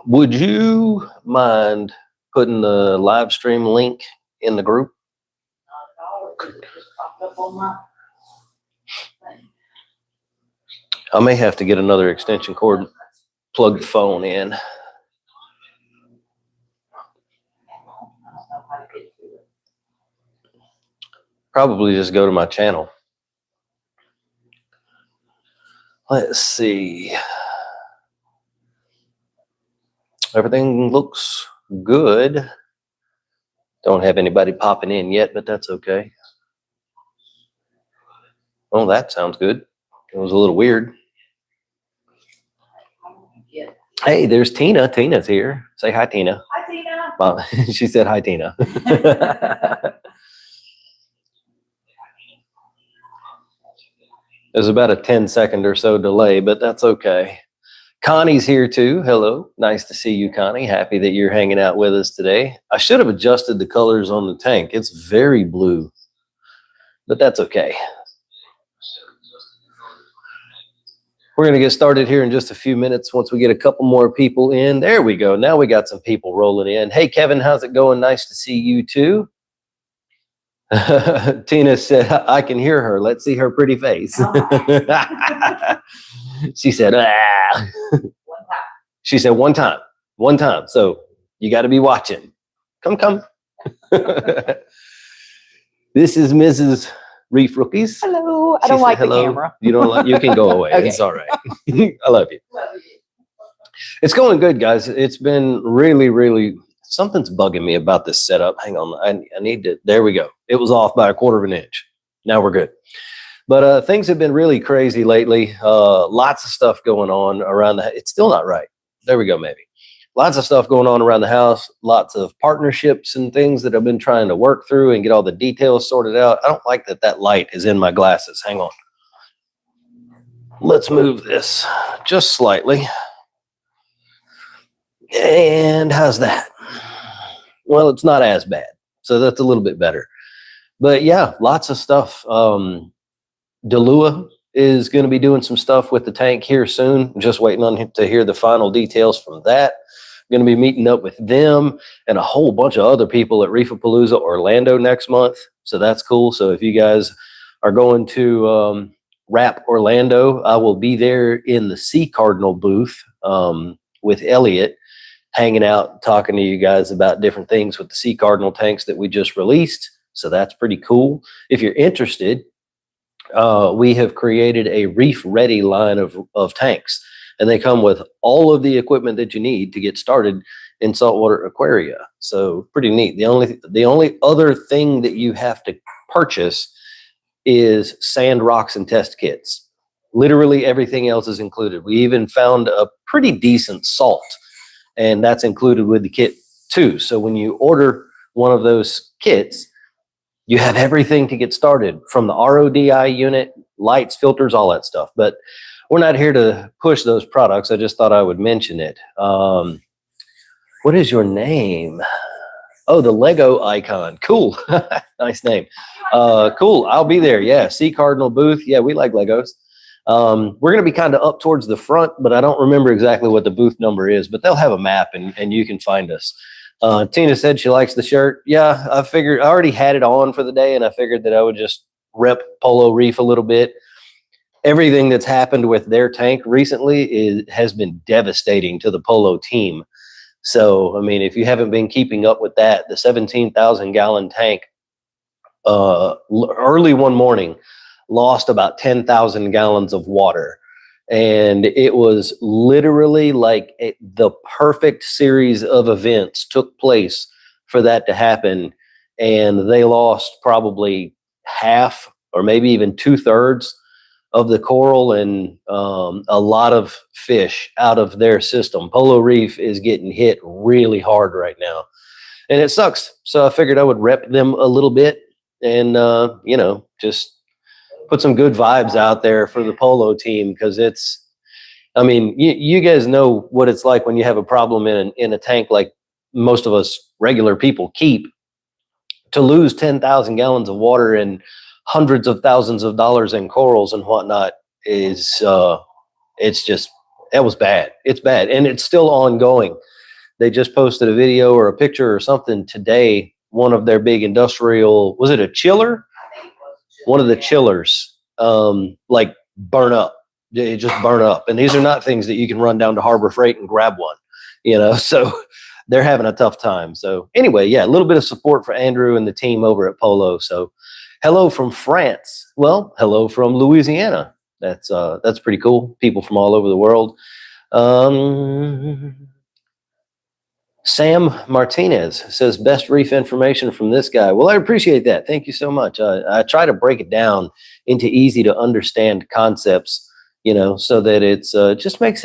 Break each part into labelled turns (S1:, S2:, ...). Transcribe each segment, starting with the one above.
S1: Would you mind putting the live stream link in the group? I may have to get another extension cord, plug the phone in. Probably just go to my channel. Let's see. Everything looks good. Don't have anybody popping in yet, but that's okay. Oh, that sounds good. It was a little weird. Hey, there's Tina. Tina's here. Say hi, Tina.
S2: Hi, Tina.
S1: She said hi, Tina. There's about a 10-second or so delay, but that's okay. Connie's here too. Hello. Nice to see you, Connie. Happy that you're hanging out with us today. I should have adjusted the colors on the tank. It's very blue, but that's okay. We're going to get started here in just a few minutes once we get a couple more people in. There we go. Now we got some people rolling in. Hey, Kevin, how's it going? Nice to see you too. Tina said, I can hear her. Let's see her pretty face. She said, ah. She said, one time. So you got to be watching. Come. This is Mrs. Reef Rookies.
S2: Hello. I don't like the camera.
S1: You don't like, you can go away. Okay. It's all right. I love you. It's going good, guys. It's been really, something's bugging me about this setup. Hang on. I need to, there we go. It was off by 1/4 of an inch. Now we're good. But things have been really crazy lately. Lots of stuff going on around the, it's still not right. There we go, maybe. Lots of stuff going on around the house, lots of partnerships and things that I've been trying to work through and get all the details sorted out. I don't like that light is in my glasses. Hang on. Let's move this just slightly. And how's that? Well, it's not as bad. So that's a little bit better. But yeah, lots of stuff. Delua is going to be doing some stuff with the tank here soon. Just waiting on him to hear the final details from that. Going to be meeting up with them and a whole bunch of other people at Reef Palooza Orlando next month. So that's cool. So if you guys are going to Wrap Orlando, I will be there in the Sea Cardinal booth with Elliot, hanging out, talking to you guys about different things with the Sea Cardinal tanks that we just released. So that's pretty cool. If you're interested, we have created a Reef Ready line of tanks. And they come with all of the equipment that you need to get started in saltwater aquaria. So pretty neat. The only other thing that you have to purchase is sand, rocks, and test kits. Literally everything else is included. We even found a pretty decent salt, and that's included with the kit too. So when you order one of those kits, you have everything to get started, from the RODI unit, lights, filters, all that stuff. But we're not here to push those products. I just thought I would mention it. What is your name? Oh, the Lego icon. Cool. Nice name. Cool. I'll be there. Yeah. Sea Cardinal booth. Yeah, we like Legos. We're going to be kind of up towards the front, but I don't remember exactly what the booth number is, but they'll have a map and you can find us. Tina said she likes the shirt. Yeah, I figured I already had it on for the day, and I figured that I would just rep Polo Reef a little bit. Everything that's happened with their tank recently has been devastating to the Polo team. So, I mean, if you haven't been keeping up with that, the 17,000 gallon tank early one morning lost about 10,000 gallons of water. And it was literally like the perfect series of events took place for that to happen. And they lost probably half or maybe even 2/3 of the coral and a lot of fish out of their system. Polo Reef is getting hit really hard right now, and it sucks. So I figured I would rep them a little bit and, you know, just put some good vibes out there for the Polo team. Cause it's, I mean, you guys know what it's like when you have a problem in a tank like most of us regular people keep. To lose 10,000 gallons of water and hundreds of thousands of dollars in corals and whatnot is, it's just, that was bad. It's bad. And it's still ongoing. They just posted a video or a picture or something today. One of their big industrial, was it a chiller? One of the chillers, like burn up. It just burn up. And these are not things that you can run down to Harbor Freight and grab one, you know, so they're having a tough time. So anyway, yeah, a little bit of support for Andrew and the team over at Polo. So hello from France. Well, hello from Louisiana. That's pretty cool. People from all over the world. Sam Martinez says, best reef information from this guy. Well, I appreciate that. Thank you so much. I try to break it down into easy to understand concepts, you know, so that it's just takes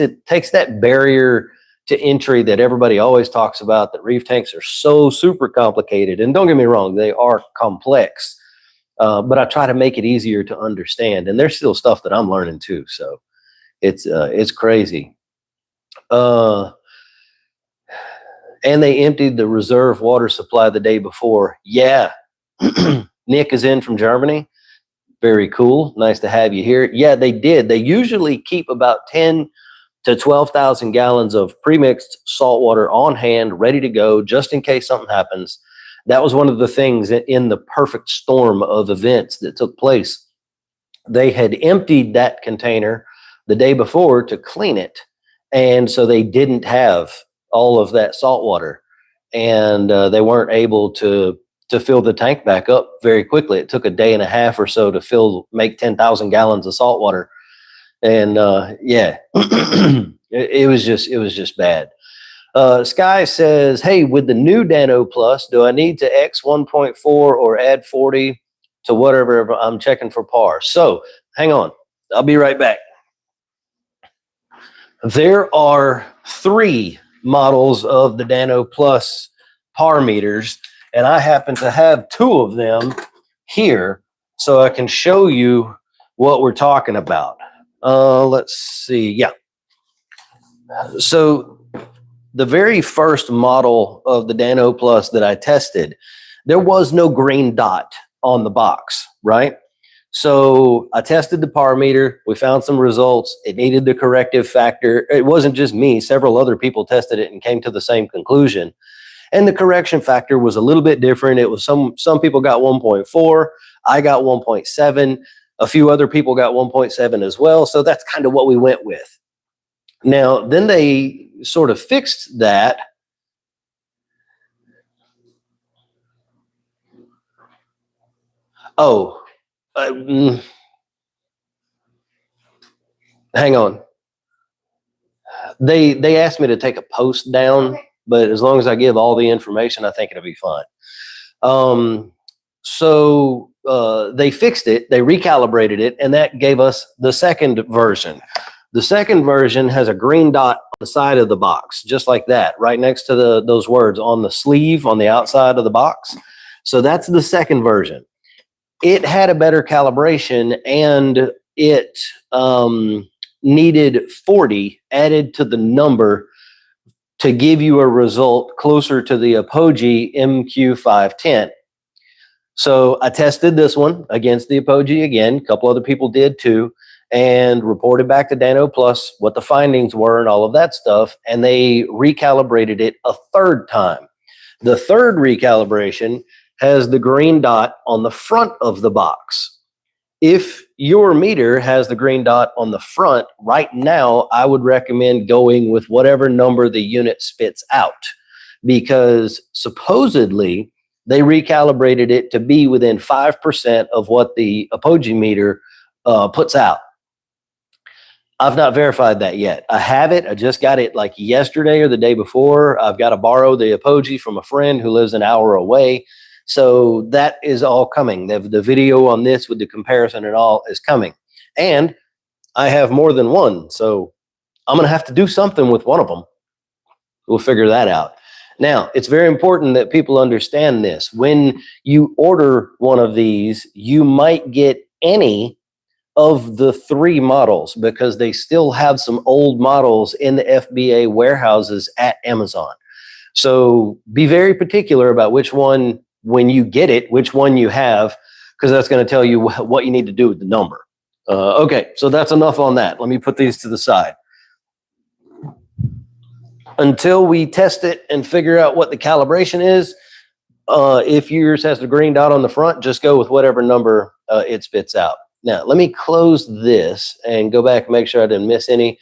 S1: that barrier to entry that everybody always talks about, that reef tanks are so super complicated. And don't get me wrong, they are complex, but I try to make it easier to understand. And there's still stuff that I'm learning too. So it's crazy. And they emptied the reserve water supply the day before. Yeah. Nick is in from Germany. Very cool. Nice to have you here. Yeah, they did. They usually keep about 10 to 12,000 gallons of premixed salt water on hand, ready to go, just in case something happens. That was one of the things in the perfect storm of events that took place. They had emptied that container the day before to clean it. And so they didn't have all of that salt water, and they weren't able to fill the tank back up very quickly. It took a day and a half or so to make 10,000 gallons of salt water. And yeah, it was just bad. Sky says, hey, with the new Dano Plus, do I need to X 1.4 or add 40 to whatever I'm checking for PAR? So hang on, I'll be right back. There are 3 models of the Dano Plus PAR meters, and I happen to have 2 of them here, so I can show you what we're talking about. Let's see. Yeah. So the very first model of the Dano Plus that I tested, there was no green dot on the box, right? So I tested the PAR meter. We found some results. It needed the corrective factor. It wasn't just me. Several other people tested it and came to the same conclusion. And the correction factor was a little bit different. It was some people got 1.4. I got 1.7. A few other people got 1.7 as well. So that's kind of what we went with. Now, then they sort of fixed that. Oh, hang on. They asked me to take a post down, but as long as I give all the information, I think it'll be fine. So they fixed it, they recalibrated it, and that gave us the second version. The second version has a green dot on the side of the box, just like that, right next to those words on the sleeve on the outside of the box. So that's the second version. It had a better calibration, and it needed 40 added to the number to give you a result closer to the Apogee MQ510. So I tested this one against the Apogee again. A couple other people did too, and reported back to Dano Plus what the findings were and all of that stuff. And they recalibrated it a third time. The third recalibration has the green dot on the front of the box. If your meter has the green dot on the front, right now, I would recommend going with whatever number the unit spits out, because supposedly they recalibrated it to be within 5% of what the Apogee meter puts out. I've not verified that yet. I have it. I just got it like yesterday or the day before. I've got to borrow the Apogee from a friend who lives an hour away. So that is all coming. The video on this with the comparison and all is coming. And I have more than one. So I'm going to have to do something with one of them. We'll figure that out. Now, it's very important that people understand this. When you order one of these, you might get any of the 3 models, because they still have some old models in the FBA warehouses at Amazon. So be very particular about which one, when you get it, which one you have, because that's going to tell you what you need to do with the number. Okay, so that's enough on that. Let me put these to the side. until we test it and figure out what the calibration is, if yours has the green dot on the front, just go with whatever number it spits out. Now, let me close this and go back and make sure I didn't miss any.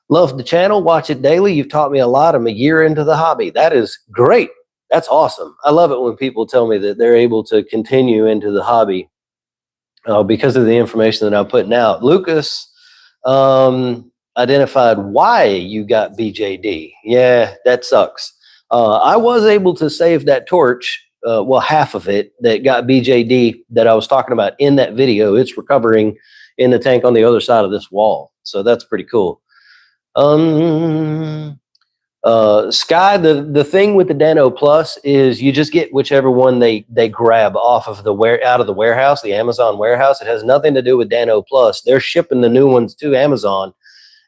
S1: Love the channel, watch it daily. You've taught me a lot. I'm a year into the hobby. That is great. That's awesome. I love it when people tell me that they're able to continue into the hobby because of the information that I'm putting out. Lucas identified why you got BJD. Yeah, that sucks. I was able to save that torch, well, half of it that got BJD that I was talking about in that video. It's recovering in the tank on the other side of this wall. So that's pretty cool. Sky, the thing with the Dano Plus is you just get whichever one they grab off of out of the warehouse, the Amazon warehouse. It has nothing to do with Dano Plus. They're shipping the new ones to Amazon,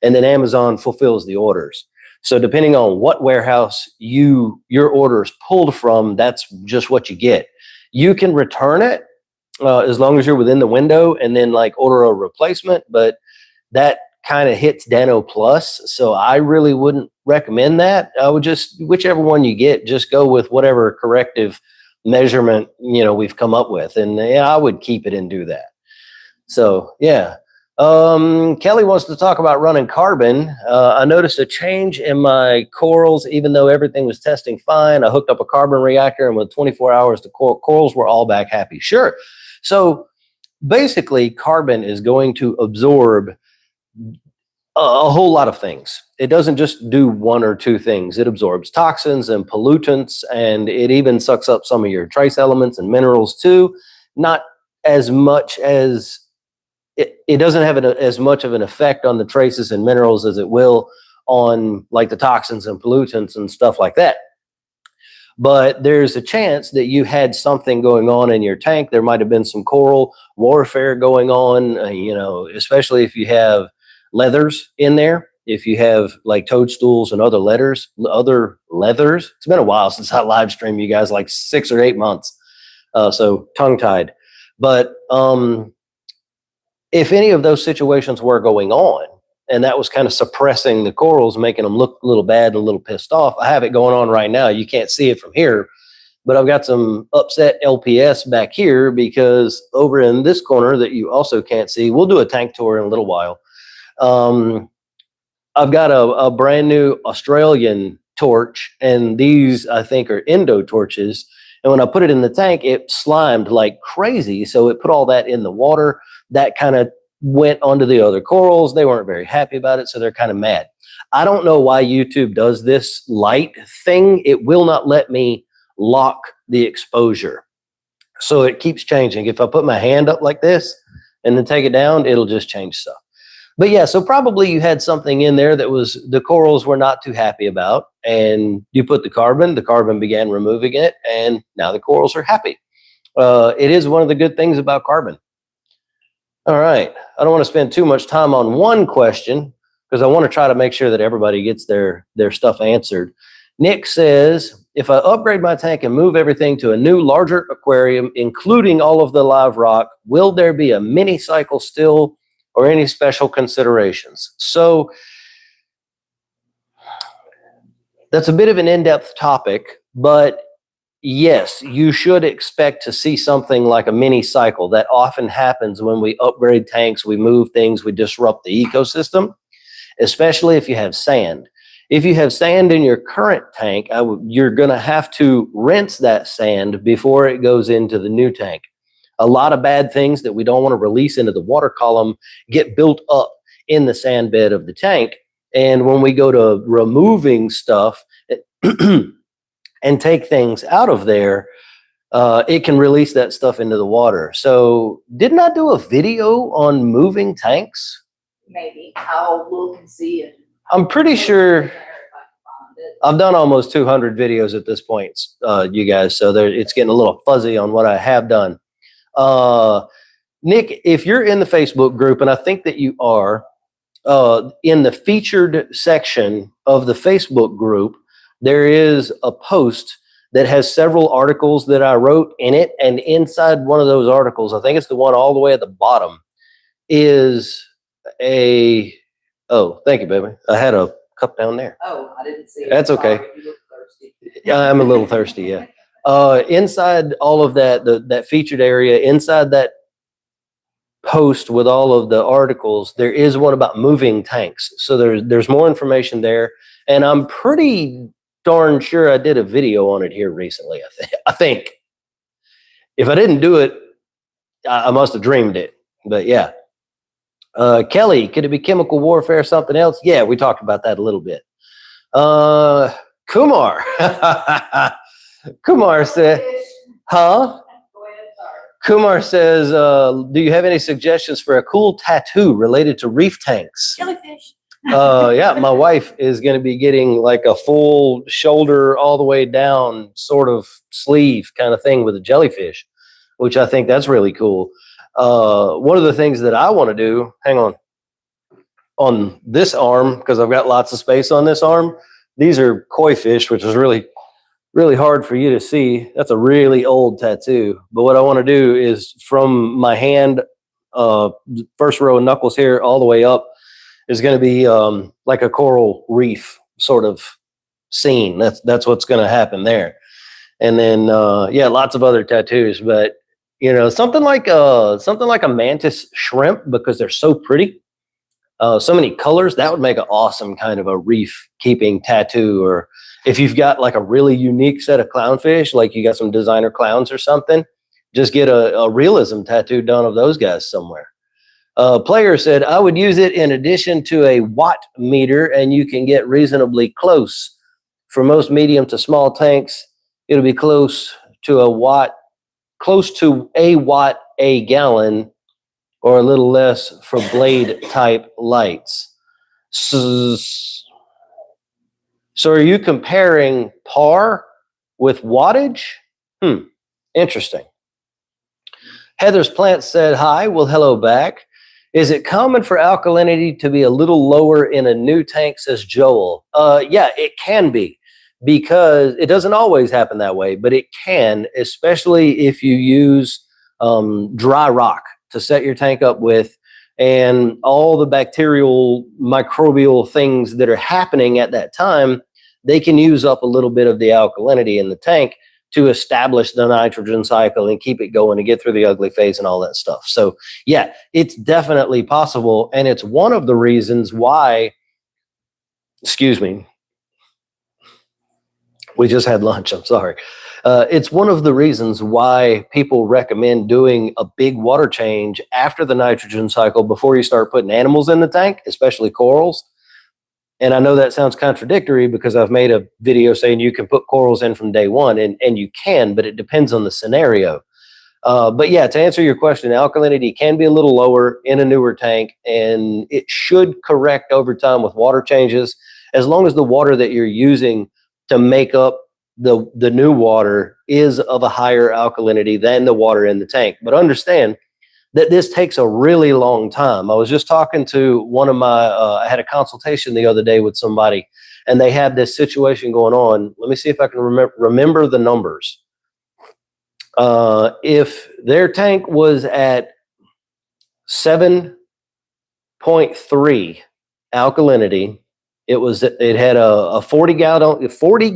S1: and then Amazon fulfills the orders. So depending on what warehouse your order is pulled from, that's just what you get. You can return it as long as you're within the window and then like order a replacement, but that kind of hits Dano Plus. So I really wouldn't recommend that. I would just, whichever one you get, just go with whatever corrective measurement, we've come up with. And yeah, I would keep it and do that. So yeah. Kelly wants to talk about running carbon. I noticed a change in my corals, even though everything was testing fine. I hooked up a carbon reactor, and with 24 hours, the corals were all back happy. Sure. So basically, carbon is going to absorb a whole lot of things. It doesn't just do one or two things. It absorbs toxins and pollutants, and it even sucks up some of your trace elements and minerals too. Not as much as it doesn't have as much of an effect on the traces and minerals as it will on like the toxins and pollutants and stuff like that. But there's a chance that you had something going on in your tank. There might have been some coral warfare going on, especially if you have leathers in there. If you have like toadstools and other leathers. It's been a while since I live streamed you guys, like 6 or 8 months. So tongue-tied. But if any of those situations were going on, and that was kind of suppressing the corals, making them look a little bad and a little pissed off, I have it going on right now. You can't see it from here, but I've got some upset LPS back here because over in this corner that you also can't see, we'll do a tank tour in a little while. I've got a brand new Australian torch, and these I think are endo torches. And when I put it in the tank, it slimed like crazy. So it put all that in the water. That kind of went onto the other corals. They weren't very happy about it, so they're kind of mad. I don't know why YouTube does this light thing. It will not let me lock the exposure. So it keeps changing. If I put my hand up like this and then take it down, it'll just change stuff. But yeah, so probably you had something in there that was the corals were not too happy about, and you put the carbon began removing it, and now the corals are happy. It is one of the good things about carbon. All right, I don't want to spend too much time on one question because I want to try to make sure that everybody gets their stuff answered. Nick says, if I upgrade my tank and move everything to a new, larger aquarium, including all of the live rock, will there be a mini cycle still or any special considerations? So that's a bit of an in-depth topic, but yes, you should expect to see something like a mini cycle. That often happens when we upgrade tanks, we move things, we disrupt the ecosystem, especially if you have sand. If you have sand in your current tank, you're going to have to rinse that sand before it goes into the new tank. A lot of bad things that we don't want to release into the water column get built up in the sand bed of the tank. And when we go to removing stuff and take things out of there, it can release that stuff into the water. So didn't I do a video on moving tanks?
S2: Maybe. How Will can see it.
S1: I'm pretty sure I've done almost 200 videos at this point, you guys. So it's getting a little fuzzy on what I have done. Nick, if you're in the Facebook group, and I think that you are, in the featured section of the Facebook group, there is a post that has several articles that I wrote in it. And inside one of those articles, I think it's the one all the way at the bottom, is oh, thank you, baby. I had a cup down there.
S2: Oh, I didn't see it.
S1: That's okay.
S2: Sorry, you look thirsty.
S1: Yeah, I'm a little thirsty, yeah. Inside all of that, that featured area, inside that post with all of the articles, there is one about moving tanks. So there's more information there. And I'm pretty darn sure I did a video on it here recently, I think. If I didn't do it, I must have dreamed it. But yeah. Kelly, could it be chemical warfare or something else? Yeah, we talked about that a little bit. Kumar. Kumar said, huh? Kumar says, do you have any suggestions for a cool tattoo related to reef tanks?
S2: Jellyfish.
S1: Yeah, my wife is going to be getting like a full shoulder all the way down sort of sleeve kind of thing with a jellyfish, which I think that's really cool. One of the things that I want to do, hang on this arm, because I've got lots of space on this arm. These are koi fish, which is really hard for you to see. That's a really old tattoo. But what I want to do is from my hand, first row of knuckles here all the way up is going to be like a coral reef sort of scene. That's what's going to happen there. And then, yeah, lots of other tattoos, but you know, something like a mantis shrimp, because they're so pretty, so many colors, that would make an awesome kind of a reef keeping tattoo. Or if you've got like a really unique set of clownfish, like you got some designer clowns or something, just get a realism tattoo done of those guys somewhere. Player said, I would use it in addition to a watt meter, and you can get reasonably close. For most medium to small tanks, it'll be close to a watt a gallon, or a little less for blade type lights. So are you comparing PAR with wattage? Interesting. Heather's Plant said, hi, well, hello back. Is it common for alkalinity to be a little lower in a new tank, says Joel? Yeah, it can be, because it doesn't always happen that way, but it can, especially if you use dry rock to set your tank up with, and all the bacterial, microbial things that are happening at that time, they can use up a little bit of the alkalinity in the tank to establish the nitrogen cycle and keep it going to get through the ugly phase and all that stuff. So yeah, it's definitely possible. And it's one of the reasons why, excuse me, we just had lunch, I'm sorry. It's one of the reasons why people recommend doing a big water change after the nitrogen cycle before you start putting animals in the tank, especially corals. And I know that sounds contradictory, because I've made a video saying you can put corals in from day one, and you can, but it depends on the scenario. But yeah, to answer your question, alkalinity can be a little lower in a newer tank, and it should correct over time with water changes, as long as the water that you're using to make up the new water is of a higher alkalinity than the water in the tank. But understand that this takes a really long time. I was just talking to one of my, I had a consultation the other day with somebody, and they had this situation going on. Let me see if I can remember the numbers. If their tank was at 7.3 alkalinity, it had a 40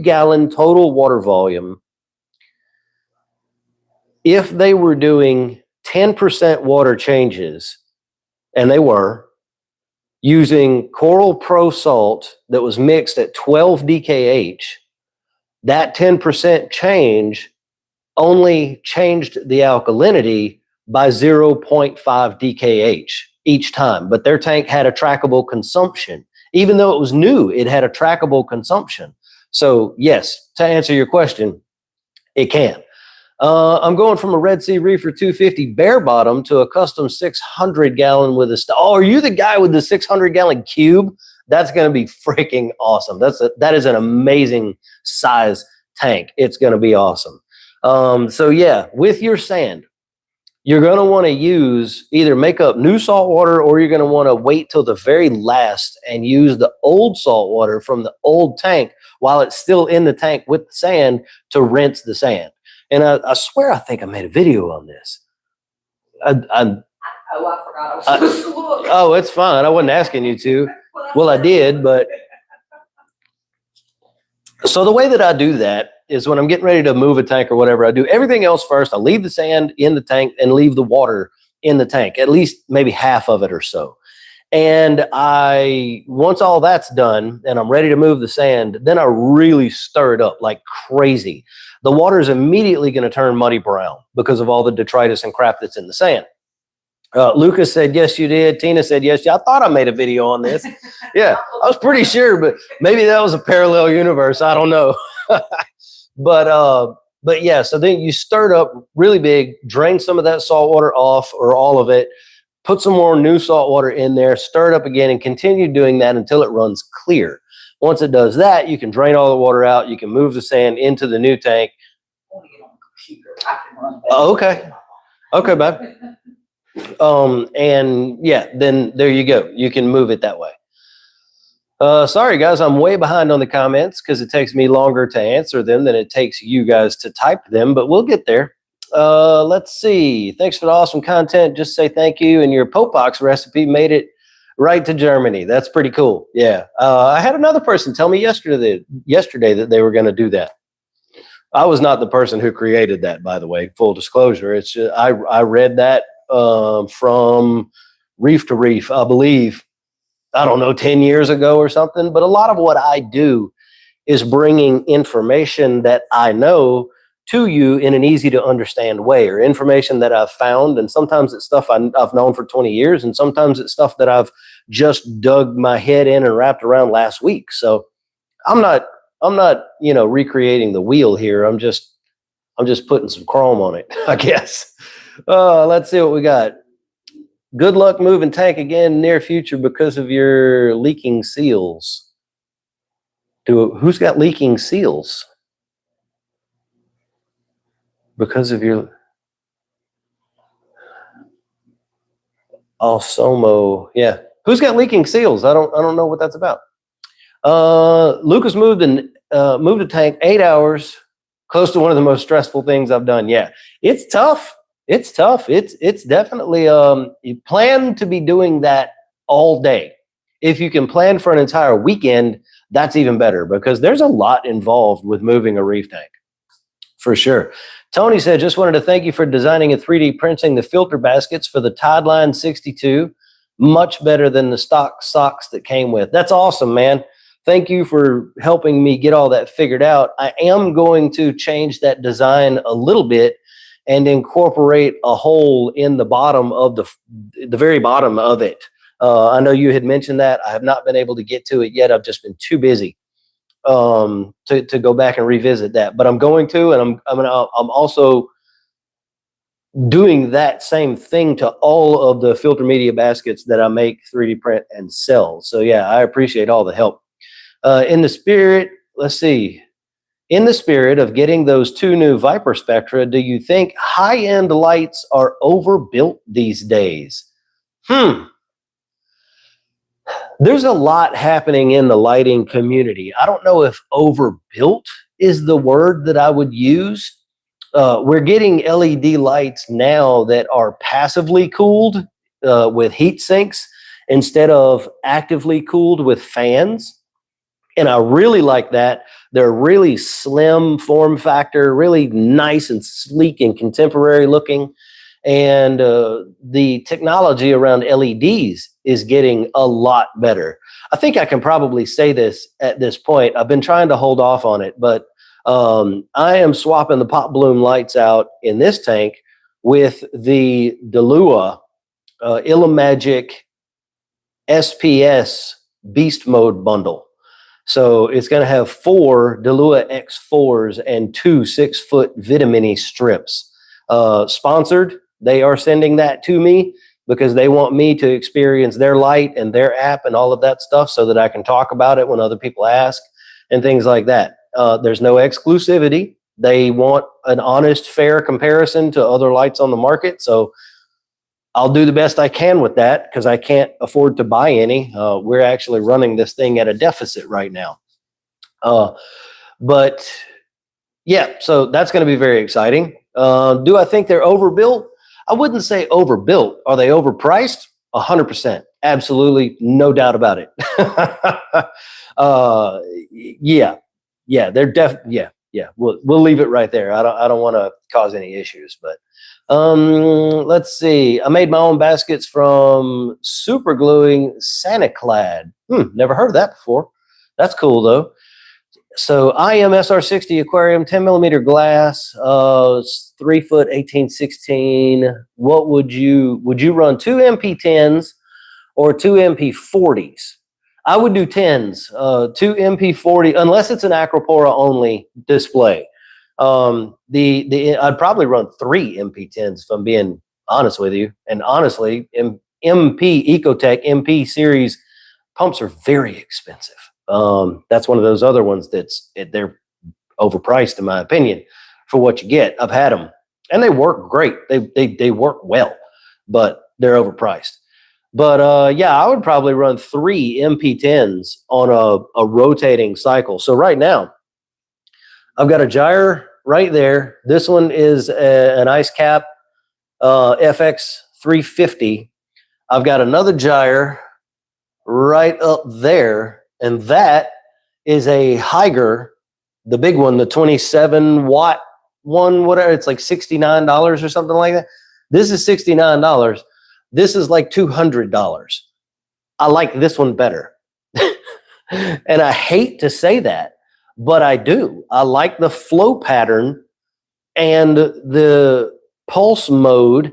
S1: gallon total water volume. If they were doing 10% water changes, and they were, using Coral Pro Salt that was mixed at 12 DKH, that 10% change only changed the alkalinity by 0.5 DKH each time. But their tank had a trackable consumption. Even though it was new, it had a trackable consumption. So yes, to answer your question, it can. I'm going from a Red Sea Reefer 250 bare bottom to a custom 600 gallon with a, oh, are you the guy with the 600 gallon cube? That's going to be freaking awesome. That is an amazing size tank. It's going to be awesome. So yeah, with your sand, you're going to want to use either make up new salt water, or you're going to want to wait till the very last and use the old salt water from the old tank while it's still in the tank with the sand to rinse the sand. And I swear, I think I made a video on this.
S2: Oh, I forgot I was supposed to look.
S1: Oh, it's fine. I wasn't asking you to. Well, I did, but So the way that I do that is when I'm getting ready to move a tank or whatever, I do everything else first. I leave the sand in the tank and leave the water in the tank, at least maybe half of it or so. And once all that's done and I'm ready to move the sand, then I really stir it up like crazy. The water is immediately going to turn muddy brown because of all the detritus and crap that's in the sand. Lucas said, yes, you did. Tina said, yes. I thought I made a video on this. Yeah, I was pretty sure, but maybe that was a parallel universe. I don't know. But yeah, so then you stir it up really big, drain some of that salt water off or all of it, put some more new salt water in there, stir it up again, and continue doing that until it runs clear. Once it does that, you can drain all the water out. You can move the sand into the new tank. Okay. Okay, babe. And yeah, then there you go. You can move it that way. Sorry, guys, I'm way behind on the comments because it takes me longer to answer them than it takes you guys to type them, but we'll get there. Let's see. Thanks for the awesome content. Just say thank you. And your Popox recipe made it right to Germany. That's pretty cool. Yeah. I had another person tell me yesterday that they were going to do that. I was not the person who created that, by the way, full disclosure. It's just, I read that from Reef to Reef, I believe, I don't know, 10 years ago or something. But a lot of what I do is bringing information that I know to you in an easy to understand way, or information that I've found. And sometimes it's stuff I've known for 20 years. And sometimes it's stuff that I've just dug my head in and wrapped around last week. So I'm not, recreating the wheel here. I'm just putting some chrome on it, I guess. Let's see what we got. Good luck moving tank again near future because of your leaking seals. Who's got leaking seals? Because of your Alsomo, yeah. Who's got leaking seals? I don't know what that's about. Lucas moved a tank 8 hours, close to one of the most stressful things I've done. Yeah, it's tough. It's tough. It's definitely you plan to be doing that all day. If you can plan for an entire weekend, that's even better because there's a lot involved with moving a reef tank, for sure. Tony said, just wanted to thank you for designing and 3D printing the filter baskets for the Tideline 62. Much better than the stock socks that came with. That's awesome, man. Thank you for helping me get all that figured out. I am going to change that design a little bit and incorporate a hole in the bottom of the very bottom of it. I know you had mentioned that. I have not been able to get to it yet. I've just been too busy to go back and revisit that. But I'm going to, and I'm also doing that same thing to all of the filter media baskets that I make, 3D print, and sell. So yeah, I appreciate all the help. In the spirit, let's see. In the spirit of getting those 2 new Viper Spectra, do you think high-end lights are overbuilt these days? There's a lot happening in the lighting community. I don't know if overbuilt is the word that I would use. We're getting LED lights now that are passively cooled with heat sinks instead of actively cooled with fans. And I really like that. They're really slim form factor, really nice and sleek and contemporary looking. And the technology around LEDs is getting a lot better. I think I can probably say this at this point. I've been trying to hold off on it, but I am swapping the pop bloom lights out in this tank with the Delua Illumagic SPS Beast Mode bundle. So it's going to have 4 Delua X4s and 2 6-foot Vitamini strips. Sponsored, they are sending that to me because they want me to experience their light and their app and all of that stuff so that I can talk about it when other people ask and things like that. There's no exclusivity. They want an honest, fair comparison to other lights on the market. So I'll do the best I can with that because I can't afford to buy any. We're actually running this thing at a deficit right now. But yeah, so that's going to be very exciting. Do I think they're overbuilt? I wouldn't say overbuilt. Are they overpriced? 100%. Absolutely. No doubt about it. Yeah. yeah, they're yeah. We'll leave it right there. I don't want to cause any issues, but let's see. I made my own baskets from super gluing Sanaclad. Never heard of that before. That's cool though. So IM SR60 aquarium, 10 millimeter glass, 3 foot, 1816. What would you run 2 MP10s or 2 MP40s? I would do 10s, 2 MP40, unless it's an Acropora only display. I'd probably run 3 MP10s if I'm being honest with you. And honestly, MP Ecotech MP series pumps are very expensive. That's one of those other ones they're overpriced in my opinion for what you get. I've had them and they work great. They work well, but they're overpriced. But yeah, I would probably run 3 MP10s on a rotating cycle. So right now, I've got a gyre right there. This one is an Ice Cap FX 350. I've got another gyre right up there, and that is a Higer, the big one, the 27 watt one, whatever. It's like $69 or something like that. This is $69. This is like $200. I like this one better. And I hate to say that, but I do. I like the flow pattern and the pulse mode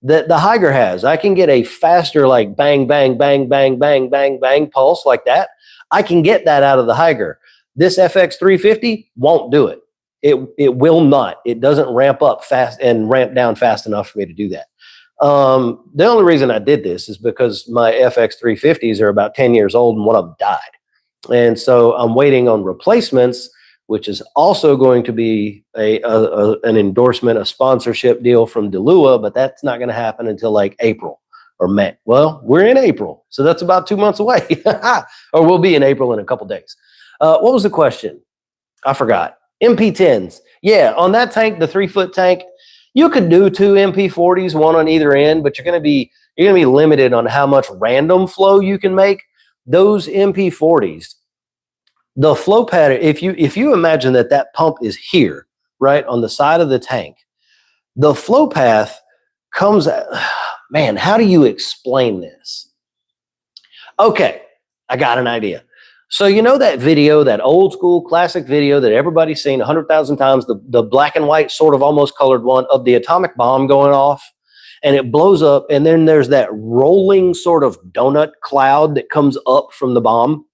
S1: that the Higer has. I can get a faster, like bang, bang, bang, bang, bang, bang, bang pulse like that. I can get that out of the Higer. This FX 350 won't do it. It will not. It doesn't ramp up fast and ramp down fast enough for me to do that. The only reason I did this is because my FX 350s are about 10 years old and one of them died. And so I'm waiting on replacements, which is also going to be an endorsement, a sponsorship deal from DeLua, but that's not going to happen until like April or May. Well, we're in April, so that's about 2 months away. Or we'll be in April in a couple days. What was the question? I forgot. MP10s. Yeah, on that tank, the 3 foot tank, you could do 2 MP40s, one on either end, but you're going to be limited on how much random flow you can make. Those MP40s, the flow pattern, if you imagine that pump is here, right, on the side of the tank, the flow path comes, man, how do you explain this? Okay, I got an idea. So you know that video, that old school classic video that everybody's seen 100,000 times, the black and white sort of almost colored one of the atomic bomb going off, and it blows up, and then there's that rolling sort of donut cloud that comes up from the bomb.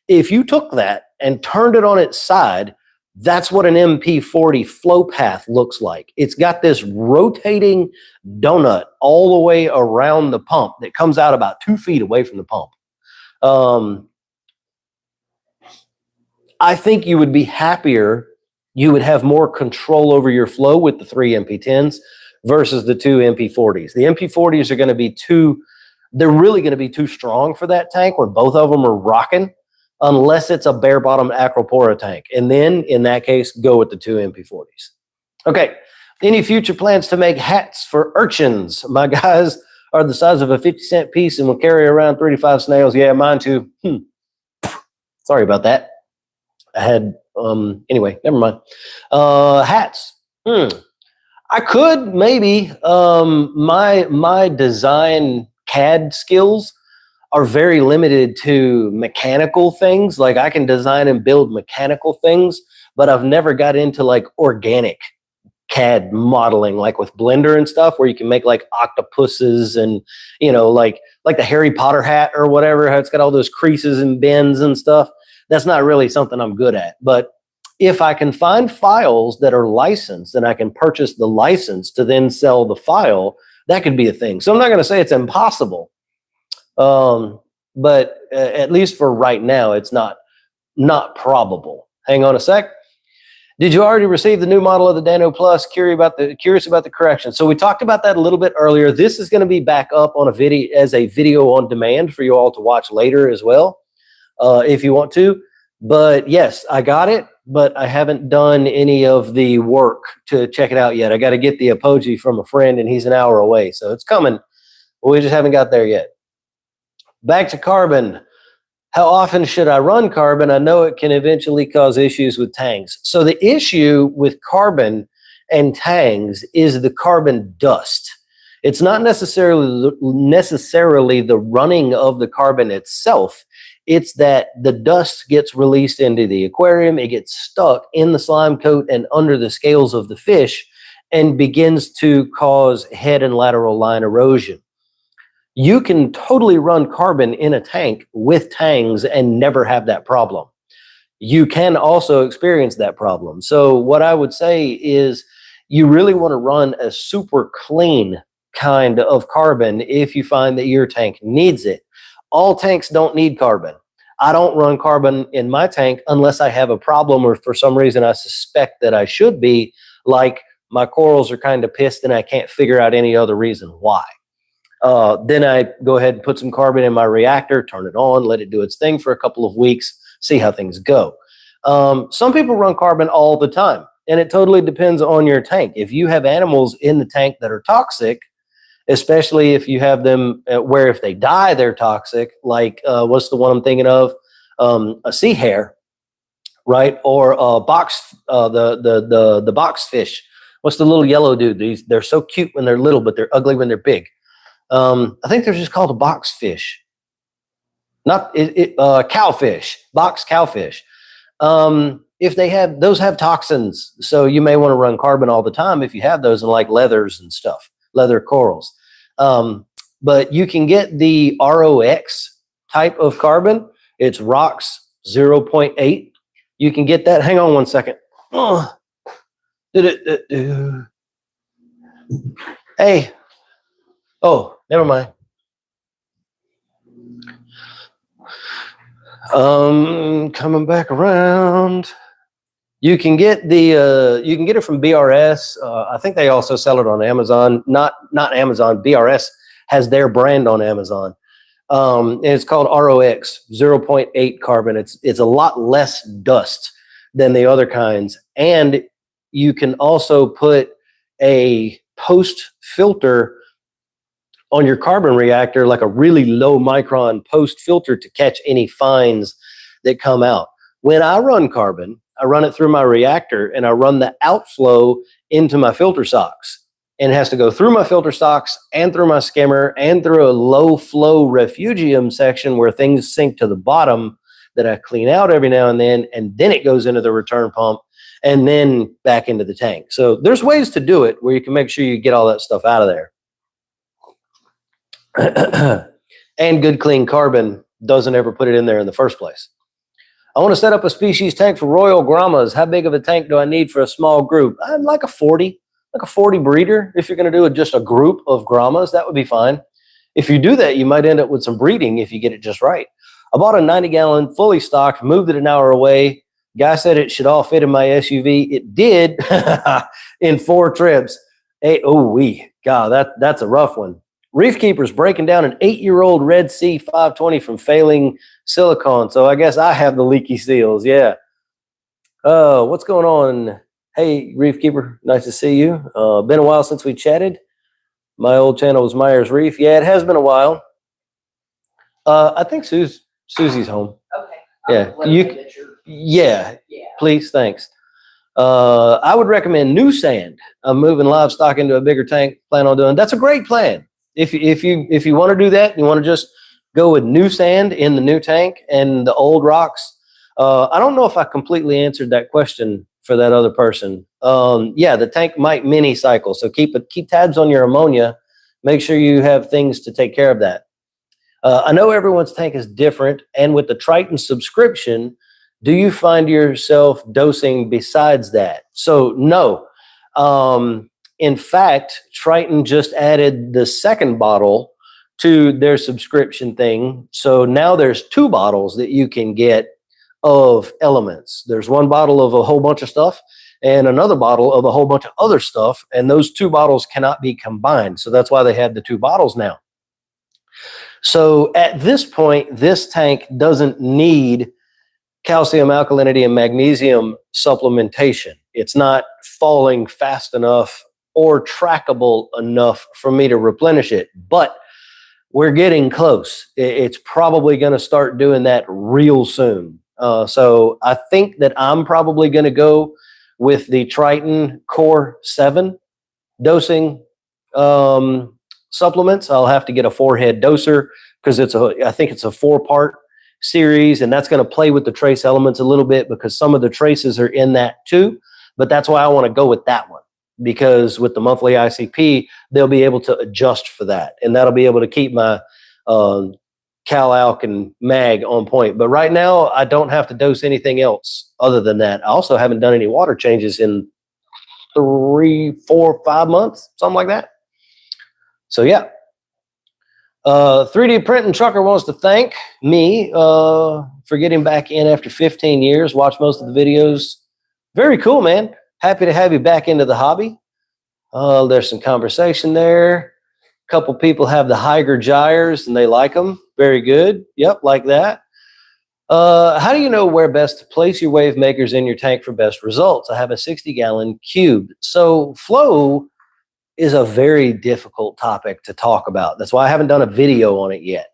S1: If you took that and turned it on its side, that's what an MP40 flow path looks like. It's got this rotating donut all the way around the pump that comes out about 2 feet away from the pump. I think you would be happier. You would have more control over your flow with the 3 MP10s versus the 2 MP40s. The MP40s are going to be they're really going to be too strong for that tank when both of them are rocking, unless it's a bare bottom Acropora tank. And then in that case, go with the 2 MP40s. Okay. Any future plans to make hats for urchins? My guys are the size of a 50-cent piece and will carry around 3 to 5 snails. Yeah, mine too. Sorry about that. I had, anyway, never mind. Hats. I could maybe, my design CAD skills are very limited to mechanical things. Like I can design and build mechanical things, but I've never got into like organic CAD modeling, like with Blender and stuff, where you can make like octopuses and, like the Harry Potter hat or whatever, how it's got all those creases and bends and stuff. That's not really something I'm good at. But if I can find files that are licensed and I can purchase the license to then sell the file, that could be a thing. So I'm not going to say it's impossible. But at least for right now, it's not probable. Hang on a sec. Did you already receive the new model of the Dano Plus? Curious about the correction. So we talked about that a little bit earlier. This is going to be back up on a video on demand for you all to watch later as well, if you want to. But yes, I got it, but I haven't done any of the work to check it out yet. I got to get the apogee from a friend, and he's an hour away, so it's coming. We just haven't got there yet. Back to carbon. How often should I run carbon? I know it can eventually cause issues with tangs. So the issue with carbon and tangs is the carbon dust. It's not necessarily the running of the carbon itself. It's that the dust gets released into the aquarium, it gets stuck in the slime coat and under the scales of the fish and begins to cause head and lateral line erosion. You can totally run carbon in a tank with tangs and never have that problem. You can also experience that problem. So what I would say is you really want to run a super clean kind of carbon if you find that your tank needs it. All tanks don't need carbon. I don't run carbon in my tank unless I have a problem or for some reason I suspect that I should be, like my corals are kind of pissed and I can't figure out any other reason why. Then I go ahead and put some carbon in my reactor, turn it on, let it do its thing for a couple of weeks, see how things go. Some people run carbon all the time, and it totally depends on your tank. If you have animals in the tank that are toxic, especially if you have them where if they die, they're toxic, like what's the one I'm thinking of? A sea hare, right? Or a box, the box fish. What's the little yellow dude? They're so cute when they're little, but they're ugly when they're big. I think they're just called a box fish, not cowfish, box cowfish. If they have those have toxins, so you may want to run carbon all the time if you have those in like leathers and stuff, leather corals. But you can get the ROX type of carbon. It's ROX 0.8. You can get that. Hang on one second. Hey. Oh, never mind. Coming back around. You can get it from BRS. I think they also sell it on Amazon. Not Amazon. BRS has their brand on Amazon. And it's called ROX 0.8 carbon. It's a lot less dust than the other kinds. And you can also put a post filter on your carbon reactor, like a really low micron post filter to catch any fines that come out. When I run carbon, I run it through my reactor and I run the outflow into my filter socks. And it has to go through my filter socks and through my skimmer and through a low flow refugium section where things sink to the bottom that I clean out every now and then it goes into the return pump and then back into the tank. So there's ways to do it where you can make sure you get all that stuff out of there. And good clean carbon doesn't ever put it in there in the first place. I want to set up a species tank for royal grommas. How big of a tank do I need for a small group? I'm like a 40 breeder. If you're going to do just a group of grommas, that would be fine. If you do that, you might end up with some breeding if you get it just right. I bought a 90-gallon fully stocked, moved it an hour away. Guy said it should all fit in my SUV. It did in 4 trips. Hey, God, that's a rough one. Reef Keeper's breaking down an 8-year-old Red Sea 520 from failing silicone. So I guess I have the leaky seals. Yeah. What's going on? Hey, Reef Keeper. Nice to see you. Been a while since we chatted. My old channel was Myers Reef. Yeah, it has been a while. I think Susie's home.
S2: Okay.
S1: Yeah.
S2: Yeah.
S1: Please, thanks. I would recommend new sand. I'm moving livestock into a bigger tank. Plan on doing. That's a great plan. If you want to do that, you want to just go with new sand in the new tank and the old rocks. I don't know if I completely answered that question for that other person. Yeah, the tank might mini cycle, so keep tabs on your ammonia. Make sure you have things to take care of that. I know everyone's tank is different, and with the Triton subscription, do you find yourself dosing besides that? So no. In fact, Triton just added the second bottle to their subscription thing. So now there's 2 bottles that you can get of elements. There's 1 bottle of a whole bunch of stuff and another bottle of a whole bunch of other stuff. And those 2 bottles cannot be combined. So that's why they had the 2 bottles now. So at this point, this tank doesn't need calcium, alkalinity, and magnesium supplementation. It's not falling fast enough or trackable enough for me to replenish it. But we're getting close. It's probably going to start doing that real soon. So I think that I'm probably going to go with the Triton Core 7 dosing supplements. I'll have to get a 4-head doser because I think it's a 4-part series, and that's going to play with the trace elements a little bit because some of the traces are in that too. But that's why I want to go with that one, because with the monthly ICP, they'll be able to adjust for that, and that'll be able to keep my Cal Alk and Mag on point. But right now, I don't have to dose anything else other than that. I also haven't done any water changes in 3, 4, 5 months, something like that. So yeah. 3D Printing Trucker wants to thank me for getting back in after 15 years. Watch most of the videos. Very cool, man. Happy to have you back into the hobby. There's some conversation there. A couple people have the Hyger gyres and they like them. Very good. Yep, like that. How do you know where best to place your wave makers in your tank for best results? I have a 60-gallon cube. So flow is a very difficult topic to talk about. That's why I haven't done a video on it yet.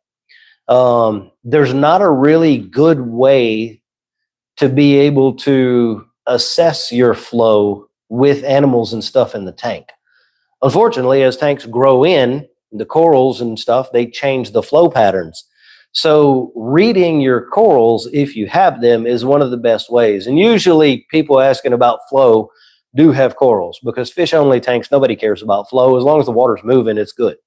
S1: There's not a really good way to be able to assess your flow with animals and stuff in the tank. Unfortunately, as tanks grow in, the corals and stuff, they change the flow patterns. So reading your corals, if you have them, is one of the best ways. And usually people asking about flow do have corals, because fish-only tanks, nobody cares about flow. As long as the water's moving, it's good.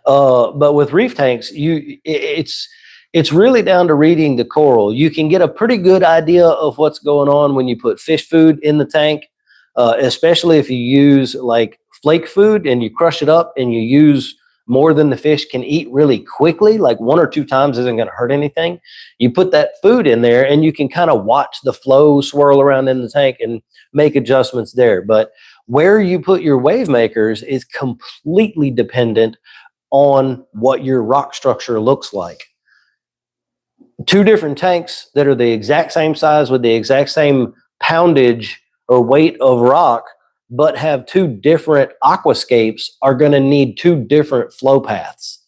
S1: But with reef tanks, it's really down to reading the coral. You can get a pretty good idea of what's going on when you put fish food in the tank, especially if you use like flake food and you crush it up and you use more than the fish can eat really quickly, like 1 or 2 times isn't going to hurt anything. You put that food in there and you can kind of watch the flow swirl around in the tank and make adjustments there. But where you put your wave makers is completely dependent on what your rock structure looks like. 2 different tanks that are the exact same size with the exact same poundage or weight of rock, but have 2 different aquascapes, are going to need 2 different flow paths.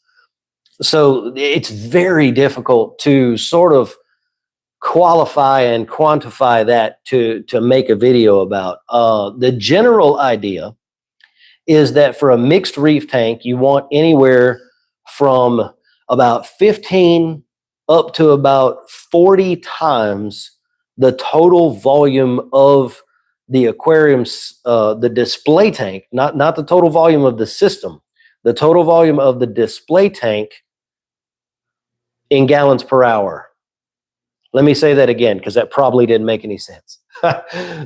S1: So it's very difficult to sort of qualify and quantify that to make a video about. The general idea is that for a mixed reef tank, you want anywhere from about 15 up to about 40 times the total volume of the aquarium's, the display tank, not the total volume of the system, the total volume of the display tank in gallons per hour. Let me say that again, because that probably didn't make any sense.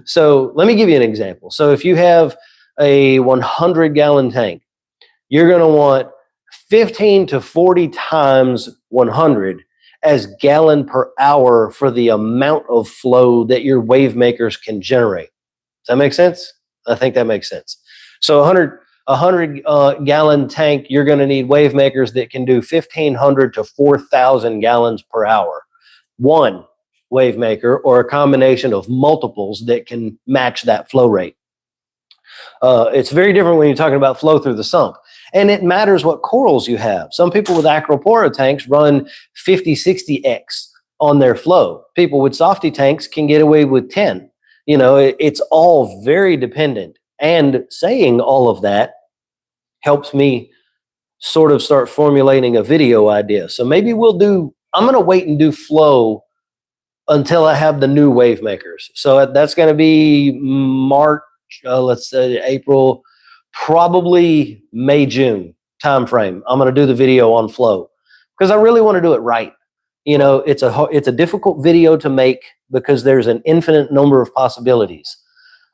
S1: So let me give you an example. So if you have a 100-gallon tank, you're going to want 15 to 40 times 100 as gallon per hour for the amount of flow that your wave makers can generate. Does that make sense? I think that makes sense. So a 100 gallon tank, you're going to need wave makers that can do 1,500 to 4,000 gallons per hour. One wave maker or a combination of multiples that can match that flow rate. It's very different when you're talking about flow through the sump. And it matters what corals you have. Some people with acropora tanks run 50, 60x on their flow. People with softy tanks can get away with 10. You know, it's all very dependent. And saying all of that helps me sort of start formulating a video idea. So maybe I'm going to wait and do flow until I have the new wave makers. So that's going to be March, let's say April, probably May, June time frame. I'm going to do the video on flow because I really want to do it right. You know, it's a difficult video to make because there's an infinite number of possibilities.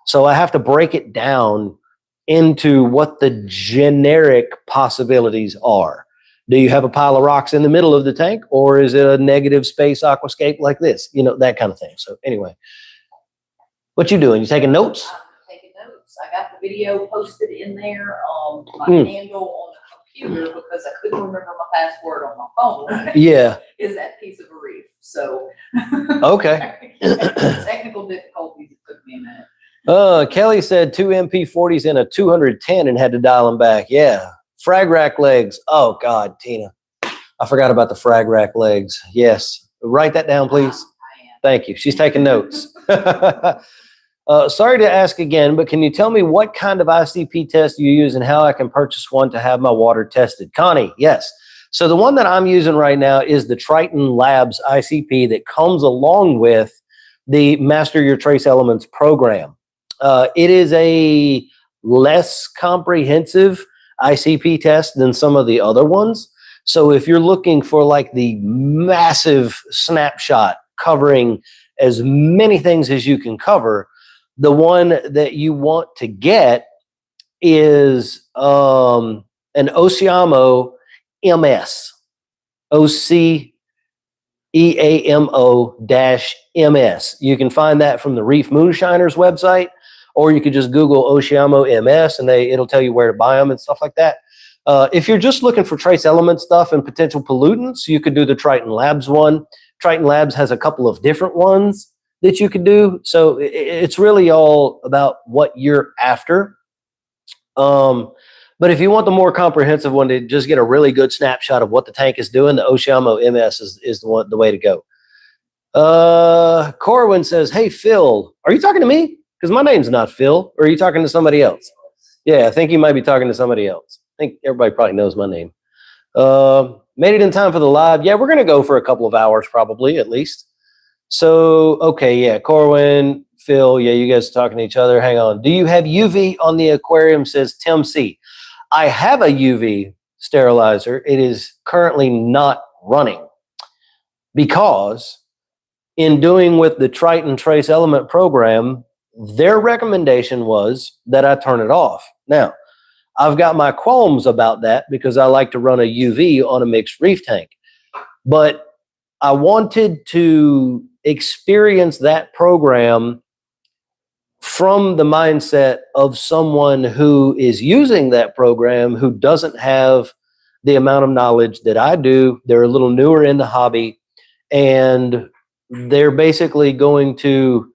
S1: So I have to break it down into what the generic possibilities are. Do you have a pile of rocks in the middle of the tank, or is it a negative space aquascape like this? You know, that kind of thing. So anyway, what you doing? You taking notes?
S2: I'm taking notes. I got the video posted in there on my handle on the computer because I couldn't remember my password on my phone.
S1: Yeah.
S2: Is that piece of a reef. So
S1: okay.
S2: Technical difficulties, it took me a minute.
S1: Kelly said 2 MP40s in a 210 and had to dial them back. Yeah. Frag rack legs. Oh God, Tina, I forgot about the frag rack legs. Yes, write that down, please.
S2: I am.
S1: Thank you. She's taking notes. Sorry to ask again, but can you tell me what kind of ICP test you use and how I can purchase one to have my water tested? Connie, yes. So the one that I'm using right now is the Triton Labs ICP that comes along with the Master Your Trace Elements program. It is a less comprehensive ICP test than some of the other ones. So if you're looking for like the massive snapshot covering as many things as you can cover, the one that you want to get is an Oceamo MS. OCEAMO-MS. You can find that from the Reef Moonshiners website, or you could just Google Oceamo MS and it'll tell you where to buy them and stuff like that. If you're just looking for trace element stuff and potential pollutants, you could do the Triton Labs one. Triton Labs has a couple of different ones that you could do. So it's really all about what you're after. But if you want the more comprehensive one to just get a really good snapshot of what the tank is doing, the Oceamo MS is the way to go. Coraline says, hey, Phil, are you talking to me? Because my name's not Phil. Or are you talking to somebody else? Yeah, I think you might be talking to somebody else. I think everybody probably knows my name. Made it in time for the live. Yeah, we're going to go for a couple of hours probably, at least. So, okay, yeah, Corwin, Phil, yeah, you guys are talking to each other. Hang on. Do you have UV on the aquarium, says Tim C. I have a UV sterilizer. It is currently not running because in doing with the Triton Trace Element program, their recommendation was that I turn it off. Now, I've got my qualms about that because I like to run a UV on a mixed reef tank. But I wanted to experience that program from the mindset of someone who is using that program who doesn't have the amount of knowledge that I do. They're a little newer in the hobby, and they're basically going to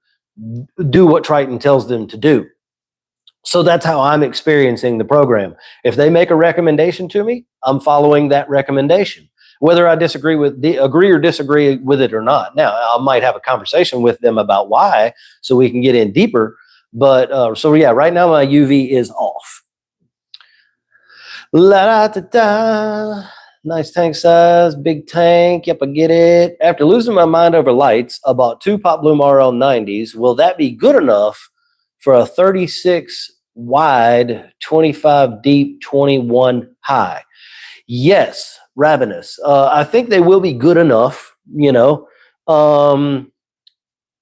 S1: do what Triton tells them to do. So that's how I'm experiencing the program. If they make a recommendation to me, I'm following that recommendation, whether I agree or disagree with it or not. Now, I might have a conversation with them about why, so we can get in deeper. But so yeah, right now my UV is off. La da da da. Nice tank size, big tank. Yep, I get it. After losing my mind over lights, I bought 2 Pop Bloom RL90s. Will that be good enough for a 36 wide, 25 deep, 21 high? Yes, Ravenous. I think they will be good enough, you know.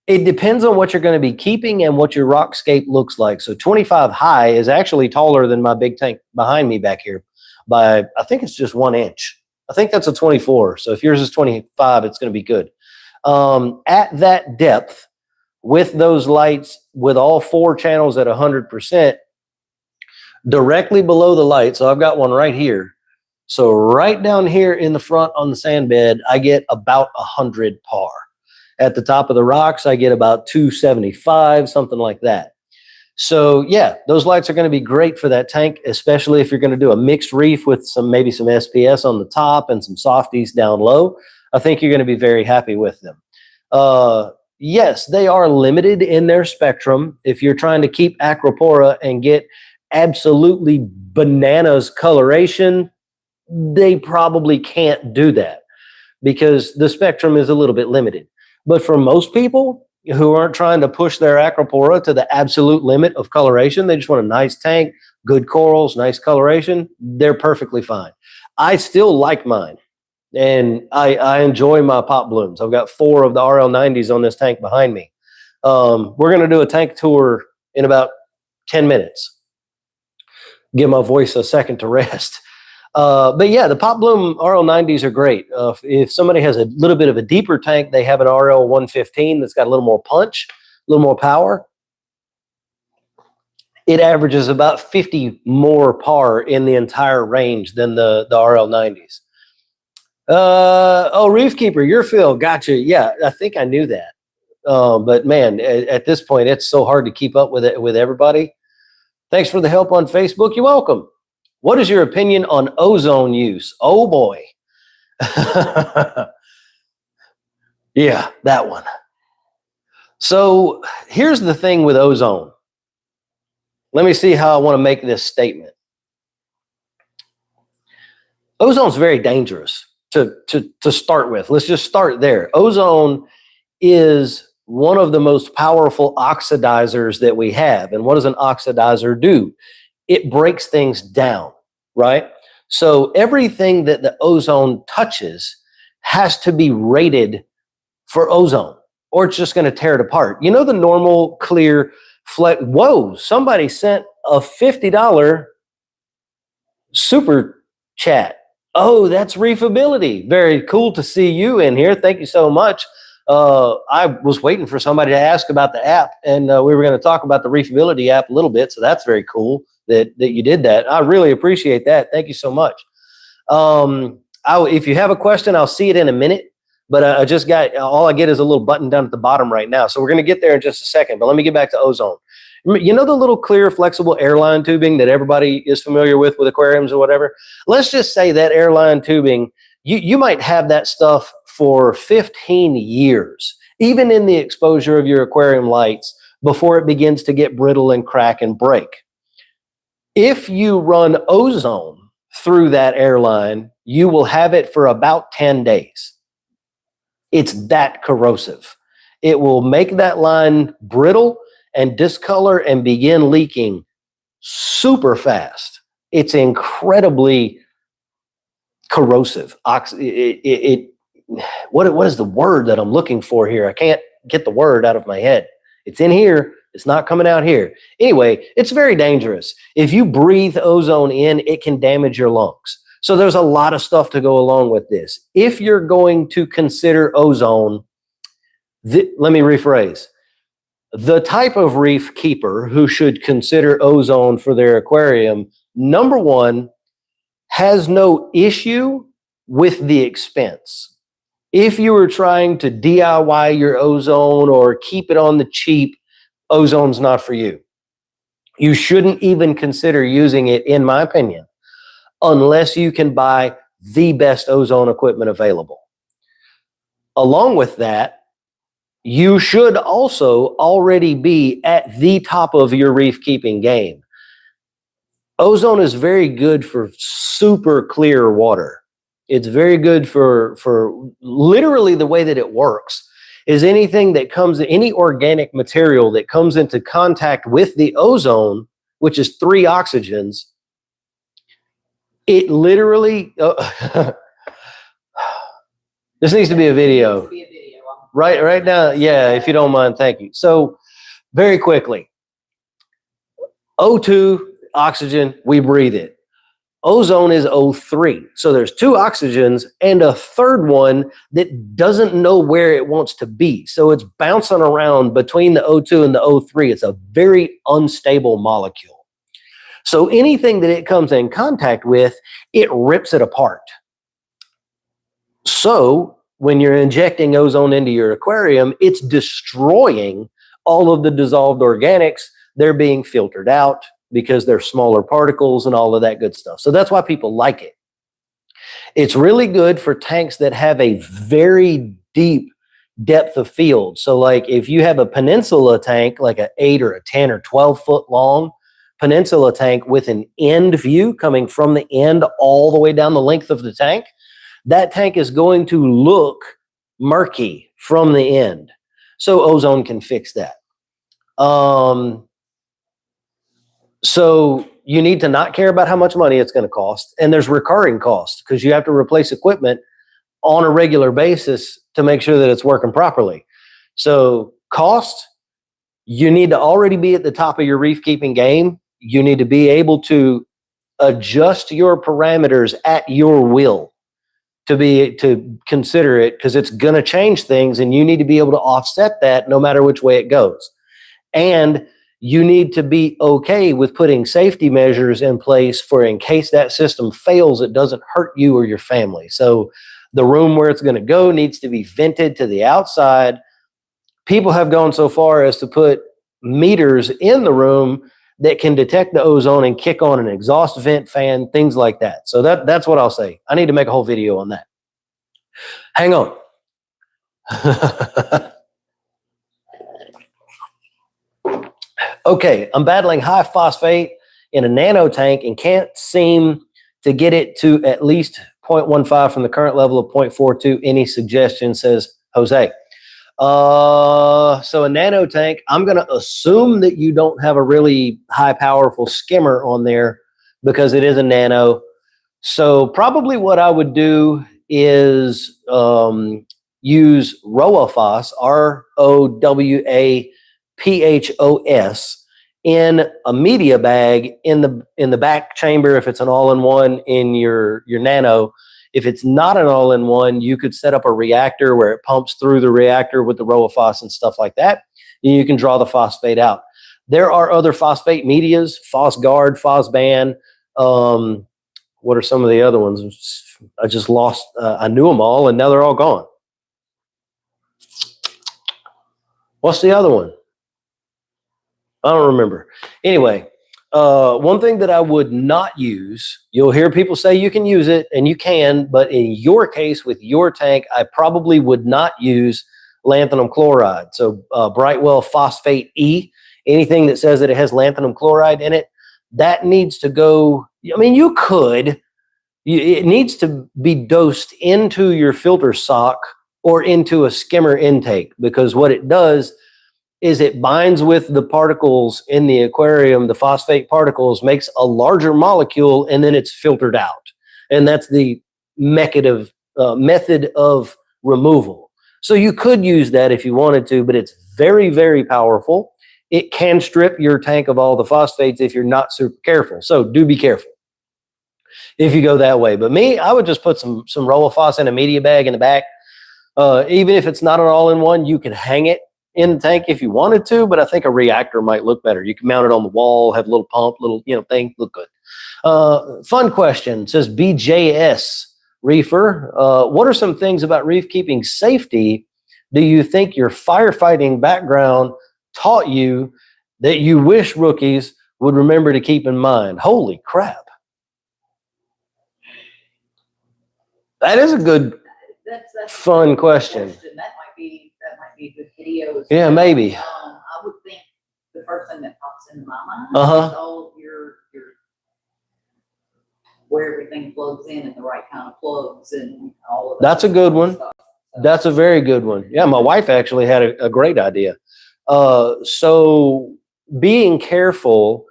S1: It depends on what you're going to be keeping and what your rockscape looks like. So 25 high is actually taller than my big tank behind me back here by, I think it's just 1 inch. I think that's a 24. So if yours is 25, it's going to be good. At that depth, with those lights, with all 4 channels at 100%, directly below the light, so I've got one right here. So right down here in the front on the sand bed, I get about 100 PAR. At the top of the rocks, I get about 275, something like that. So yeah, those lights are going to be great for that tank, especially if you're going to do a mixed reef with maybe some SPS on the top and some softies down low. I think you're going to be very happy with them. Yes, they are limited in their spectrum. If you're trying to keep Acropora and get absolutely bananas coloration, they probably can't do that because the spectrum is a little bit limited. But for most people who aren't trying to push their Acropora to the absolute limit of coloration, they just want a nice tank, good corals, nice coloration, they're perfectly fine. I still like mine, and I enjoy my Pop Blooms. I've got 4 of the RL90s on this tank behind me. We're going to do a tank tour in about 10 minutes. Give my voice a second to rest. But yeah, the Pop Bloom RL90s are great. If somebody has a little bit of a deeper tank, they have an RL115 that's got a little more punch, a little more power. It averages about 50 more PAR in the entire range than the RL90s. Oh, Reef Keeper, you're Phil. Gotcha. Yeah, I think I knew that. But man, at this point, it's so hard to keep up with it with everybody. Thanks for the help on Facebook. You're welcome. What is your opinion on ozone use? Oh boy. Yeah, that one. So here's the thing with ozone. Let me see how I want to make this statement. Ozone's very dangerous to start with. Let's just start there. Ozone is one of the most powerful oxidizers that we have. And what does an oxidizer do? It breaks things down, right? So everything that the ozone touches has to be rated for ozone, or it's just going to tear it apart. You know, the normal clear whoa, somebody sent a $50 super chat. Oh, that's Reefability. Very cool to see you in here. Thank you so much. I was waiting for somebody to ask about the app, and we were going to talk about the Reefability app a little bit. So that's very cool that you did that. I really appreciate that. Thank you so much. If you have a question, I'll see it in a minute. But I just got, all I get is a little button down at the bottom right now. So we're going to get there in just a second. But let me get back to ozone. You know the little clear, flexible airline tubing that everybody is familiar with aquariums or whatever? Let's just say that airline tubing, you might have that stuff for 15 years, even in the exposure of your aquarium lights, before it begins to get brittle and crack and break. If you run ozone through that airline, you will have it for about 10 days. It's that corrosive. It will make that line brittle and discolor and begin leaking super fast. It's incredibly corrosive. What is the word that I'm looking for here? I can't get the word out of my head. It's in here. It's not coming out here. Anyway, it's very dangerous. If you breathe ozone in, it can damage your lungs. So there's a lot of stuff to go along with this. If you're going to consider ozone, let me rephrase. The type of reef keeper who should consider ozone for their aquarium, number one, has no issue with the expense. If you were trying to DIY your ozone or keep it on the cheap, ozone's not for you. You shouldn't even consider using it, in my opinion, unless you can buy the best ozone equipment available. Along with that, you should also already be at the top of your reef keeping game. Ozone is very good for super clear water. It's very good for literally the way that it works is anything that comes, any organic material that comes into contact with the ozone, which is 3 oxygens, it literally, this needs to be a video. Right now, yeah, if you don't mind, thank you. So very quickly, O2, oxygen, we breathe it. Ozone is O3. So there's 2 oxygens and a third one that doesn't know where it wants to be. So it's bouncing around between the O2 and the O3. It's a very unstable molecule. So anything that it comes in contact with, it rips it apart. So when you're injecting ozone into your aquarium, it's destroying all of the dissolved organics. They're being filtered out because they're smaller particles and all of that good stuff. So that's why people like it. It's really good for tanks that have a very deep depth of field. So like if you have a peninsula tank, like an 8 or a 10 or 12 foot long peninsula tank with an end view coming from the end all the way down the length of the tank, that tank is going to look murky from the end. So ozone can fix that. So you need to not care about how much money it's going to cost. And there's recurring costs because you have to replace equipment on a regular basis to make sure that it's working properly. So cost, you need to already be at the top of your reef keeping game. You need to be able to adjust your parameters at your will to consider it, because it's going to change things and you need to be able to offset that no matter which way it goes. And you need to be okay with putting safety measures in place for in case that system fails, it doesn't hurt you or your family. So the room where it's going to go needs to be vented to the outside. People have gone so far as to put meters in the room that can detect the ozone and kick on an exhaust vent fan, things like that. So that's what I'll say. I need to make a whole video on that. Hang on. Okay, I'm battling high phosphate in a nano tank and can't seem to get it to at least 0.15 from the current level of 0.42. Any suggestion, says Jose. So a nano tank, I'm going to assume that you don't have a really high powerful skimmer on there because it is a nano. So probably what I would do is use Rowaphos, ROWAPHOS, in a media bag in the back chamber if it's an all-in-one in your nano. If it's not an all-in-one, you could set up a reactor where it pumps through the reactor with the Rowaphos and stuff like that. And you can draw the phosphate out. There are other phosphate medias, PhosGuard, PhosBan. What are some of the other ones? I just lost, I knew them all and now they're all gone. What's the other one? I don't remember. Anyway, one thing that I would not use, you'll hear people say you can use it, and you can, but in your case with your tank, I probably would not use lanthanum chloride. So Brightwell Phosphate E, anything that says that it has lanthanum chloride in it, that needs to go, I mean, you could, it needs to be dosed into your filter sock or into a skimmer intake, because what it does is it binds with the particles in the aquarium, the phosphate particles, makes a larger molecule, and then it's filtered out. And that's the method of removal. So you could use that if you wanted to, but it's very, very powerful. It can strip your tank of all the phosphates if you're not super careful. So do be careful if you go that way. But me, I would just put some Rowaphos in a media bag in the back. Even if it's not an all-in-one, you can hang it in the tank if you wanted to, but I think a reactor might look better. You can mount it on the wall, have a little pump, little, thing, look good. Fun question, says BJS Reefer. What are some things about reef keeping safety do you think your firefighting background taught you that you wish rookies would remember to keep in mind? Holy crap. That is a good, that's fun question.
S2: That might be a good video.
S1: Yeah, maybe.
S2: I would think the first thing that pops into my mind is all of your where everything plugs in and the right kind of plugs and all of that.
S1: That's a good one. So that's a very good one. Yeah, my wife actually had a great idea. So being careful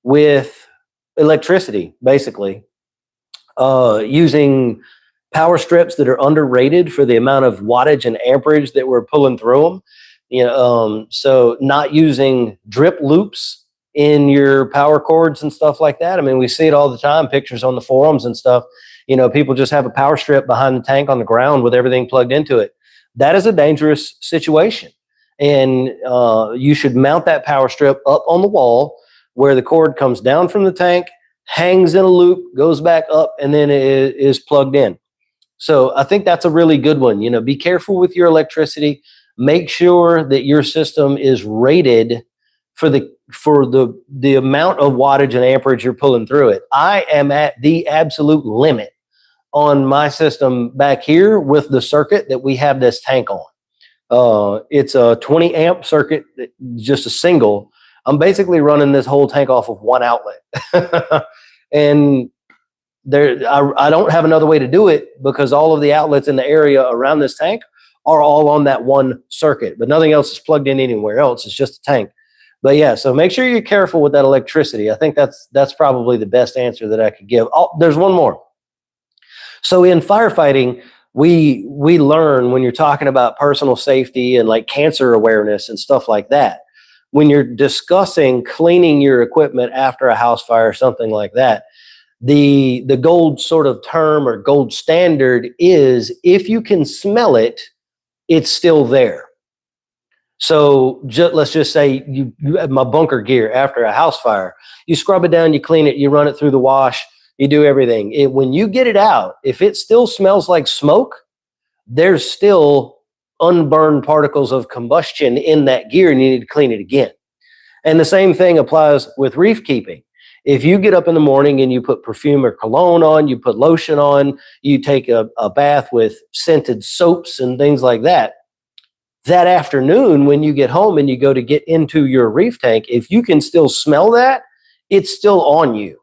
S1: with electricity, basically, using power strips that are underrated for the amount of wattage and amperage that we're pulling through them. So not using drip loops in your power cords and stuff like that. I mean, we see it all the time, pictures on the forums and stuff. People just have a power strip behind the tank on the ground with everything plugged into it. That is a dangerous situation. And you should mount that power strip up on the wall where the cord comes down from the tank, hangs in a loop, goes back up, and then it is plugged in. So I think that's a really good one. Be careful with your electricity. Make sure that your system is rated for the amount of wattage and amperage you're pulling through it. I am at the absolute limit on my system back here with the circuit that we have this tank on. It's a 20 amp circuit, just a single. I'm basically running this whole tank off of one outlet. And I don't have another way to do it because all of the outlets in the area around this tank are all on that one circuit, but nothing else is plugged in anywhere else. It's just a tank. But yeah, so make sure you're careful with that electricity. I think that's probably the best answer that I could give. Oh, there's one more. So in firefighting, we learn when you're talking about personal safety and like cancer awareness and stuff like that, when you're discussing cleaning your equipment after a house fire or something like that, the gold sort of term or gold standard is if you can smell it, it's still there. So let's just say you have my bunker gear after a house fire. You scrub it down, you clean it, you run it through the wash, you do everything. When you get it out, if it still smells like smoke, there's still unburned particles of combustion in that gear and you need to clean it again. And the same thing applies with reef keeping. If you get up in the morning and you put perfume or cologne on, you put lotion on, you take a bath with scented soaps and things like that, that afternoon when you get home and you go to get into your reef tank, if you can still smell that, it's still on you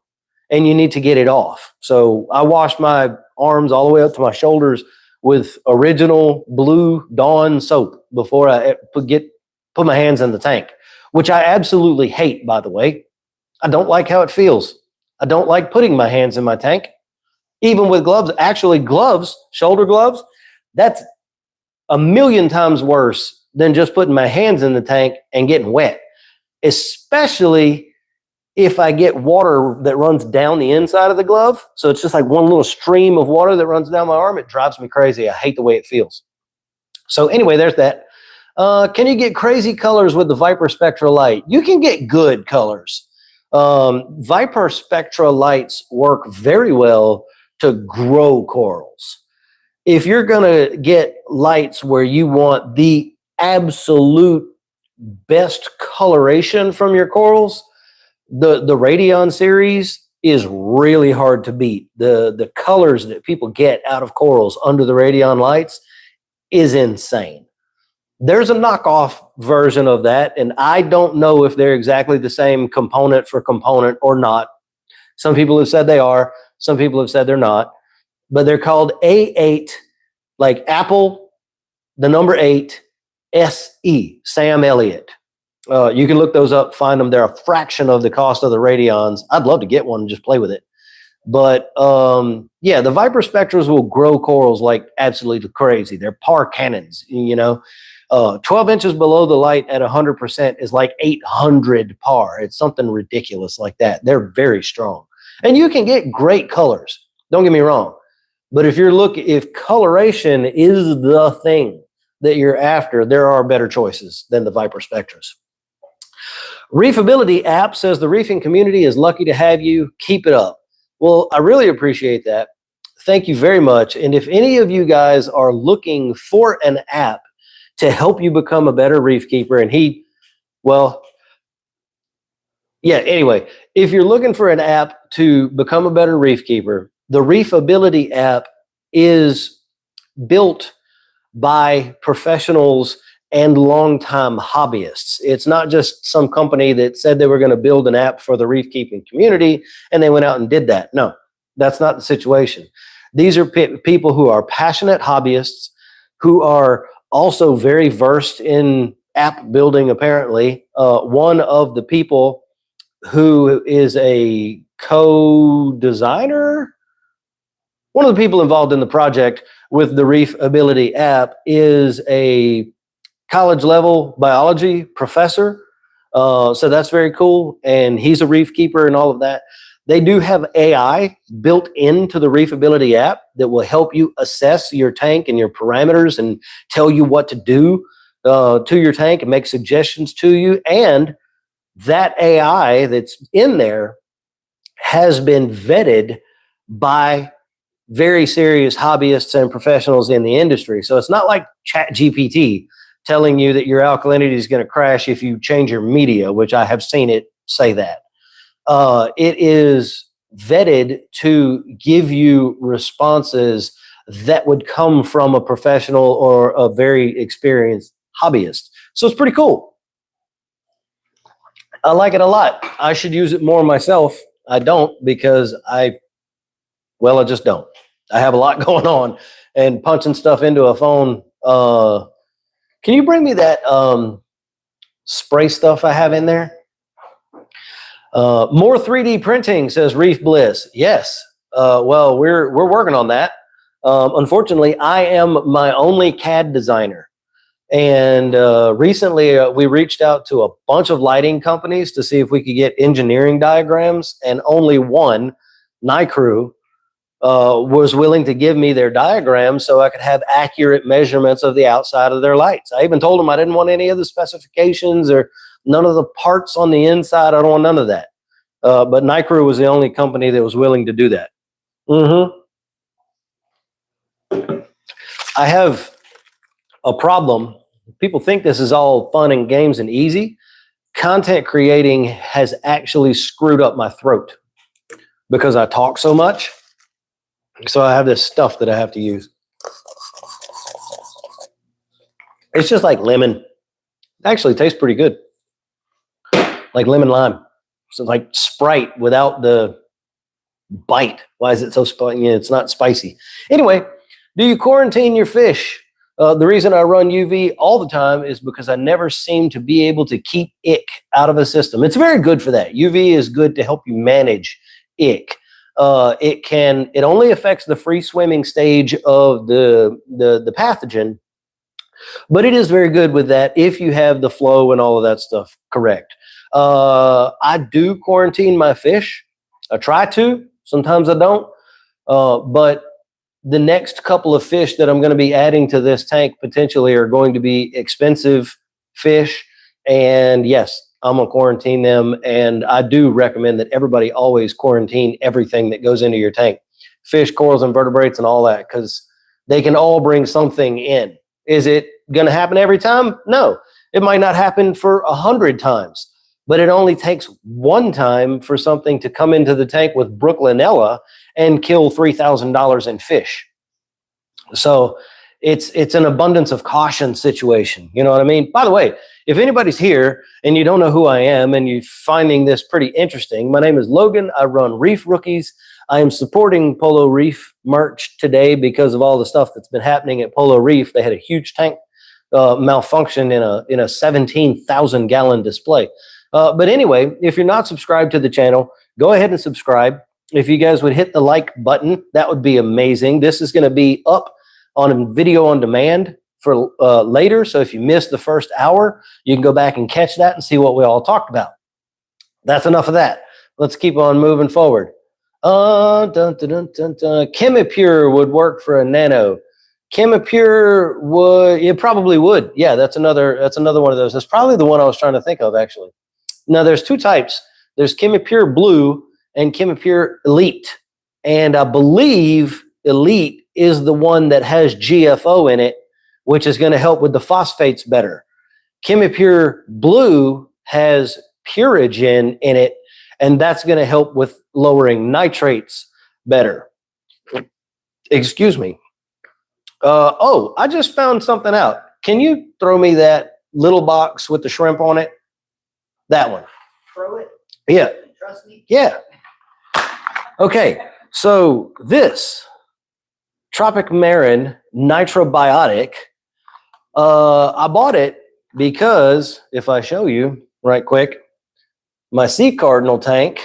S1: and you need to get it off. So I wash my arms all the way up to my shoulders with original Blue Dawn soap before I put my hands in the tank, which I absolutely hate, by the way. I don't like how it feels. I don't like putting my hands in my tank, even with gloves. Actually, gloves, shoulder gloves, that's a million times worse than just putting my hands in the tank and getting wet, especially if I get water that runs down the inside of the glove. So it's just like one little stream of water that runs down my arm. It drives me crazy. I hate the way it feels. So anyway, there's that. Can you get crazy colors with the Viper Spectra light? You can get good colors. Viper Spectra lights work very well to grow corals. If you're going to get lights where you want the absolute best coloration from your corals, the Radion series is really hard to beat. The colors that people get out of corals under the Radion lights is insane. There's a knockoff version of that, and I don't know if they're exactly the same component for component or not. Some people have said they are. Some people have said they're not. But they're called A8, like Apple, the number 8, SE, Sam Elliott. You can look those up, find them. They're a fraction of the cost of the Radions. I'd love to get one and just play with it. But yeah, the Viper Spectras will grow corals like absolutely crazy. They're PAR cannons, you know. 12 inches below the light at 100% is like 800 PAR. It's something ridiculous like that. They're very strong. And you can get great colors. Don't get me wrong. But if coloration is the thing that you're after, there are better choices than the Viper Spectras. Reefability app says the reefing community is lucky to have you. Keep it up. Well, I really appreciate that. Thank you very much. And if any of you guys are looking for an app to help you become a better reef keeper, and anyway, if you're looking for an app to become a better reef keeper, the Reefability app is built by professionals and longtime hobbyists. It's not just some company that said they were going to build an app for the reef keeping community and they went out and did that. No, that's not the situation. These are people who are passionate hobbyists who are also very versed in app building, apparently. One of the people who is a co-designer, one of the people involved in the project with the Reefability app is a college level biology professor. So that's very cool. And he's a reef keeper and all of that. They do have AI built into the Reefability app that will help you assess your tank and your parameters and tell you what to do to your tank and make suggestions to you. And that AI that's in there has been vetted by very serious hobbyists and professionals in the industry. So it's not like ChatGPT telling you that your alkalinity is going to crash if you change your media, which I have seen it say that. It is vetted to give you responses that would come from a professional or a very experienced hobbyist. So it's pretty cool. I like it a lot. I should use it more myself. I don't because I just don't. I have a lot going on and punching stuff into a phone. Can you bring me that spray stuff I have in there? More 3D printing, says Reef Bliss. Yes. Well, we're working on that. Unfortunately, I am my only CAD designer. And recently we reached out to a bunch of lighting companies to see if we could get engineering diagrams, and only one, NICREW, was willing to give me their diagrams so I could have accurate measurements of the outside of their lights. I even told them I didn't want any of the specifications or none of the parts on the inside. I don't want none of that. But NICREW was the only company that was willing to do that. I have a problem. People think this is all fun and games and easy. content creating has actually screwed up my throat because I talk so much. So I have this stuff that I have to use. It's just like lemon. Actually, it tastes pretty good. Like lemon lime. So like Sprite without the bite. Why is it so spicy? Yeah, it's not spicy. Anyway, do you quarantine your fish? The reason I run UV all the time is because I never seem to be able to keep ick out of a system. It's very good for that. UV is good to help you manage ick. It only affects the free swimming stage of the pathogen, but it is very good with that if you have the flow and all of that stuff correct. I do quarantine my fish. I try to. Sometimes I don't. But the next couple of fish that I'm going to be adding to this tank potentially are going to be expensive fish. And yes, I'm going to quarantine them. And I do recommend that everybody always quarantine everything that goes into your tank. Fish, corals, invertebrates, and all that, because they can all bring something in. Is it going to happen every time? No. It might not happen for 100 times. But it only takes one time for something to come into the tank with Brooklinella and kill $3,000 in fish. So it's an abundance of caution situation. You know what I mean? By the way, if anybody's here and you don't know who I am and you're finding this pretty interesting, my name is Logan. I run Reef Rookies. I am supporting Polo Reef merch today because of all the stuff that's been happening at Polo Reef. They had a huge tank malfunction in a 17,000 gallon display. But anyway, if you're not subscribed to the channel, go ahead and subscribe. If you guys would hit the like button, that would be amazing. This is going to be up on video on demand for later. So if you missed the first hour, you can go back and catch that and see what we all talked about. That's enough of that. Let's keep on moving forward. Chemipure would work for a nano. Chemipure would, it probably would. Yeah, that's another one of those. That's probably the one I was trying to think of, actually. Now, there's two types. There's Chemipure Blue and Chemipure Elite. And I believe Elite is the one that has GFO in it, which is going to help with the phosphates better. Chemipure Blue has Purigen in it, and that's going to help with lowering nitrates better. Excuse me. Oh, I just found something out. Can you throw me that little box with the shrimp on it? That one.
S2: Throw it.
S1: Yeah.
S2: Trust me.
S1: Yeah. Okay. So this Tropic Marin Nitrobiotic, I bought it because if I show you right quick, my sea cardinal tank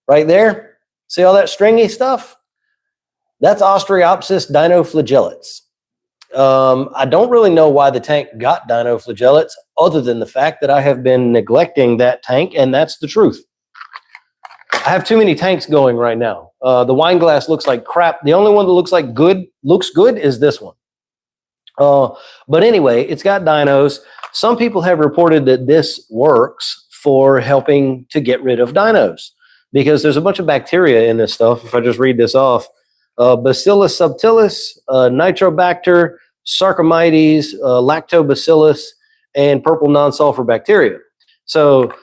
S1: right there, see all that stringy stuff? That's Ostreopsis dinoflagellates. I don't really know why the tank got dinoflagellates other than the fact that I have been neglecting that tank, and that's the truth. I have too many tanks going right now. The wine glass looks like crap. The only one that looks good is this one. But anyway, it's got dinos. Some people have reported that this works for helping to get rid of dinos because there's a bunch of bacteria in this stuff. If I just read this off, Bacillus subtilis, Nitrobacter, Saccharomyces, Lactobacillus, and purple non-sulfur bacteria. So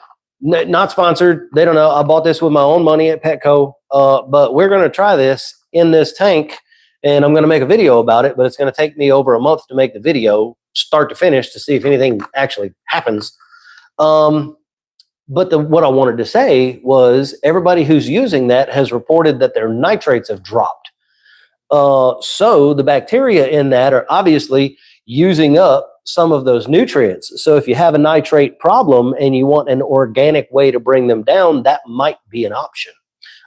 S1: not sponsored. They don't know. I bought this with my own money at Petco, but we're going to try this in this tank, and I'm going to make a video about it, but it's going to take me over a month to make the video, start to finish, to see if anything actually happens. But what I wanted to say was everybody who's using that has reported that their nitrates have dropped. So the bacteria in that are obviously using up some of those nutrients. So if you have a nitrate problem and you want an organic way to bring them down, that might be an option.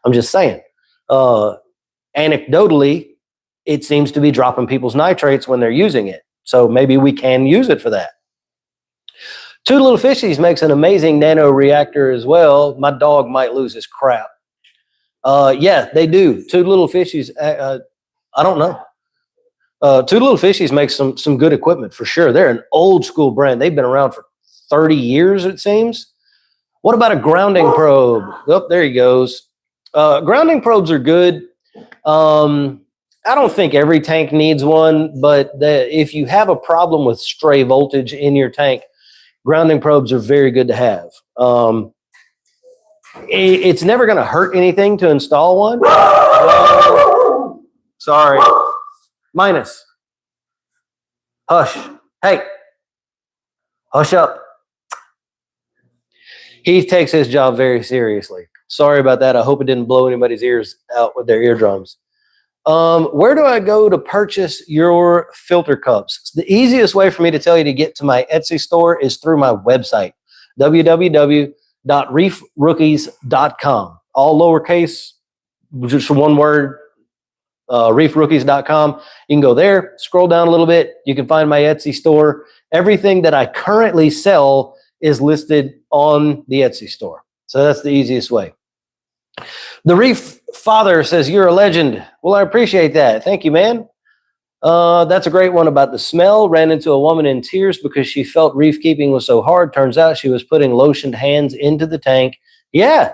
S1: I'm just saying. Anecdotally, it seems to be dropping people's nitrates when they're using it. So maybe we can use it for that. Two Little Fishies makes an amazing nano reactor as well. My dog might lose his crap. Yeah, they do. Two Little Fishies, I don't know. Two Little Fishies makes some good equipment for sure. They're an old school brand. They've been around for 30 years, it seems. What about a grounding probe? Oh, there he goes. Grounding probes are good. I don't think every tank needs one, but if you have a problem with stray voltage in your tank, grounding probes are very good to have. It's never going to hurt anything to install one. Sorry. Minus. Hush. Hey. Hush up. He takes his job very seriously. Sorry about that. I hope it didn't blow anybody's ears out with their eardrums. Where do I go to purchase your filter cups? The easiest way for me to tell you to get to my Etsy store is through my website, www.reefrookies.com. All lowercase, just one word, reefrookies.com. You can go there, scroll down a little bit. You can find my Etsy store. Everything that I currently sell is listed on the Etsy store. So that's the easiest way. The Reef Father says, you're a legend. Well, I appreciate that. Thank you, man. That's a great one about the smell. Ran into a woman in tears because she felt reef keeping was so hard. Turns out she was putting lotioned hands into the tank. Yeah.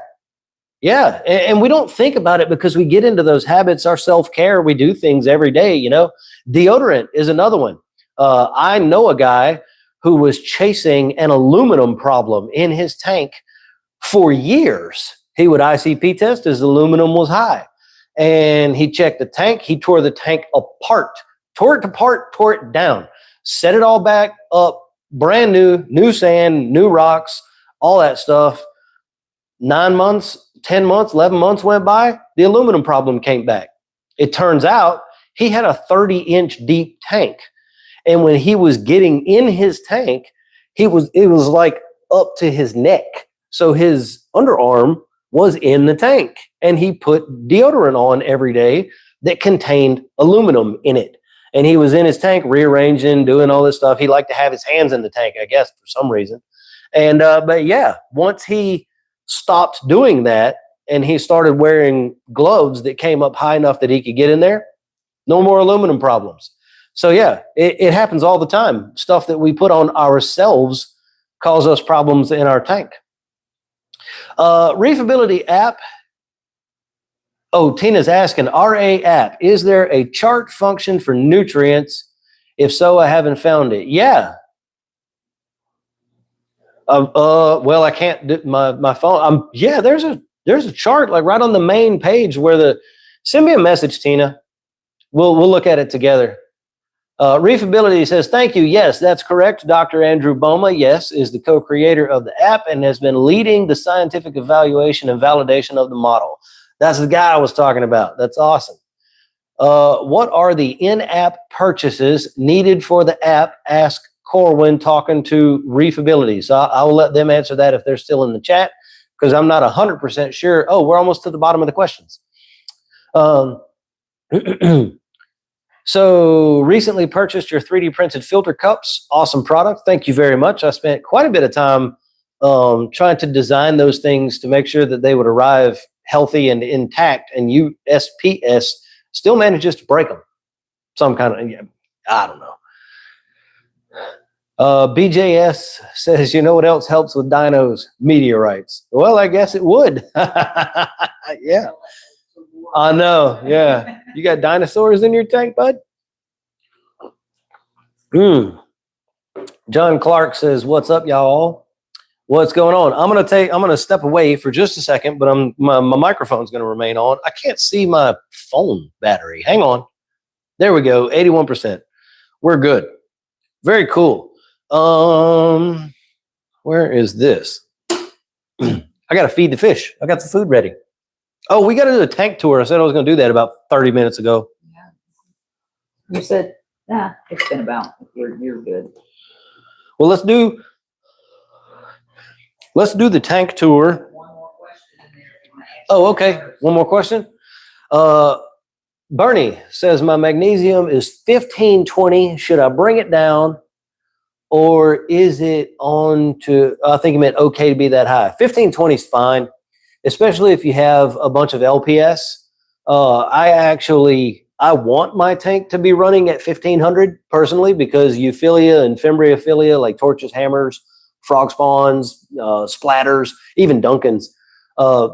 S1: Yeah. And we don't think about it because we get into those habits, our self-care. We do things every day, you know. Deodorant is another one. I know a guy who was chasing an aluminum problem in his tank for years. He would ICP test, his aluminum was high. And he checked the tank. He tore the tank apart, tore it apart, tore it down, set it all back up, brand new, new sand, new rocks, all that stuff. 9 months, 10 months, 11 months went by. The aluminum problem came back. It turns out he had a 30-inch deep tank. And when he was getting in his tank, it was like up to his neck. So his underarm was in the tank, and he put deodorant on every day that contained aluminum in it. And he was in his tank rearranging, doing all this stuff. He liked to have his hands in the tank, I guess, for some reason. And but yeah, once he stopped doing that and he started wearing gloves that came up high enough that he could get in there, no more aluminum problems. So yeah, it happens all the time. Stuff that we put on ourselves cause us problems in our tank. Reefability app. Oh, Tina's asking, RA app, is there a chart function for nutrients? If so, I haven't found it. Yeah. Well, I can't do my phone. Yeah, there's a chart like right on the main page where send me a message, Tina. We'll look at it together. Reefability says, thank you. Yes, that's correct. Dr. Andrew Boma, yes, is the co-creator of the app and has been leading the scientific evaluation and validation of the model. That's the guy I was talking about. That's awesome. What are the in-app purchases needed for the app? Ask Coraline talking to Reefability. So I will let them answer that if they're still in the chat because I'm not 100% sure. Oh, we're almost to the bottom of the questions. So recently purchased your 3D printed filter cups. Awesome product. Thank you very much. I spent quite a bit of time trying to design those things to make sure that they would arrive healthy and intact, and USPS still manages to break them. Some kind of, yeah, I don't know. BJS says, you know what else helps with dinos? Meteorites. Well, I guess it would. Yeah. I know, yeah. You got dinosaurs in your tank, bud? John Clark says, what's up, y'all? What's going on? I'm gonna step away for just a second, but my microphone's gonna remain on. I can't see my phone battery. Hang on. There we go, 81%. We're good. Very cool. Where is this? I gotta feed the fish. I got the food ready. Oh, we got to do a tank tour. I said I was going to do that about 30 minutes ago.
S2: Yeah. You said, nah, it's been about. You're good.
S1: Well, let's do the tank tour.
S2: One more question in there.
S1: Oh, okay. One more question. Bernie says, my magnesium is 1520. Should I bring it down? Or is it on to, I think he meant okay to be that high. 1520 is fine. Especially if you have a bunch of LPS. I want my tank to be running at 1500 personally because Euphilia and Fimbriophilia, like torches, hammers, frog spawns, splatters, even Duncans,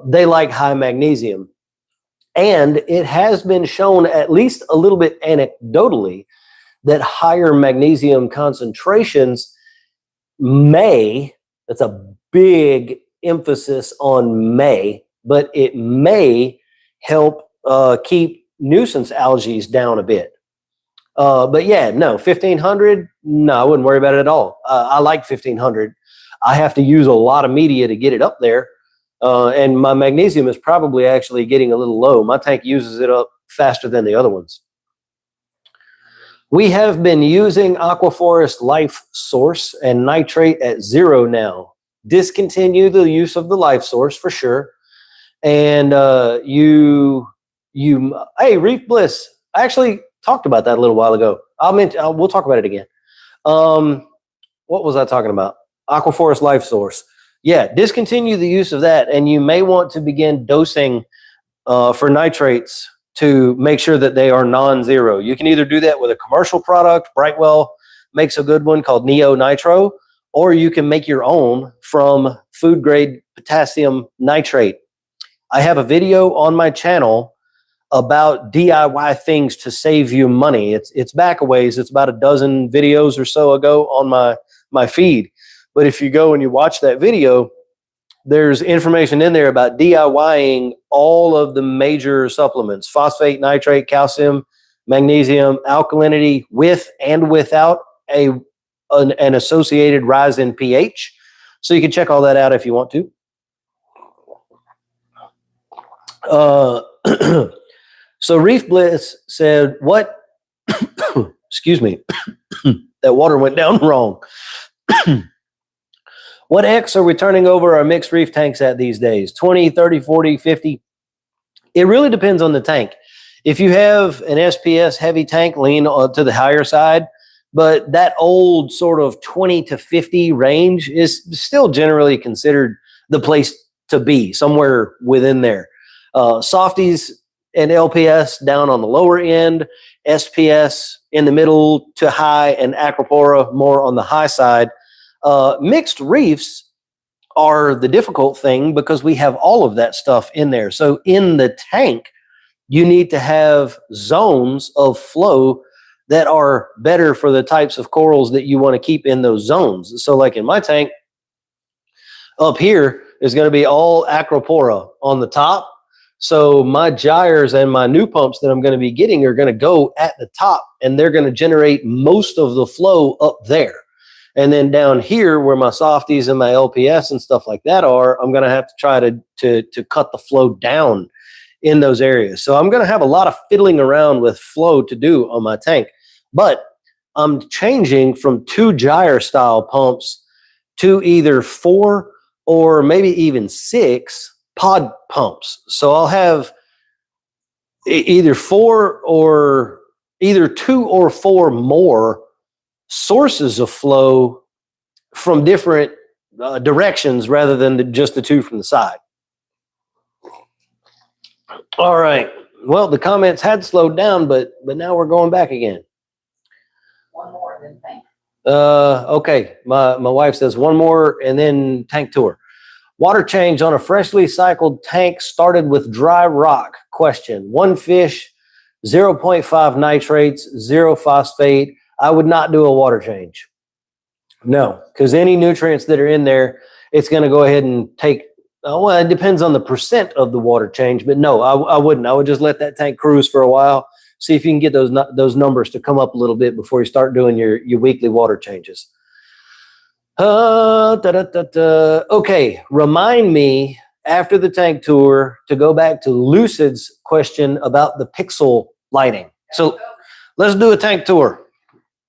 S1: they like high magnesium. And it has been shown, at least a little bit anecdotally, that higher magnesium concentrations that's a big emphasis on may, but it may help keep nuisance algae down a bit. But yeah, no, 1500, no, I wouldn't worry about it at all. I like 1500. I have to use a lot of media to get it up there. And my magnesium is probably actually getting a little low. My tank uses it up faster than the other ones. We have been using Aquaforest Life Source and nitrate at 0 now. Discontinue the use of the Life Source for sure. And hey, Reef Bliss, I actually talked about that a little while ago. We'll talk about it again. What was I talking about? Aquaforest Life Source. Yeah, discontinue the use of that, and you may want to begin dosing for nitrates to make sure that they are non-zero. You can either do that with a commercial product. Brightwell makes a good one called Neo Nitro, or you can make your own from food grade potassium nitrate. I have a video on my channel about DIY things to save you money. It's back a ways. It's about a dozen videos or so ago on my feed. But if you go and you watch that video, there's information in there about DIYing all of the major supplements: phosphate, nitrate, calcium, magnesium, alkalinity, with and without an associated rise in pH. So you can check all that out if you want to. So Reef Bliss said, what, excuse me, that water went down wrong. What X are we turning over our mixed reef tanks at these days? 20, 30, 40, 50? It really depends on the tank. If you have an SPS heavy tank, lean to the higher side, but that old sort of 20 to 50 range is still generally considered the place to be, somewhere within there. Softies and LPS down on the lower end, SPS in the middle to high, and Acropora more on the high side. Mixed reefs are the difficult thing because we have all of that stuff in there. So in the tank, you need to have zones of flow that are better for the types of corals that you want to keep in those zones. So like in my tank, up here is going to be all Acropora on the top. So my gyres and my new pumps that I'm going to be getting are going to go at the top, and they're going to generate most of the flow up there. And then down here where my softies and my LPS and stuff like that are, I'm going to have to try to cut the flow down in those areas. So I'm going to have a lot of fiddling around with flow to do on my tank. But I'm changing from 2 gyre style pumps to either 4 or maybe even 6 pod pumps. So I'll have either 2 or 4 more sources of flow from different directions rather than just the 2 from the side. All right. Well, the comments had slowed down, but now we're going back again.
S2: One more, then tank.
S1: Okay. My wife says one more and then tank tour. Water change on a freshly cycled tank started with dry rock. Question: 1 fish, 0.5 nitrates, 0 phosphate. I would not do a water change. No, because any nutrients that are in there, it's going to go ahead and take, well, it depends on the percent of the water change, but no, I wouldn't. I would just let that tank cruise for a while, see if you can get those numbers to come up a little bit before you start doing your weekly water changes. Okay, remind me after the tank tour to go back to Lucid's question about the pixel lighting. So let's do a tank tour.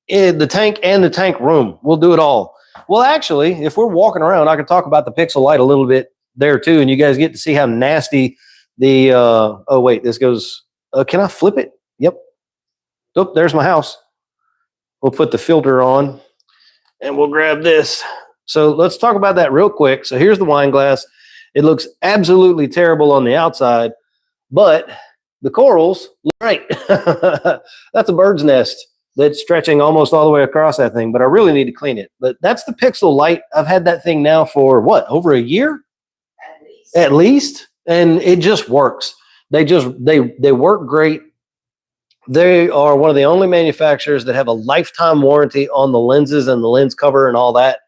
S1: The tank and the tank room. We'll do it all. Well, actually, if we're walking around, I can talk about the pixel light a little bit there too, and you guys get to see how nasty the, oh wait, this goes, can I flip it? Yep. Oh, there's my house. We'll put the filter on and we'll grab this. So let's talk about that real quick. So here's the wine glass. It looks absolutely terrible on the outside, but the corals look great. That's a bird's nest that's stretching almost all the way across that thing, but I really need to clean it. But that's the pixel light. I've had that thing now for what, over a year? At least. And it just works. They work great. They are one of the only manufacturers that have a lifetime warranty on the lenses and the lens cover and all that.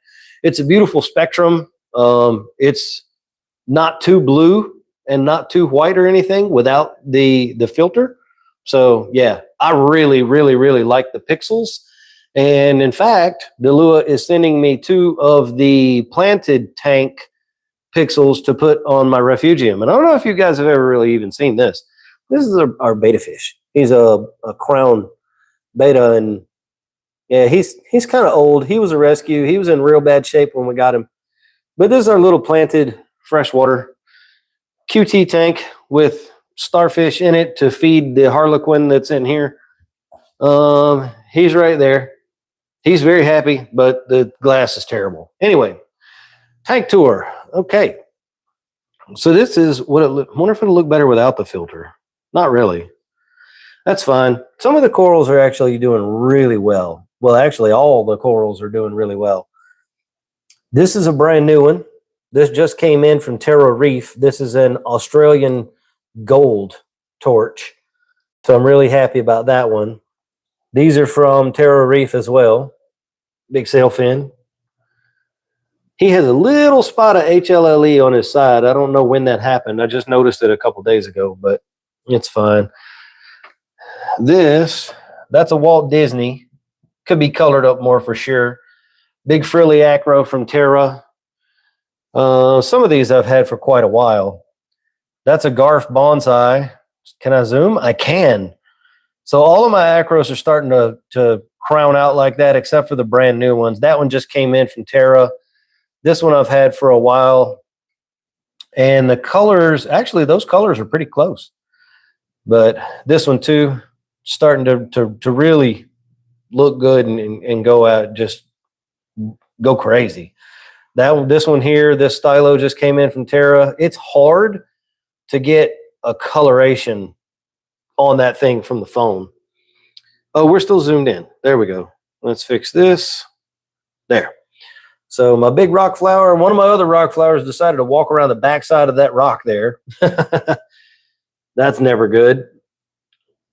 S1: It's a beautiful spectrum. It's not too blue and not too white or anything without the filter. So yeah, I really, really, really like the pixels. And in fact, DeLua is sending me 2 of the planted tank pixels to put on my Refugium. And I don't know if you guys have ever really even seen this. This is our beta fish. He's a crown beta, and yeah, he's kind of old. He was a rescue. He was in real bad shape when we got him. But this is our little planted freshwater QT tank with starfish in it to feed the harlequin that's in here. He's right there. He's very happy, but the glass is terrible. Anyway, tank tour. Okay. So this is what it look. I wonder if it'll look better without the filter. Not really. That's fine. Some of the corals are actually doing really well. Well, actually, all the corals are doing really well. This is a brand new one. This just came in from Tara Reef. This is an Australian gold torch. So I'm really happy about that one. These are from Tara Reef as well. Big sailfin. He has a little spot of HLLE on his side. I don't know when that happened. I just noticed it a couple days ago, but it's fine. That's a Walt Disney. Could be colored up more for sure. Big frilly acro from Terra. Some of these I've had for quite a while. That's a Garf bonsai. Can I zoom? I can. So all of my acros are starting to crown out like that, except for the brand new ones. That one just came in from Terra. This one I've had for a while. And the colors, actually, those colors are pretty close. But this one too, starting to really look good and go out, just go crazy. This one here, this stylo just came in from Terra. It's hard to get a coloration on that thing from the phone. Oh, we're still zoomed in. There we go. Let's fix this. There. So my big rock flower, one of my other rock flowers decided to walk around the backside of that rock there. That's never good.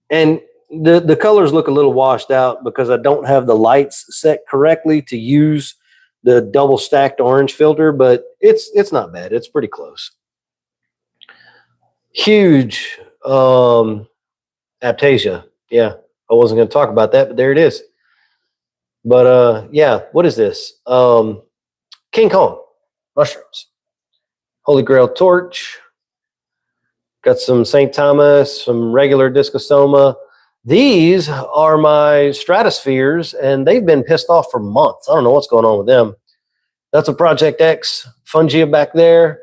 S1: And the colors look a little washed out because I don't have the lights set correctly to use the double stacked orange filter, but it's not bad. It's pretty close. Huge Aptasia. Yeah, I wasn't going to talk about that, but there it is. But yeah, what is this? King Kong mushrooms. Holy Grail torch. Got some St. Thomas, some regular Discosoma. These are my stratospheres, and they've been pissed off for months. I don't know what's going on with them. That's a Project X Fungia back there.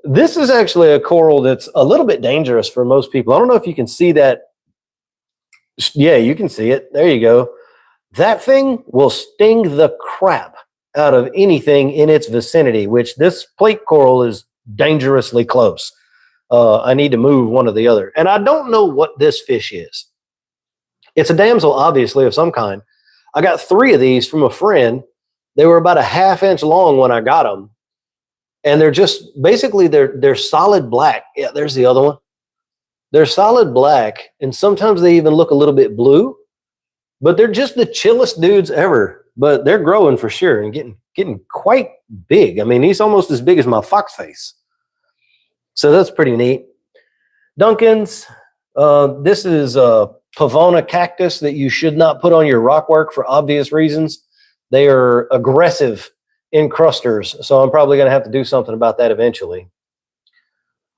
S1: This is actually a coral that's a little bit dangerous for most people. I don't know if you can see that. Yeah, you can see it. There you go. That thing will sting the crap out of anything in its vicinity, which this plate coral is dangerously close. I need to move one or the other. And I don't know what this fish is. It's a damsel, obviously, of some kind. I got 3 of these from a friend. They were about a ½ inch long when I got them. And they're just, basically, they're solid black. Yeah, there's the other one. They're solid black, and sometimes they even look a little bit blue. But they're just the chillest dudes ever. But they're growing for sure and getting quite big. I mean, he's almost as big as my fox face. So that's pretty neat. Duncan's, this is a Pavona cactus that you should not put on your rockwork for obvious reasons. They are aggressive encrusters, so I'm probably going to have to do something about that eventually.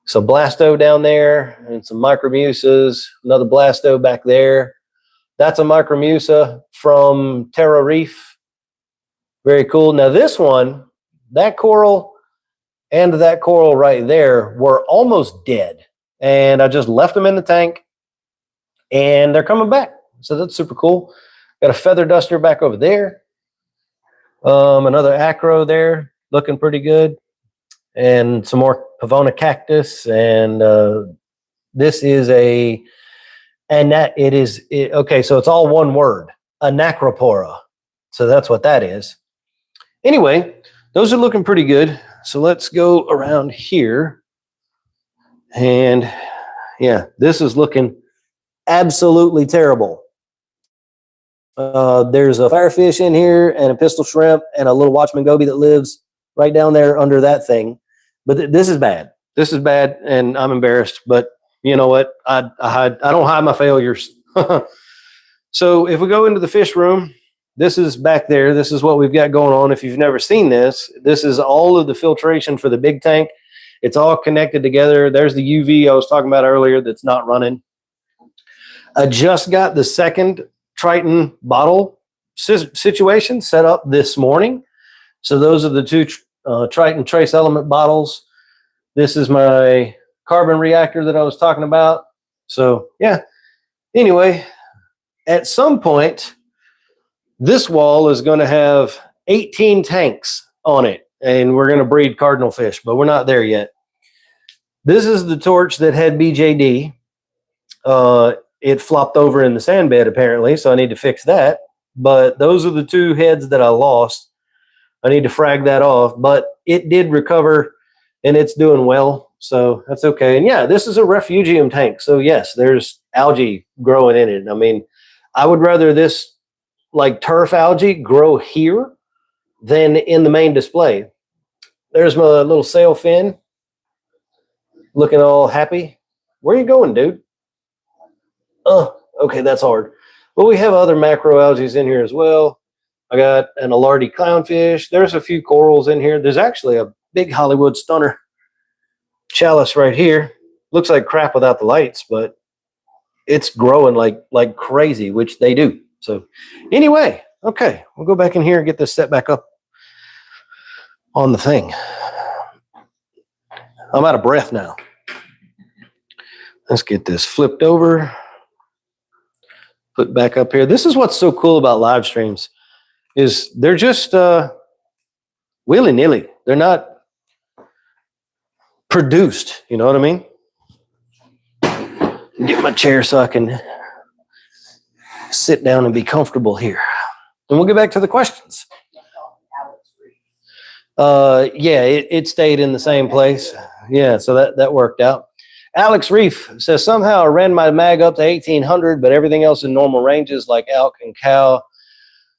S1: So Blasto down there and some Micromusas, another Blasto back there. That's a Micromusa from Terra Reef. Very cool. Now this one, that coral and that coral right there were almost dead. And I just left them in the tank and they're coming back. So that's super cool. Got a feather duster back over there. Another acro there, looking pretty good. And some more Pavona cactus. And this is a, and that it is, okay, so it's all one word, Anacropora. So that's what that is. Anyway, those are looking pretty good. So let's go around here. And yeah, this is looking absolutely terrible. There's a firefish in here and a pistol shrimp and a little watchman goby that lives right down there under that thing. But this is bad. This is bad, and I'm embarrassed. But you know what? I don't hide my failures. So if we go into the fish room, this is back there. This is what we've got going on. If you've never seen this, this is all of the filtration for the big tank. It's all connected together. There's the UV I was talking about earlier that's not running. I just got the second Triton bottle situation set up this morning. So those are the two Triton trace element bottles. This is my carbon reactor that I was talking about. So yeah, anyway, at some point, this wall is going to have 18 tanks on it, and we're going to breed cardinal fish, but we're not there yet. This is the torch that had BJD. It flopped over in the sand bed apparently, so I need to fix that. But those are the two heads that I lost. I need to frag that off, but it did recover and it's doing well, so that's okay. And yeah, this is a Refugium tank, so yes, there's algae growing in it. I mean, I would rather this like turf algae grow here than in the main display. There's my little sail fin looking all happy. Where are you going, dude? Oh, okay, that's hard. But we have other macroalgae in here as well. I got an alardi clownfish. There's a few corals in here. There's actually a big Hollywood stunner chalice right here. Looks like crap without the lights, but it's growing like crazy, which they do. So anyway, okay, we'll go back in here and get this set back up on the thing. I'm out of breath now. Let's get this flipped over. Put back up here. This is what's so cool about live streams is they're just willy-nilly. They're not produced. You know what I mean? Get my chair so I can sit down and be comfortable here. And we'll get back to the questions. Yeah, it stayed in the same place. Yeah, so that worked out. Alex Reef says, somehow I ran my mag up to 1800, but everything else in normal ranges like alk and cow.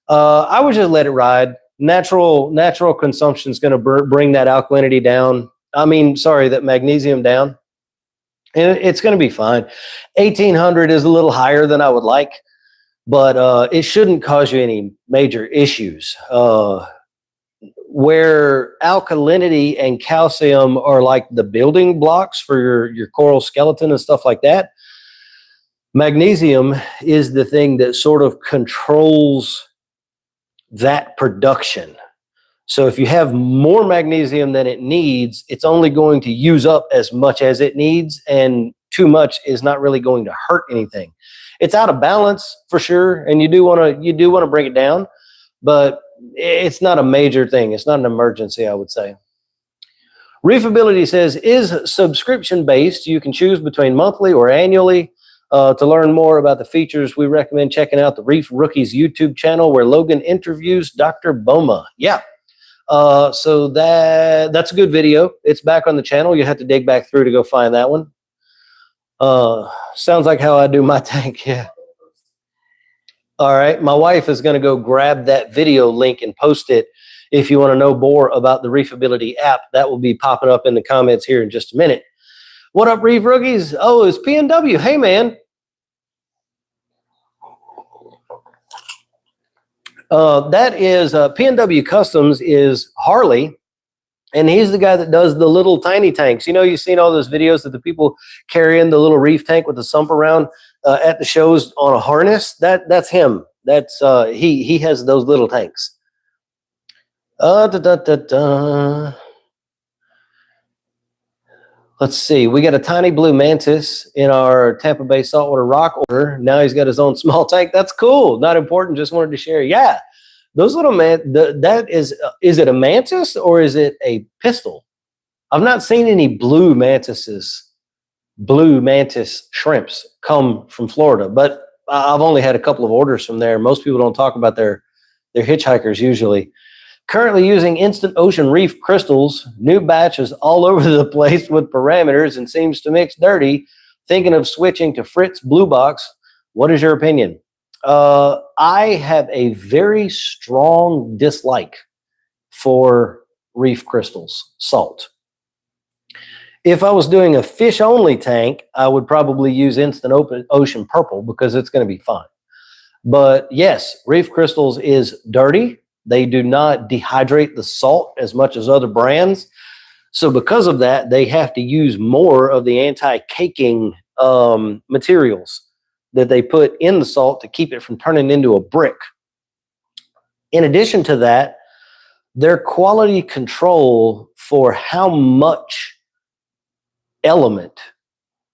S1: I would just let it ride. Natural consumption is going to bring that alkalinity down. I mean, sorry, that magnesium down. And it's going to be fine. 1800 is a little higher than I would like, but it shouldn't cause you any major issues. Where alkalinity and calcium are like the building blocks for your coral skeleton and stuff like that, magnesium is the thing that sort of controls that production. So if you have more magnesium than it needs, it's only going to use up as much as it needs, and too much is not really going to hurt anything. It's out of balance for sure, and you do want to bring it down, but it's not a major thing. It's not an emergency, I would say. Reefability says, is subscription based. You can choose between monthly or annually. To learn more about the features, we recommend checking out the Reef Rookies YouTube channel where Logan interviews Dr. Boma. Yeah. So that's a good video. It's back on the channel. You have to dig back through to go find that one. Sounds like how I do my tank. Yeah. All right, my wife is going to go grab that video link and post it. If you want to know more about the Reefability app, that will be popping up in the comments here in just a minute. What up, Reef Rookies? Oh, it's PNW. Hey, man. That is PNW Customs is Harley, and he's the guy that does the little tiny tanks. You know, you've seen all those videos that the people carrying the little reef tank with the sump around at the shows on a harness. That's him. That's he has those little tanks. Let's see. We got a tiny blue mantis in our Tampa Bay saltwater rock order. Now he's got his own small tank. That's cool. Not important. Just wanted to share. Yeah, those little that is it a mantis or is it a pistol? I've not seen any blue mantis shrimps come from Florida, but I've only had a couple of orders from there. Most people don't talk about their hitchhikers usually. Currently using instant ocean reef crystals. New batches all over the place with parameters and seems to mix dirty. Thinking of switching to Fritz Blue Box. What is your opinion? I have a very strong dislike for reef crystals, salt. If I was doing a fish only tank, I would probably use instant ocean purple because it's going to be fine. But yes, reef crystals is dirty. They do not dehydrate the salt as much as other brands. So because of that, they have to use more of the anti-caking materials that they put in the salt to keep it from turning into a brick. In addition to that, their quality control for how much element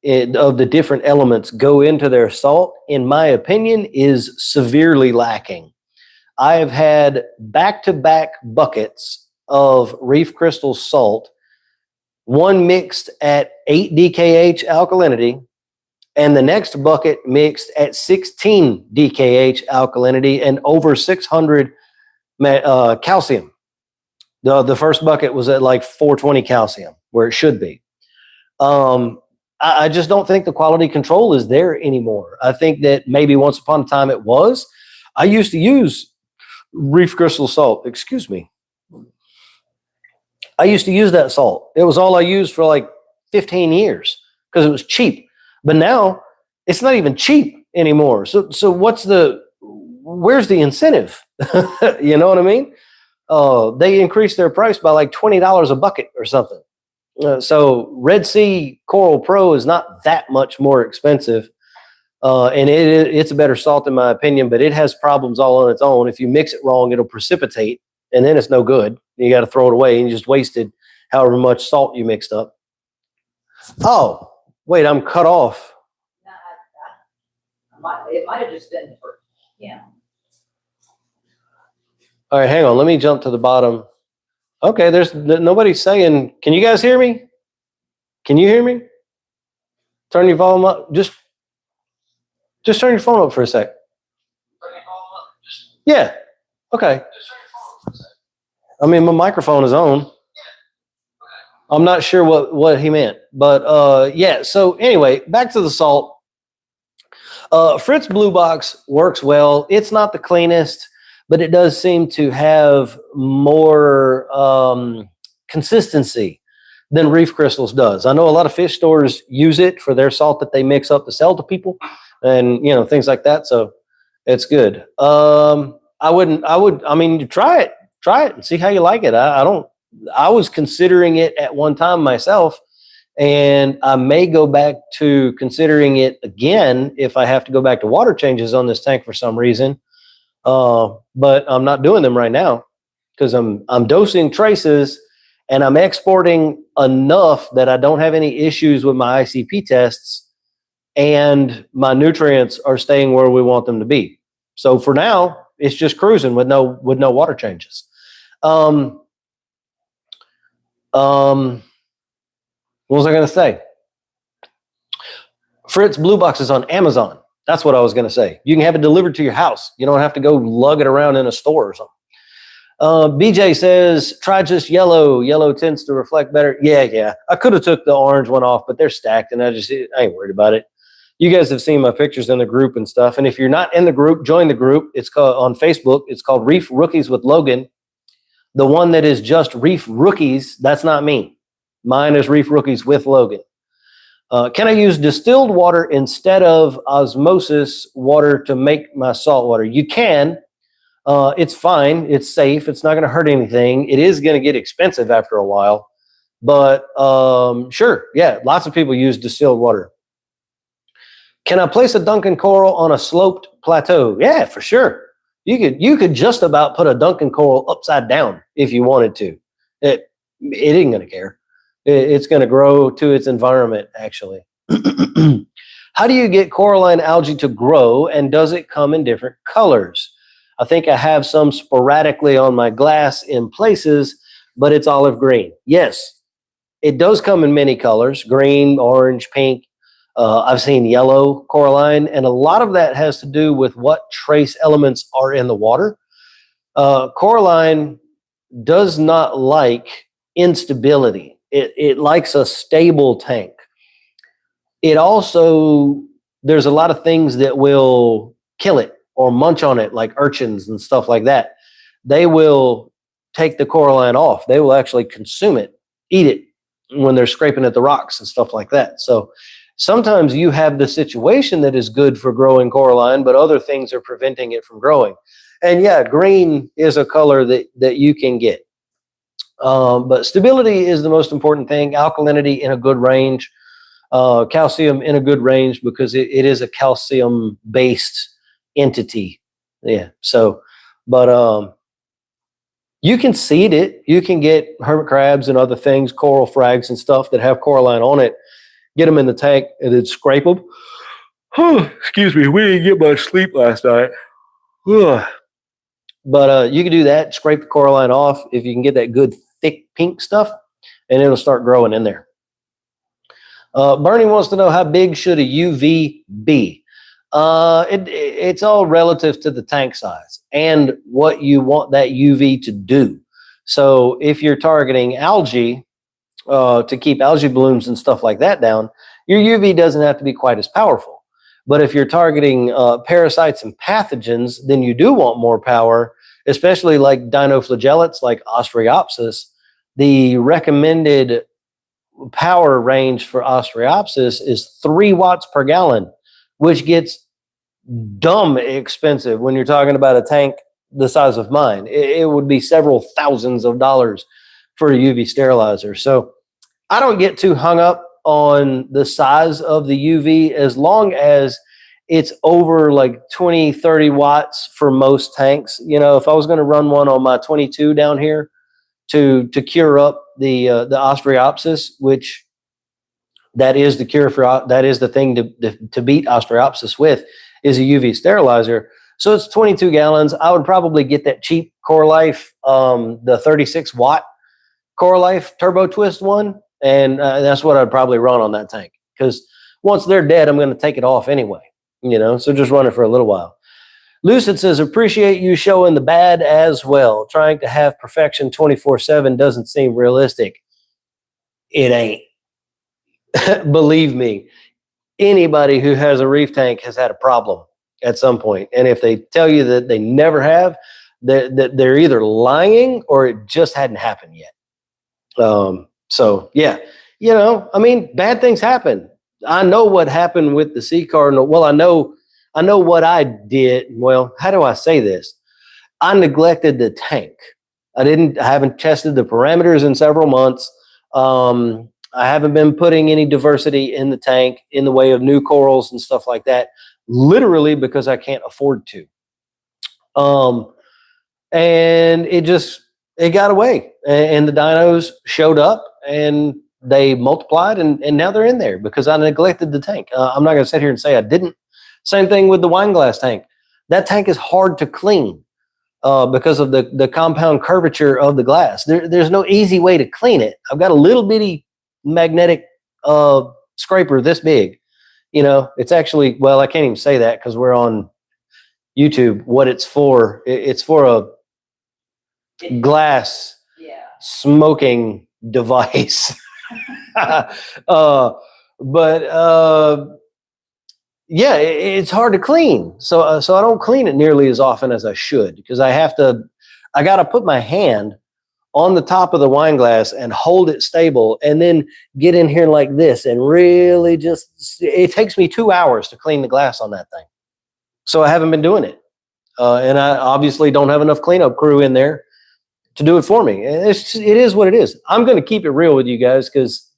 S1: of the different elements go into their salt, in my opinion, is severely lacking. I have had back-to-back buckets of Reef Crystal salt, one mixed at 8 DKH alkalinity, and the next bucket mixed at 16 DKH alkalinity and over 600 calcium. The first bucket was at like 420 calcium, where it should be. I just don't think the quality control is there anymore. I think that maybe once upon a time it was. I used to use Reef Crystal salt. Excuse me. I used to use that salt. It was all I used for like 15 years because it was cheap. But now it's not even cheap anymore. So where's the incentive? You know what I mean? They increased their price by like $20 a bucket or something. So Red Sea Coral Pro is not that much more expensive, and it's a better salt in my opinion, but it has problems all on its own. If you mix it wrong, it'll precipitate, and then it's no good. You got to throw it away, and you just wasted however much salt you mixed up. Oh, wait, I'm cut off.
S2: It might have just been for, yeah.
S1: All right, hang on. Let me jump to the bottom. Okay, there's nobody's saying. Can you guys hear me? Can you hear me? Turn your volume up. Just turn your phone up for a sec.
S3: Turn your phone up.
S1: Yeah. Okay.
S3: Just turn your phone up for a second.
S1: I mean, my microphone is on.
S3: Yeah. Okay.
S1: I'm not sure what he meant, but yeah. So anyway, back to the salt. Fritz Blue Box works well. It's not the cleanest, but it does seem to have more consistency than Reef Crystals does. I know a lot of fish stores use it for their salt that they mix up to sell to people, and things like that. So it's good. I mean, try it and see how you like it. I was considering it at one time myself, and I may go back to considering it again if I have to go back to water changes on this tank for some reason. But I'm not doing them right now because I'm dosing traces and I'm exporting enough that I don't have any issues with my ICP tests, and my nutrients are staying where we want them to be. So for now, it's just cruising with no water changes. What was I going to say? Fritz Blue Box is on Amazon. That's what I was going to say. You can have it delivered to your house. You don't have to go lug it around in a store or something. BJ says, try just yellow. Yellow tends to reflect better. Yeah. I could have took the orange one off, but they're stacked, and I ain't worried about it. You guys have seen my pictures in the group and stuff. And if you're not in the group, join the group. It's called on Facebook. It's called Reef Rookies with Logan. The one that is just Reef Rookies, that's not me. Mine is Reef Rookies with Logan. Can I use distilled water instead of osmosis water to make my salt water? You can. It's fine. It's safe. It's not going to hurt anything. It is going to get expensive after a while. But sure, yeah, lots of people use distilled water. Can I place a Duncan coral on a sloped plateau? Yeah, for sure. You could just about put a Duncan coral upside down if you wanted to. It ain't going to care. It's going to grow to its environment, actually. How do you get Coraline algae to grow, and does it come in different colors? I think I have some sporadically on my glass in places, but it's olive green. Yes, it does come in many colors, green, orange, pink. I've seen yellow Coraline, and a lot of that has to do with what trace elements are in the water. Coraline does not like instability. It likes a stable tank. It also, there's a lot of things that will kill it or munch on it, like urchins and stuff like that. They will take the Coraline off. They will actually consume it, eat it. when they're scraping at the rocks and stuff like that. So sometimes you have the situation that is good for growing Coraline, but other things are preventing it from growing. And yeah, green is a color that you can get. But stability is the most important thing. Alkalinity in a good range, calcium in a good range, because it is a calcium-based entity. Yeah. So, but you can seed it. You can get hermit crabs and other things, coral frags and stuff that have Coraline on it. Get them in the tank and then scrape them. Excuse me, we didn't get much sleep last night. But you can do that, scrape the Coraline off if you can get that good thick pink stuff, and it'll start growing in there. Bernie wants to know, how big should a UV be? It's all relative to the tank size and what you want that UV to do. So if you're targeting algae, to keep algae blooms and stuff like that down, your UV doesn't have to be quite as powerful. But if you're targeting parasites and pathogens, then you do want more power, especially like dinoflagellates like Ostreopsis. The recommended power range for Ostreopsis is 3 watts per gallon, which gets dumb expensive when you're talking about a tank the size of mine. It would be several thousands of dollars for a UV sterilizer. So I don't get too hung up on the size of the UV as long as it's over like 20, 30 watts for most tanks. You know, if I was going to run one on my 22 down here to cure up the Ostreopsis, which that is the cure for, that is the thing to beat Ostreopsis with, is a UV sterilizer. So it's 22 gallons. I would probably get that cheap Coralife, the 36 watt Coralife Turbo Twist one. And that's what I'd probably run on that tank, because once they're dead, I'm going to take it off anyway, you know, so just run it for a little while. Lucid says, appreciate you showing the bad as well. Trying to have perfection 24/7 doesn't seem realistic. It ain't. Believe me, anybody who has a reef tank has had a problem at some point. And if they tell you that they never have, they're either lying or it just hadn't happened yet. So yeah, you know, I mean, bad things happen. I know what happened with the sea cardinal. Well, I know what I did. Well, how do I say this? I neglected the tank. I haven't tested the parameters in several months. I haven't been putting any diversity in the tank in the way of new corals and stuff like that, literally because I can't afford to. And it got away, and the dinos showed up and they multiplied, and now they're in there because I neglected the tank. I'm not going to sit here and say I didn't. Same thing with the wine glass tank. That tank is hard to clean because of the compound curvature of the glass. There's no easy way to clean it. I've got a little bitty magnetic scraper this big. You know, it's actually, well, I can't even say that because we're on YouTube. What it's for? It's for a glass smoking device. Yeah, it's hard to clean. So I don't clean it nearly as often as I should, because I got to put my hand on the top of the wine glass and hold it stable, and then get in here like this and really it takes me 2 hours to clean the glass on that thing. So I haven't been doing it. And I obviously don't have enough cleanup crew in there to do it for me. It is what it is. I'm going to keep it real with you guys, because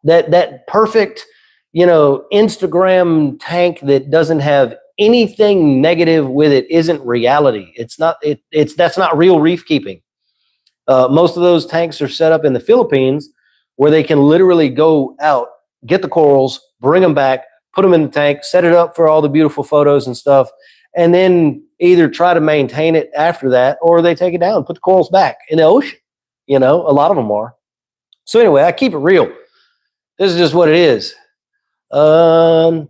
S1: that perfect, you know, Instagram tank that doesn't have anything negative with it isn't reality. That's not real reef keeping. Most of those tanks are set up in the Philippines where they can literally go out, get the corals, bring them back, put them in the tank, set it up for all the beautiful photos and stuff, and then either try to maintain it after that, or they take it down, put the corals back in the ocean. You know, a lot of them are. So anyway, I keep it real. This is just what it is. Oh,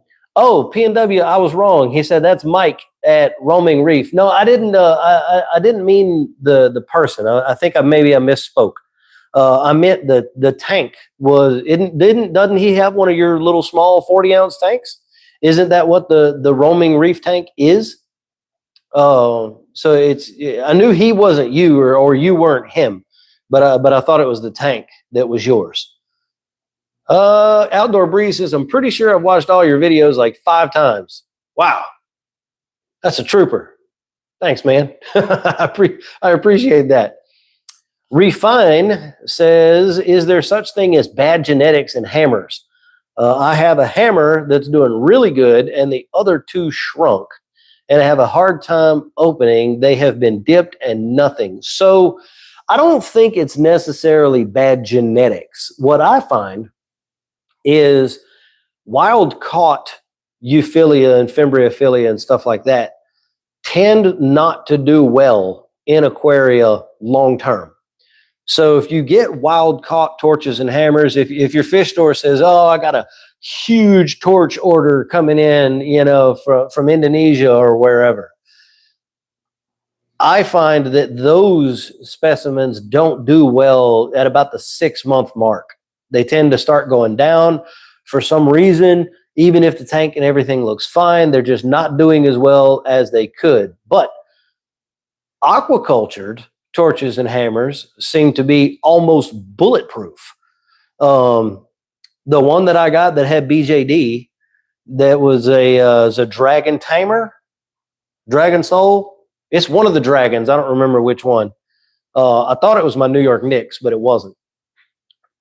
S1: PNW, I was wrong. He said that's Mike at Roaming Reef. No, I didn't. I didn't mean the person. I think I misspoke. I meant the tank was. Doesn't he have one of your little small 40-ounce tanks? Isn't that what the Roaming Reef tank is? So it's. I knew he wasn't you, or you weren't him, but I thought it was the tank that was yours. Outdoor Breeze says, I'm pretty sure I've watched all your videos like 5 times. Wow. That's a trooper. Thanks, man. I appreciate that. Refine says, is there such thing as bad genetics in hammers? I have a hammer that's doing really good and the other 2 shrunk and I have a hard time opening. They have been dipped and nothing. So I don't think it's necessarily bad genetics. What I find is wild caught Euphilia and Fimbriophilia and stuff like that tend not to do well in aquaria long term. So if you get wild caught torches and hammers, if your fish store says, oh, I got a huge torch order coming in, from Indonesia or wherever, I find that those specimens don't do well at about the 6-month mark. They tend to start going down for some reason. Even if the tank and everything looks fine, they're just not doing as well as they could. But aquacultured torches and hammers seem to be almost bulletproof. The one that I got that had BJD, that was a dragon tamer, dragon soul. It's one of the dragons. I don't remember which one. I thought it was my New York Knicks, but it wasn't.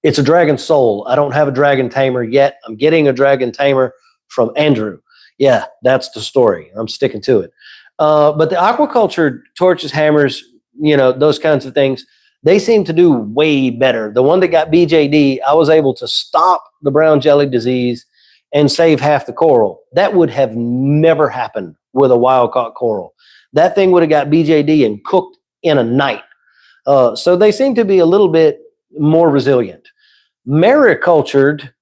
S1: It's a dragon soul. I don't have a dragon tamer yet. I'm getting a dragon tamer from Andrew. Yeah, that's the story. I'm sticking to it. But the aquaculture torches, hammers, those kinds of things, they seem to do way better. The one that got BJD, I was able to stop the brown jelly disease and save half the coral. That would have never happened with a wild caught coral. That thing would have got BJD and cooked in a night. So they seem to be a little bit more resilient. Maricultured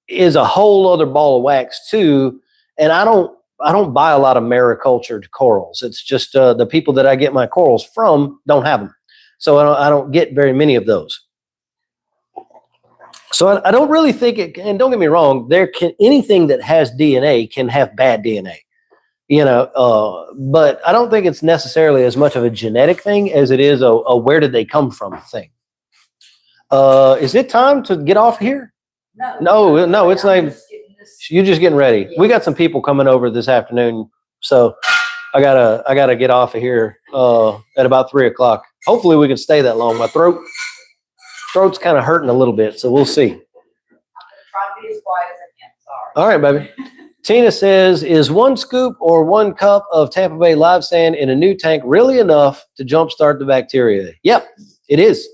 S1: is a whole other ball of wax too, and I don't buy a lot of maricultured corals. It's just the people that I get my corals from don't have them, so I don't get very many of those. So I don't really think it. And don't get me wrong, anything that has DNA can have bad DNA, but I don't think it's necessarily as much of a genetic thing as it is a where did they come from thing. Is it time to get off here? No, it's not. You're just getting ready. Yeah. We got some people coming over this afternoon, so I gotta get off of here at about 3:00. Hopefully we can stay that long. My throat's kind of hurting a little bit, so we'll see.
S2: Try to be as quiet as I can. Sorry.
S1: All right, baby. Tina says, is 1 scoop or 1 cup of Tampa Bay live sand in a new tank really enough to jumpstart the bacteria? Yep, it is.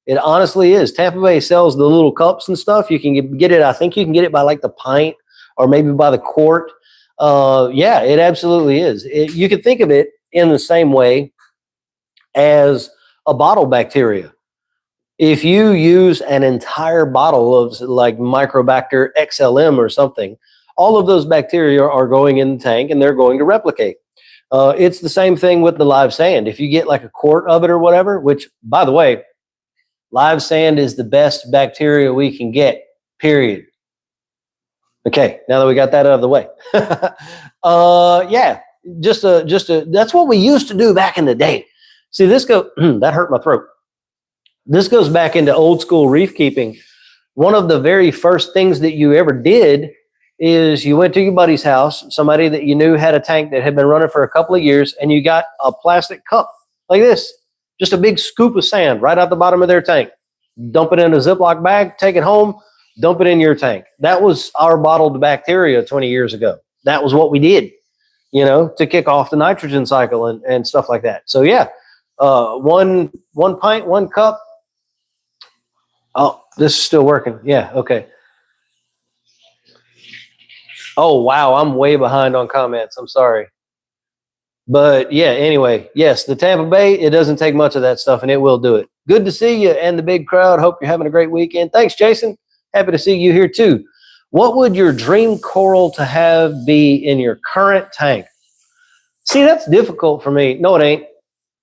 S1: It honestly is. Tampa Bay sells the little cups and stuff. You can get it. I think you can get it by like the pint or maybe by the quart. Yeah, it absolutely is. You can think of it in the same way as a bottle bacteria. If you use an entire bottle of like Microbacter XLM or something, all of those bacteria are going in the tank and they're going to replicate. It's the same thing with the live sand. If you get like a quart of it or whatever, which by the way, live sand is the best bacteria we can get, period. Okay, now that we got that out of the way. Yeah, that's what we used to do back in the day. See, that hurt my throat. This goes back into old school reef keeping. One of the very first things that you ever did is you went to your buddy's house, somebody that you knew had a tank that had been running for a couple of years, and you got a plastic cup like this. Just a big scoop of sand right out the bottom of their tank. Dump it in a Ziploc bag, take it home, dump it in your tank. That was our bottled bacteria 20 years ago. That was what we did, to kick off the nitrogen cycle and stuff like that. So yeah, one pint, 1 cup. Oh, this is still working. Yeah, okay. Oh, wow, I'm way behind on comments. I'm sorry. But yeah, anyway, yes, the Tampa Bay, it doesn't take much of that stuff, and it will do it. Good to see you and the big crowd. Hope you're having a great weekend. Thanks, Jason. Happy to see you here too. What would your dream coral to have be in your current tank? See, that's difficult for me. No, it ain't.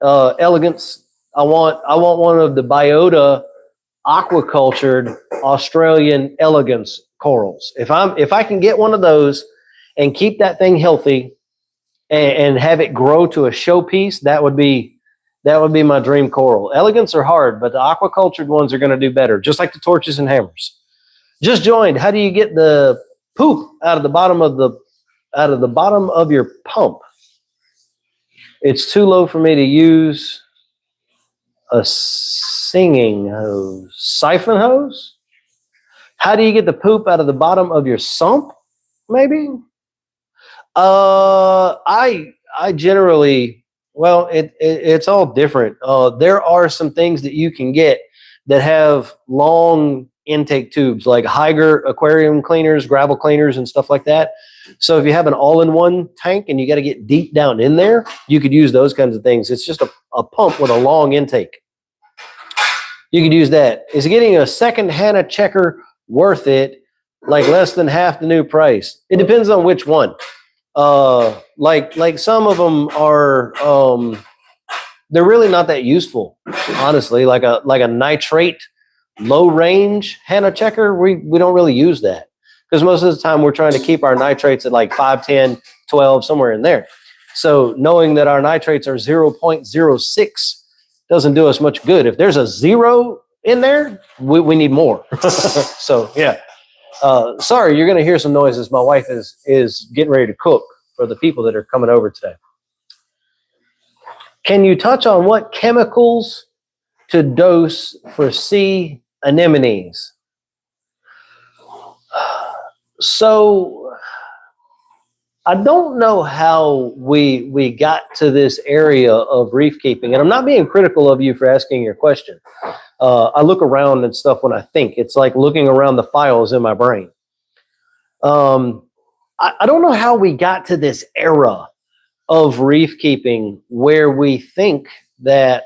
S1: Elegance. I want one of the biota aquacultured Australian elegance corals. If I can get one of those and keep that thing healthy, and have it grow to a showpiece, that would be my dream coral. Elegants are hard, but the aquacultured ones are going to do better, just like the torches and hammers. Just joined. How do you get the poop out of the bottom of your pump? It's too low for me to use a singing hose. Siphon hose? How do you get the poop out of the bottom of your sump? Maybe? I generally, well, it's all different. There are some things that you can get that have long intake tubes, like Hygger aquarium cleaners, gravel cleaners, and stuff like that. So if you have an all-in-one tank and you got to get deep down in there, you could use those kinds of things. It's just a pump with a long intake. You could use that. Is getting a second Hannah checker worth it? Like less than half the new price? It depends on which one. Like some of them are, they're really not that useful, honestly. Like a nitrate low range Hannah checker, we don't really use that because most of the time we're trying to keep our nitrates at like 5, 10, 12, somewhere in there. So knowing that our nitrates are 0.06 doesn't do us much good. If there's a 0 in there, we need more. So yeah. Sorry, you're going to hear some noises. My wife is getting ready to cook for the people that are coming over today. Can you touch on what chemicals to dose for sea anemones? So I don't know how we got to this area of reef keeping, and I'm not being critical of you for asking your question. I look around and stuff when I think. It's like looking around the files in my brain. I don't know how we got to this era of reef keeping where we think that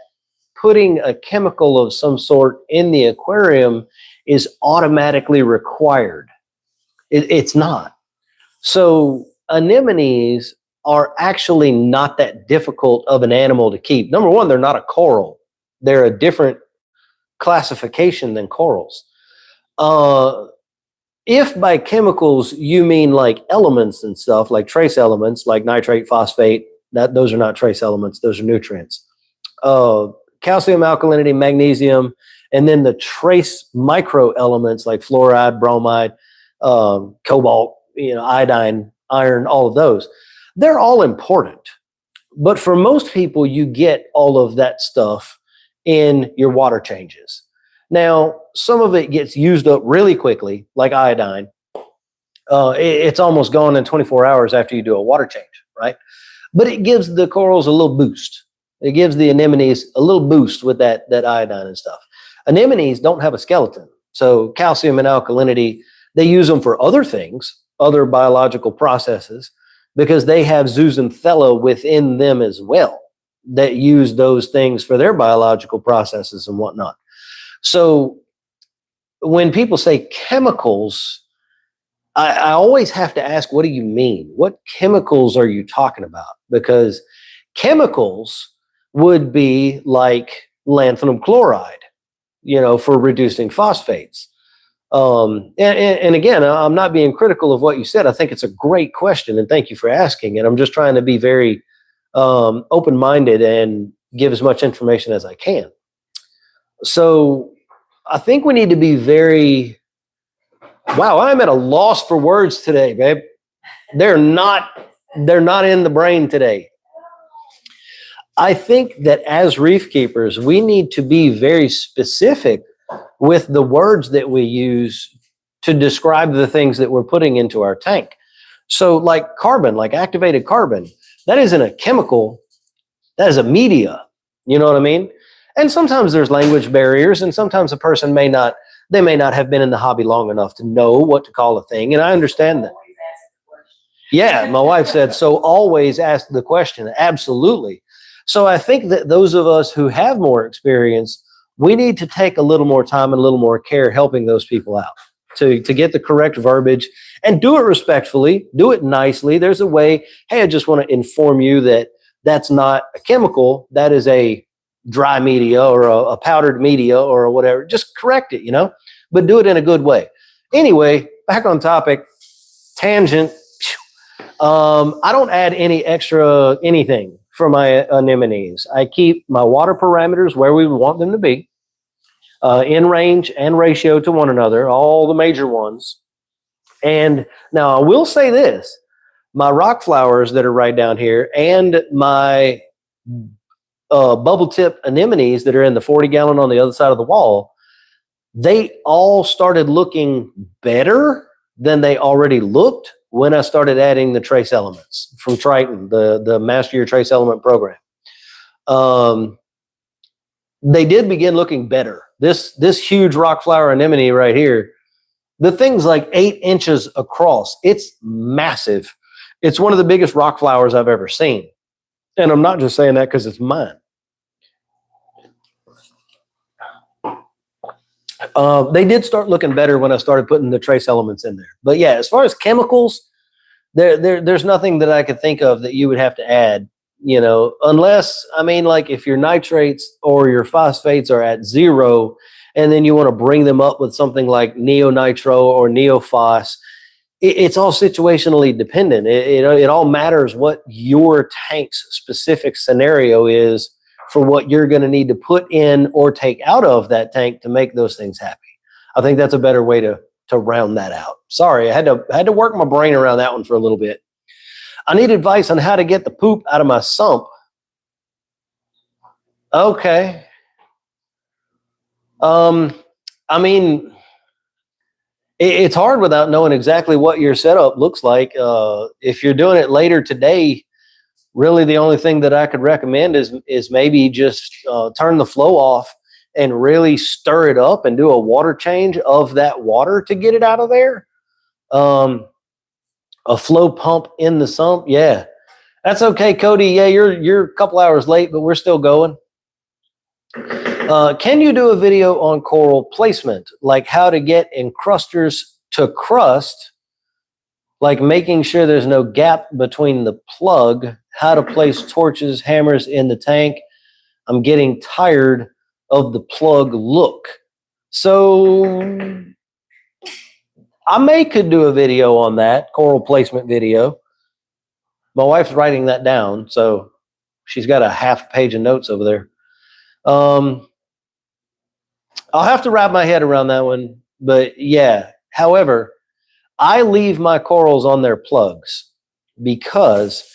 S1: putting a chemical of some sort in the aquarium is automatically required. It's not. So anemones are actually not that difficult of an animal to keep. Number one, they're not a coral. They're a different classification than corals. If by chemicals you mean like elements and stuff, like trace elements, like nitrate, phosphate, those are not trace elements, those are nutrients. Calcium, alkalinity, magnesium, and then the trace micro elements like fluoride, bromide, cobalt, iodine, iron, all of those. They're all important. But for most people, you get all of that stuff in your water changes. Now, some of it gets used up really quickly, like iodine. It's almost gone in 24 hours after you do a water change, right? But it gives the corals a little boost. It gives the anemones a little boost with that iodine and stuff. Anemones don't have a skeleton. So calcium and alkalinity, they use them for other things, other biological processes, because they have zooxanthella within them as well that use those things for their biological processes and whatnot. So when people say chemicals, I always have to ask, what do you mean? What chemicals are you talking about? Because chemicals would be like lanthanum chloride, for reducing phosphates. And again, I'm not being critical of what you said. I think it's a great question, and thank you for asking. And I'm just trying to be very open-minded and give as much information as I can. So I think we need to be very, wow, I'm at a loss for words today, babe. They're not in the brain today. I think that as reef keepers, we need to be very specific with the words that we use to describe the things that we're putting into our tank. So like carbon, like activated carbon, that isn't a chemical, that is a media. You know what I mean? And sometimes there's language barriers, and sometimes a person may not have been in the hobby long enough to know what to call a thing. And I understand that. Yeah, my wife said, so always ask the question. Absolutely. So I think that those of us who have more experience, we need to take a little more time and a little more care helping those people out to get the correct verbiage and do it respectfully, do it nicely. There's a way, hey, I just want to inform you that that's not a chemical, that is a dry media or a powdered media or whatever. Just correct it, but do it in a good way. Anyway, back on topic, tangent. I don't add any extra anything for my anemones. I keep my water parameters where we want them to be. in range and ratio to one another, all the major ones. And now I will say this, my rock flowers that are right down here and my bubble tip anemones that are in the 40 gallon on the other side of the wall, they all started looking better than they already looked when I started adding the trace elements from Triton, the Master Your Trace Element program. They did begin looking better. This huge rock flower anemone right here, the thing's like 8 inches across. It's massive. It's one of the biggest rock flowers I've ever seen. And I'm not just saying that because it's mine. They did start looking better when I started putting the trace elements in there. But yeah, as far as chemicals, there's nothing that I could think of that you would have to add, you know, unless, I mean, like if your nitrates or your phosphates are at 0, and then you want to bring them up with something like neonitro or neophos, it's all situationally dependent. It all matters what your tank's specific scenario is for what you're going to need to put in or take out of that tank to make those things happy. I think that's a better way to round that out. Sorry, I had to work my brain around that one for a little bit. I need advice on how to get the poop out of my sump. Okay. I mean, it's hard without knowing exactly what your setup looks like. If you're doing it later today, really the only thing that I could recommend is maybe just turn the flow off and really stir it up and do a water change of that water to get it out of there. A flow pump in the sump, yeah, that's okay, Cody. Yeah, you're a couple hours late, but we're still going. Can you do a video on coral placement, like how to get encrusters to crust, like making sure there's no gap between the plug, how to place torches, hammers in the tank? I'm getting tired of the plug look. So I could do a video on that, coral placement video. My wife's writing that down, so she's got a half page of notes over there. I'll have to wrap my head around that one, but yeah. However, I leave my corals on their plugs because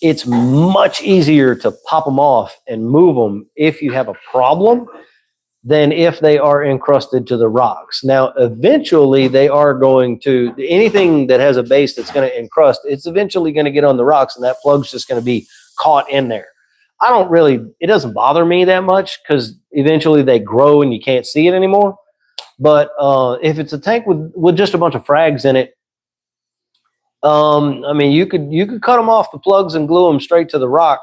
S1: it's much easier to pop them off and move them if you have a problem than if they are encrusted to the rocks. Now, eventually they are going to, anything that has a base that's going to encrust, it's eventually going to get on the rocks and that plug's just going to be caught in there. It doesn't bother me that much because eventually they grow and you can't see it anymore. But if it's a tank with just a bunch of frags in it, I mean, you could cut them off the plugs and glue them straight to the rock.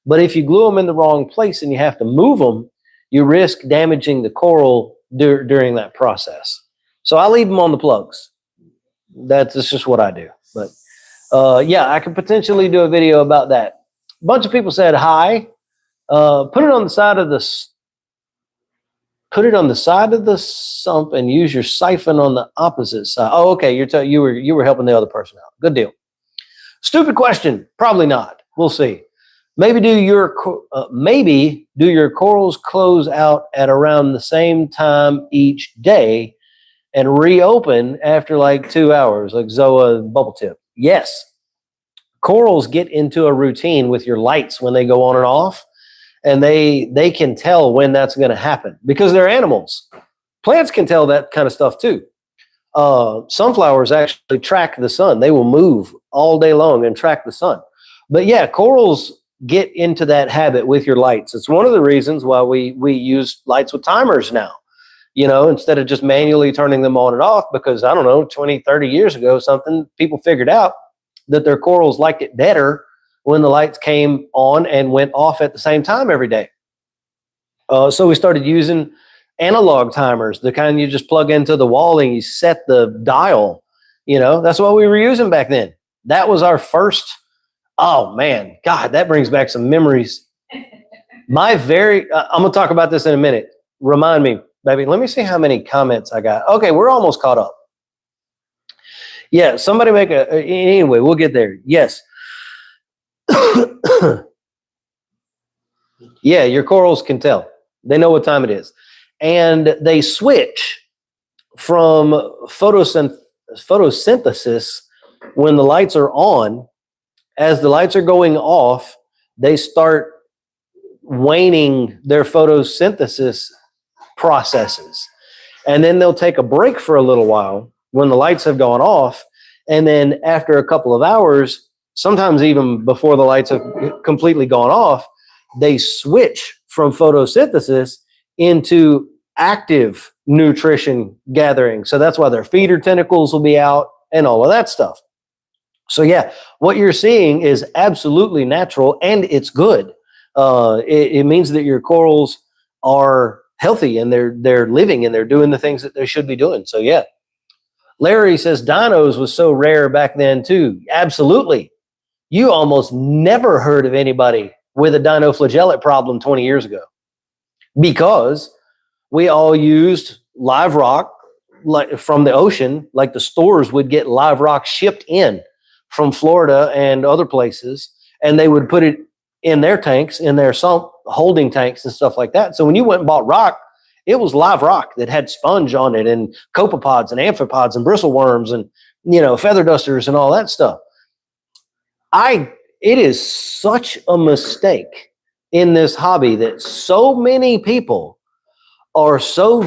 S1: But if you glue them in the wrong place and you have to move them, you risk damaging the coral during that process. So I leave them on the plugs. That's just what I do. But yeah, I could potentially do a video about that. A bunch of people said hi. Put it on the side of the sump and use your siphon on the opposite side. Oh, okay. You were helping the other person out. Good deal. Stupid question. Probably not. We'll see. Maybe do your corals close out at around the same time each day and reopen after like 2 hours, like Zoa and Bubble Tip? Yes. Corals get into a routine with your lights when they go on and off, and they can tell when that's going to happen because they're animals. Plants can tell that kind of stuff too. Sunflowers actually track the sun. They will move all day long and track the sun. But yeah, corals get into that habit with your lights. It's one of the reasons why we use lights with timers now, you know, instead of just manually turning them on and off, because I don't know, 20, 30 years ago, people figured out that their corals liked it better when the lights came on and went off at the same time every day. So we started using analog timers, the kind you just plug into the wall and you set the dial. You know, that's what we were using back then. That was our first. Oh man, God, that brings back some memories. I'm gonna talk about this in a minute. Remind me, baby. Let me see how many comments I got. Okay, we're almost caught up. Yeah, somebody anyway, we'll get there. Yes. Yeah, your corals can tell. They know what time it is. and they switch from photosynthesis when the lights are on. As the lights are going off, they start waning their photosynthesis processes. And then they'll take a break for a little while when the lights have gone off. And then after a couple of hours, sometimes even before the lights have completely gone off, they switch from photosynthesis into active nutrition gathering. So that's why their feeder tentacles will be out and all of that stuff. So yeah, what you're seeing is absolutely natural, and it's good. It means that your corals are healthy and they're living and they're doing the things that they should be doing. So yeah. Larry says dinos was so rare back then too. Absolutely. You almost never heard of anybody with a dino flagellate problem 20 years ago, because we all used live rock like from the ocean. Like the stores would get live rock shipped in from Florida and other places, and they would put it in their tanks, in their sump holding tanks and stuff like that. So when you went and bought rock, it was live rock that had sponge on it and copepods and amphipods and bristleworms and, feather dusters and all that stuff. It is such a mistake in this hobby that so many people are so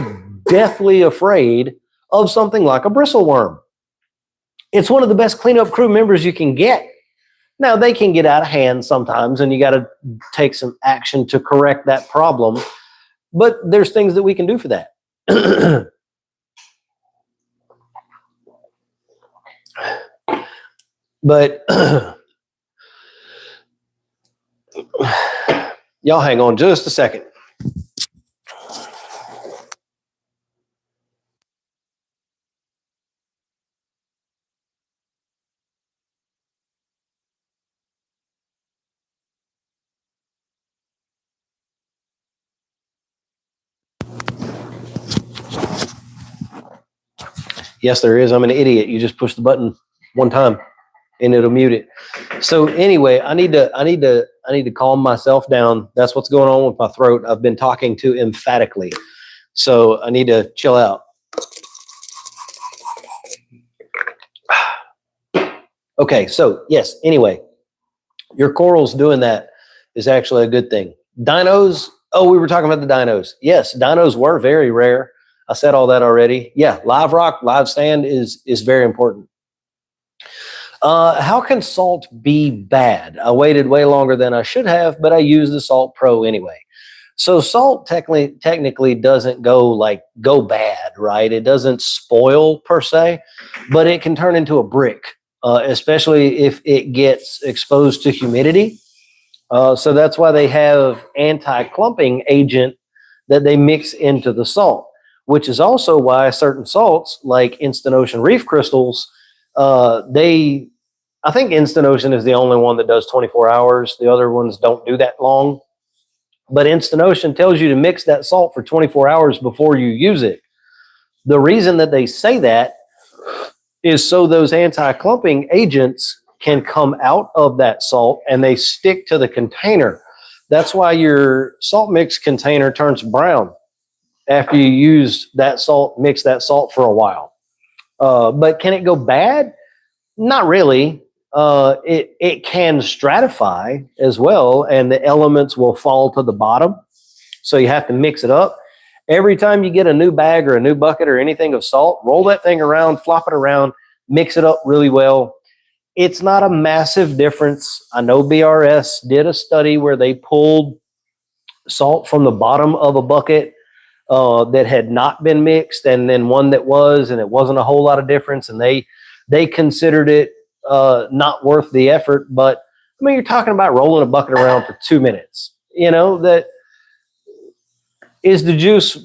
S1: deathly afraid of something like a bristleworm. It's one of the best cleanup crew members you can get. Now, they can get out of hand sometimes, and you got to take some action to correct that problem. But there's things that we can do for that. But y'all hang on just a second. Yes, there is. I'm an idiot. You just push the button one time and it'll mute it. So anyway, I need to calm myself down. That's what's going on with my throat. I've been talking too emphatically. So I need to chill out. Okay, so yes, anyway, your corals doing that is actually a good thing. Dinos, we were talking about the dinos. Yes, dinos were very rare. I said all that already. Yeah, live rock, live sand is very important. How can salt be bad? I waited way longer than I should have, but I used the Salt Pro anyway. So salt technically doesn't go bad, right? It doesn't spoil per se, but it can turn into a brick, especially if it gets exposed to humidity. So that's why they have anti-clumping agent that they mix into the salt, which is also why certain salts like Instant Ocean reef crystals, I think Instant Ocean is the only one that does 24 hours. The other ones don't do that long. But Instant Ocean tells you to mix that salt for 24 hours before you use it. The reason that they say that is so those anti-clumping agents can come out of that salt and they stick to the container. That's why your salt mix container turns brown after you use that salt, mix that salt for a while. But can it go bad? Not really. It can stratify as well, and the elements will fall to the bottom. So you have to mix it up. Every time you get a new bag or a new bucket or anything of salt, roll that thing around, flop it around, mix it up really well. It's not a massive difference. I know BRS did a study where they pulled salt from the bottom of a bucket that had not been mixed, and then one that was, and it wasn't a whole lot of difference, and they considered it not worth the effort. But I mean, you're talking about rolling a bucket around for 2 minutes. That is the juice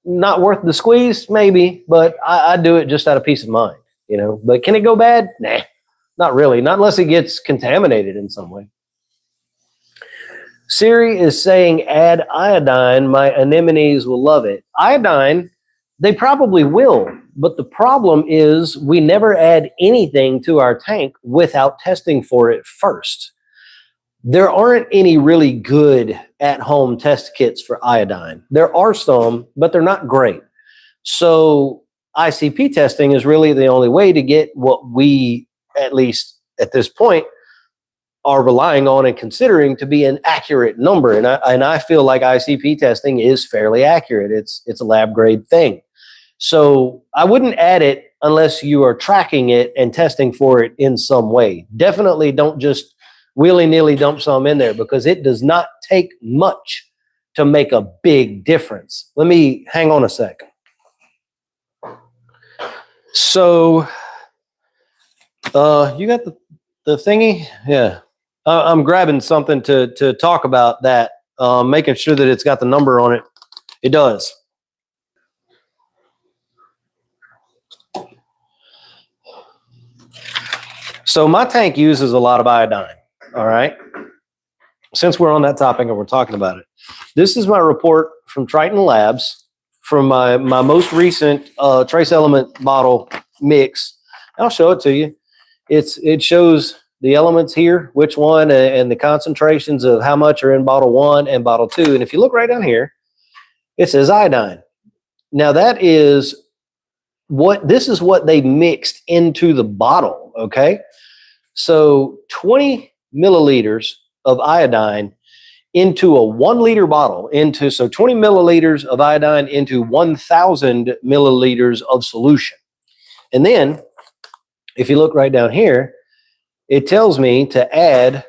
S1: not worth the squeeze? Maybe, but I do it just out of peace of mind. But can it go bad? Nah, not really. Not unless it gets contaminated in some way. Siri is saying add iodine. My anemones will love it. Iodine, they probably will. But the problem is we never add anything to our tank without testing for it first. there aren't any really good at-home test kits for iodine. There are some, but they're not great. So ICP testing is really the only way to get what we, at least at this point, are relying on and considering to be an accurate number. And I feel like ICP testing is fairly accurate. It's a lab grade thing. So I wouldn't add it unless you are tracking it and testing for it in some way. Definitely don't just willy-nilly dump some in there, because it does not take much to make a big difference. Let me hang on a second. So you got the thingy? Yeah. I'm grabbing something to talk about that, making sure that it's got the number on it. It does. So my tank uses a lot of iodine, all right? Since we're on that topic and we're talking about it, this is my report from Triton Labs from my most recent trace element bottle mix. I'll show it to you. It shows the elements here, which one, and the concentrations of how much are in bottle 1 and bottle 2. And if you look right down here, it says iodine. Now this is what they mixed into the bottle, okay? So 20 milliliters of iodine into a 1 liter bottle, so 20 milliliters of iodine into 1,000 milliliters of solution. And then if you look right down here, it tells me to add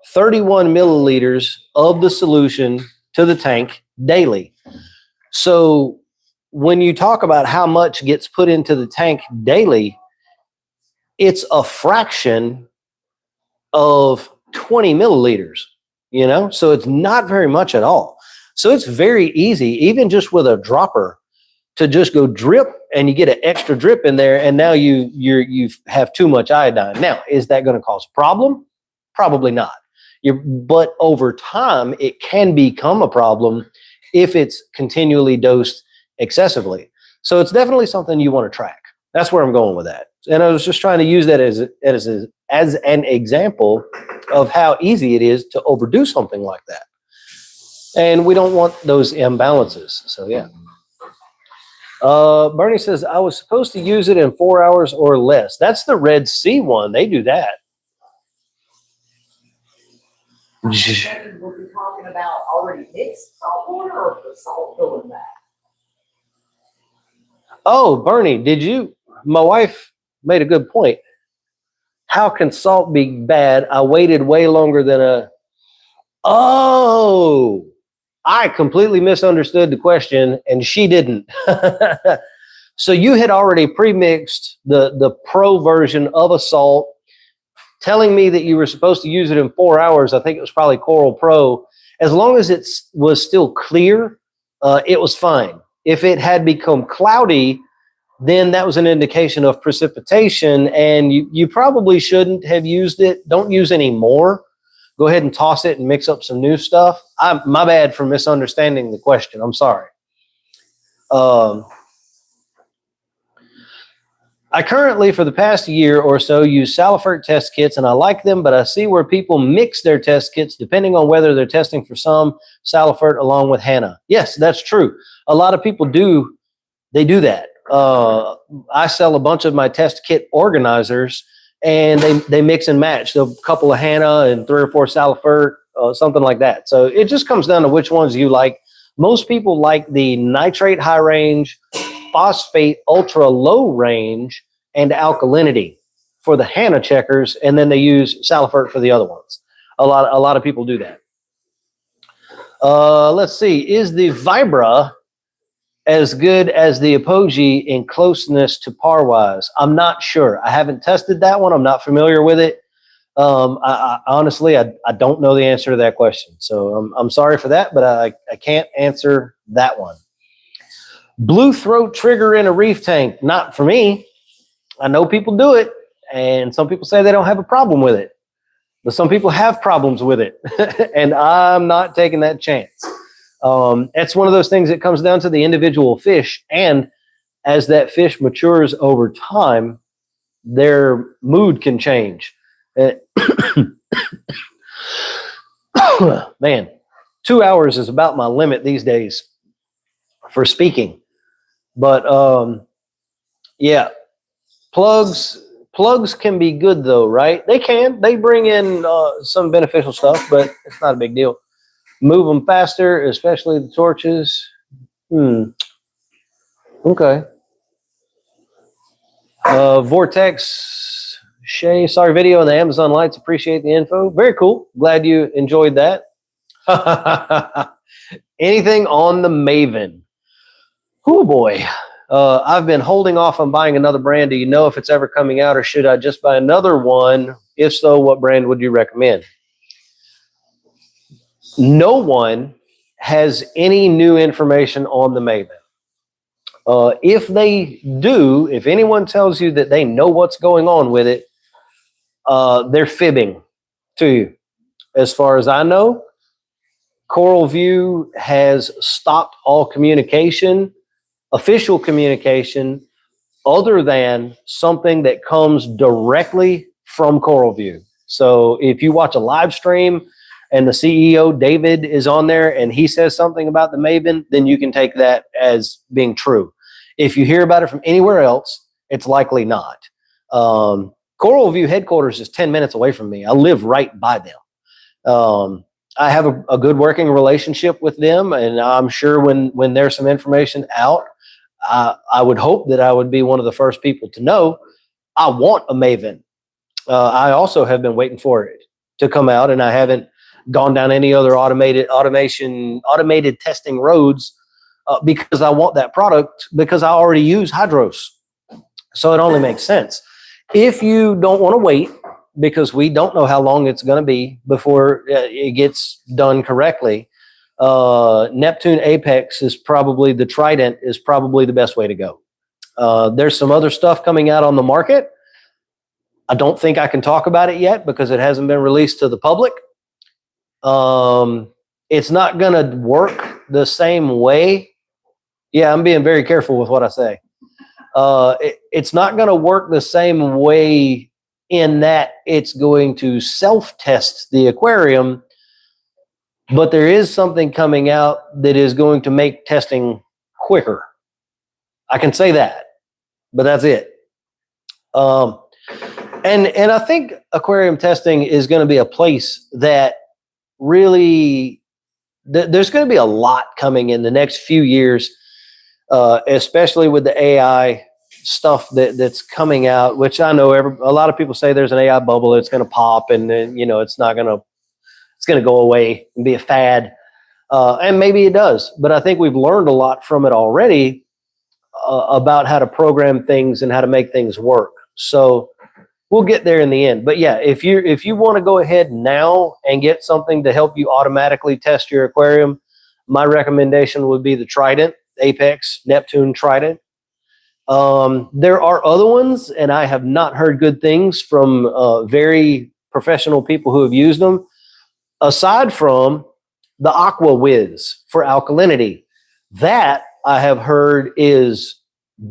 S1: 31 milliliters of the solution to the tank daily. So when you talk about how much gets put into the tank daily, it's a fraction of 20 milliliters, you know? So it's not very much at all. So it's very easy, even just with a dropper, to just go drip, and you get an extra drip in there, and now you have too much iodine. Now, is that going to cause a problem? Probably not. But over time, it can become a problem if it's continually dosed excessively. So it's definitely something you want to track. That's where I'm going with that. And I was just trying to use that as an example of how easy it is to overdo something like that. And we don't want those imbalances. So yeah. Bernie says, I was supposed to use it in 4 hours or less. That's the Red Sea one. They do that.
S2: We'll be talking about already mixed salt water or the salt going back.
S1: Oh, Bernie, my wife made a good point. How can salt be bad? I waited way longer than Oh, I completely misunderstood the question, and she didn't. So you had already pre-mixed the pro version of a salt, telling me that you were supposed to use it in 4 hours. I think it was probably Coral Pro. As long as it was still clear, it was fine. If it had become cloudy, then that was an indication of precipitation, and you probably shouldn't have used it. Don't use any more. Go ahead and toss it and mix up some new stuff. My bad for misunderstanding the question. I'm sorry. I currently, for the past year or so, use Salifert test kits, and I like them, but I see where people mix their test kits depending on whether they're testing for some Salifert along with Hannah. Yes, that's true. A lot of people do that. I sell a bunch of my test kit organizers, and they mix and match. So a couple of Hannah and 3 or 4 Salifert, something like that. So it just comes down to which ones you like. Most people like the nitrate high range, phosphate ultra low range, and alkalinity for the Hannah checkers, and then they use Salifert for the other ones. A lot of people do that. Let's see. Is the Vibra as good as the Apogee in closeness to par wise? I'm not sure. I haven't tested that one. I'm not familiar with it. Honestly, I don't know the answer to that question. So I'm sorry for that, but I can't answer that one. Blue throat trigger in a reef tank. Not for me. I know people do it, and some people say they don't have a problem with it. But some people have problems with it, and I'm not taking that chance. It's one of those things that comes down to the individual fish, and as that fish matures over time, their mood can change. Man, 2 hours is about my limit these days for speaking. But yeah, plugs can be good though, right? They bring in some beneficial stuff, but it's not a big deal. Move them faster, especially the torches. Okay. Vortex Shay, sorry, video on the Amazon lights. Appreciate the info. Very cool. Glad you enjoyed that. Anything on the Maven? Oh boy. I've been holding off on buying another brand. Do you know if it's ever coming out, or should I just buy another one? If so, what brand would you recommend? No one has any new information on the Maven. If they do, if anyone tells you that they know what's going on with it, they're fibbing to you. As far as I know, Coral View has stopped all communication, official communication, other than something that comes directly from Coral View. So if you watch a live stream and the CEO, David, is on there and he says something about the Maven, then you can take that as being true. If you hear about it from anywhere else, it's likely not. Coral View headquarters is 10 minutes away from me. I live right by them. I have a good working relationship with them, and I'm sure when there's some information out, I would hope that I would be one of the first people to know. I want a Maven. I also have been waiting for it to come out, and I haven't gone down any other automated testing roads because I want that product, because I already use Hydros. So it only makes sense. If you don't want to wait, because we don't know how long it's going to be before it gets done correctly, Neptune Apex is probably, the Triton is probably the best way to go. There's some other stuff coming out on the market. I don't think I can talk about it yet because it hasn't been released to the public. It's not going to work the same way. Yeah, I'm being very careful with what I say. It's not going to work the same way in that it's going to self-test the aquarium, but there is something coming out that is going to make testing quicker. I can say that, but that's it. And I think aquarium testing is going to be a place that really, there's going to be a lot coming in the next few years, especially with the AI stuff that's coming out, which I know a lot of people say there's an AI bubble, it's going to pop, and then, it's going to go away and be a fad. And maybe it does, but I think we've learned a lot from it already about how to program things and how to make things work. So we'll get there in the end. But yeah, if you want to go ahead now and get something to help you automatically test your aquarium, my recommendation would be the Triton, Apex, Neptune Triton. There are other ones, and I have not heard good things from very professional people who have used them, aside from the Aqua Wiz for alkalinity. That I have heard is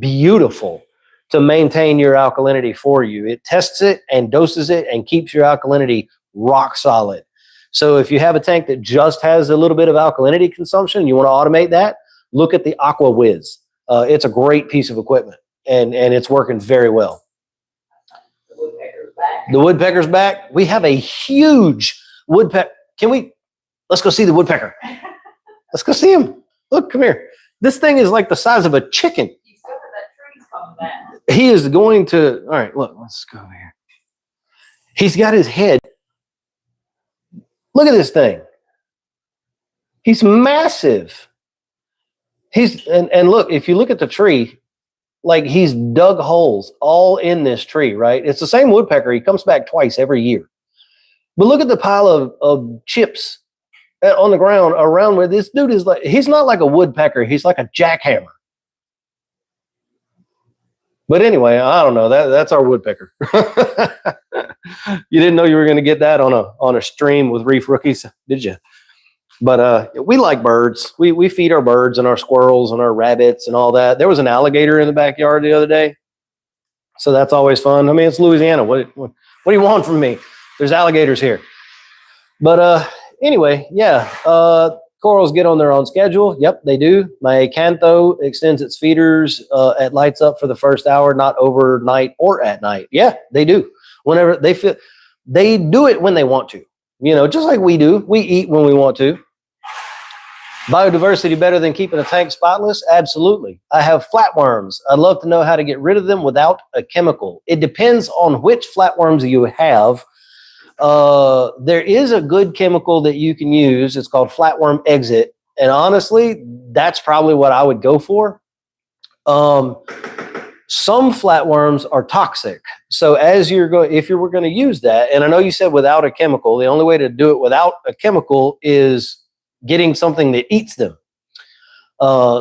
S1: beautiful to maintain your alkalinity for you. It tests it and doses it and keeps your alkalinity rock solid. So if you have a tank that just has a little bit of alkalinity consumption, you want to automate that, look at the Aqua Wiz. It's a great piece of equipment, and it's working very well.
S2: The woodpecker's back.
S1: The woodpecker's back. We have a huge woodpecker. Let's go see the woodpecker. Let's go see him. Look, come here. This thing is like the size of a chicken.
S2: He's good at that tree's coming down.
S1: He is going to, all right, look, let's go over here. He's got his head. Look at this thing. He's massive. And look, if you look at the tree, like he's dug holes all in this tree, right? It's the same woodpecker. He comes back twice every year. But look at the pile of chips on the ground around where this dude is. Like, he's not like a woodpecker. He's like a jackhammer. But anyway, I don't know. That's our woodpecker. You didn't know you were going to get that on a stream with Reef Rookies, did you? But we like birds. We feed our birds and our squirrels and our rabbits and all that. There was an alligator in the backyard the other day, so that's always fun. I mean, it's Louisiana. What do you want from me? There's alligators here. But Anyway, yeah, corals get on their own schedule. Yep, they do. My acantho extends its feeders at lights up for the first hour, not overnight or at night. Yeah, they do. Whenever they feel, they do it when they want to. You know, just like we do. We eat when we want to. Biodiversity better than keeping a tank spotless? Absolutely. I have flatworms. I'd love to know how to get rid of them without a chemical. It depends on which flatworms you have. There is a good chemical that you can use. It's called flatworm exit. And honestly, that's probably what I would go for. Some flatworms are toxic. So as you're going, if you were going to use that, and I know you said without a chemical, the only way to do it without a chemical is getting something that eats them.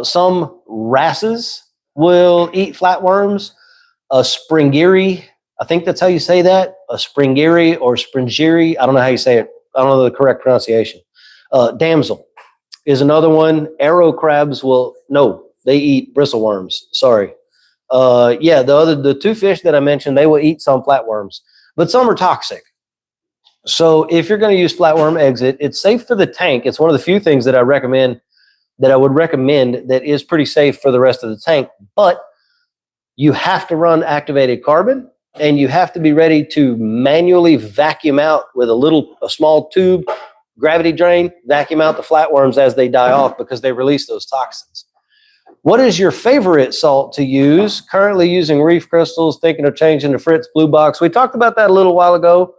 S1: Some wrasses will eat flatworms. A springiri, I think that's how you say that. A springiri or springiri. I don't know how you say it. I don't know the correct pronunciation. Damsel is another one. Arrow crabs they eat bristleworms. Sorry. Yeah, the two fish that I mentioned, they will eat some flatworms, but some are toxic. So if you're going to use flatworm exit, it's safe for the tank. It's one of the few things that I would recommend that is pretty safe for the rest of the tank, but you have to run activated carbon and you have to be ready to manually vacuum out with a small tube, gravity drain, vacuum out the flatworms as they die off because they release those toxins. What is your favorite salt to use? Currently using reef crystals, thinking of changing to Fritz Blue Box. We talked about that a little while ago.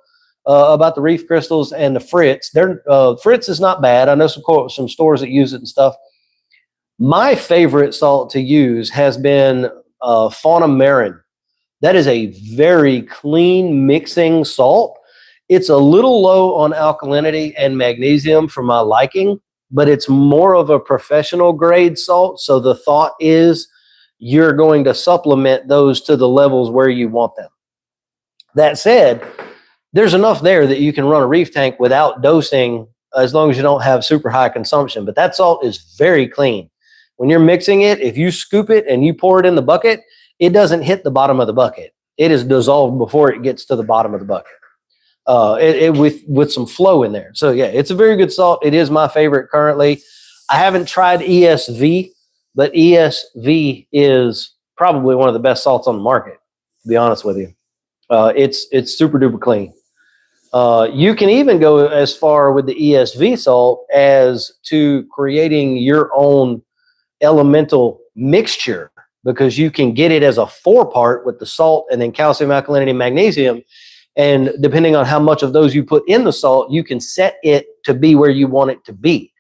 S1: About the reef crystals and the Fritz. Fritz is not bad. I know some stores that use it and stuff. My favorite salt to use has been Fauna Marin. That is a very clean mixing salt. It's a little low on alkalinity and magnesium for my liking, but it's more of a professional grade salt. So the thought is you're going to supplement those to the levels where you want them. That said, there's enough there that you can run a reef tank without dosing as long as you don't have super high consumption. But that salt is very clean. When you're mixing it, if you scoop it and you pour it in the bucket, it doesn't hit the bottom of the bucket. It is dissolved before it gets to the bottom of the bucket. With some flow in there. So yeah, it's a very good salt. It is my favorite currently. I haven't tried ESV, but ESV is probably one of the best salts on the market, to be honest with you. It's super duper clean. You can even go as far with the ESV salt as to creating your own elemental mixture, because you can get it as a 4-part with the salt and then calcium, alkalinity, magnesium. And depending on how much of those you put in the salt, you can set it to be where you want it to be.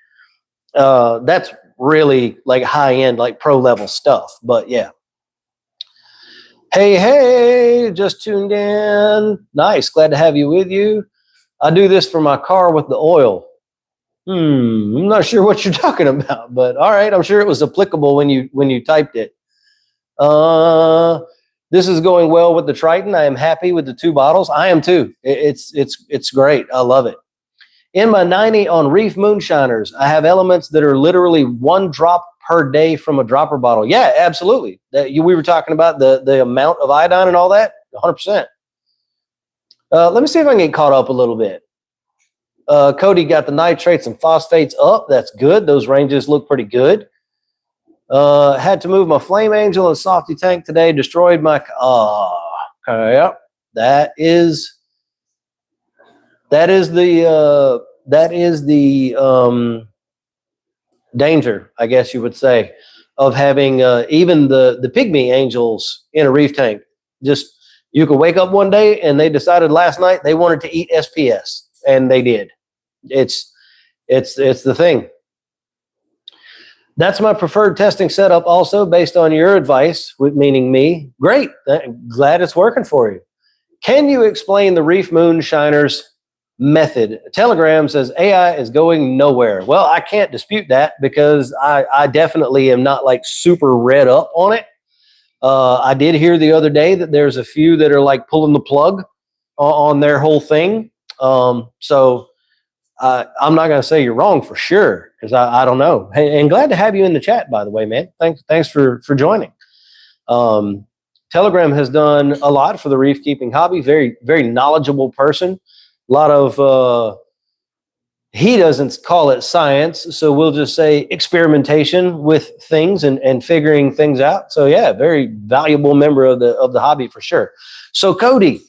S1: That's really like high end, like pro level stuff. But yeah. Hey, just tuned in. Nice. Glad to have you with you. I do this for my car with the oil. I'm not sure what you're talking about, but all right. I'm sure it was applicable when you typed it. This is going well with the Triton. I am happy with the 2 bottles. I am too. It's great. I love it. In my 90 on Reef Moonshiners, I have elements that are literally 1 drop per day from a dropper bottle. Yeah, absolutely. We were talking about the amount of iodine and all that. 100%. Let me see if I can get caught up a little bit. Cody got the nitrates and phosphates up. That's good. Those ranges look pretty good. Had to move my Flame Angel and Softy tank today. Destroyed my. Okay, yep. That is the danger, I guess you would say, of having even the pygmy angels in a reef tank. Just you could wake up one day and they decided last night they wanted to eat SPS, and they did. It's the thing. That's my preferred testing setup also, based on your advice, meaning me. Great. Glad it's working for you. Can you explain the Reef Moonshiners method? Telegram says AI is going nowhere. Well, I can't dispute that, because I definitely am not like super read up on it. I did hear the other day that there's a few that are like pulling the plug on their whole thing. So I'm not going to say you're wrong for sure, because I don't know. And glad to have you in the chat, by the way, man. Thanks for joining. Telegram has done a lot for the reef keeping hobby. Very, very knowledgeable person. A lot of He doesn't call it science, so we'll just say experimentation with things and figuring things out. So yeah, very valuable member of the hobby for sure. So Cody,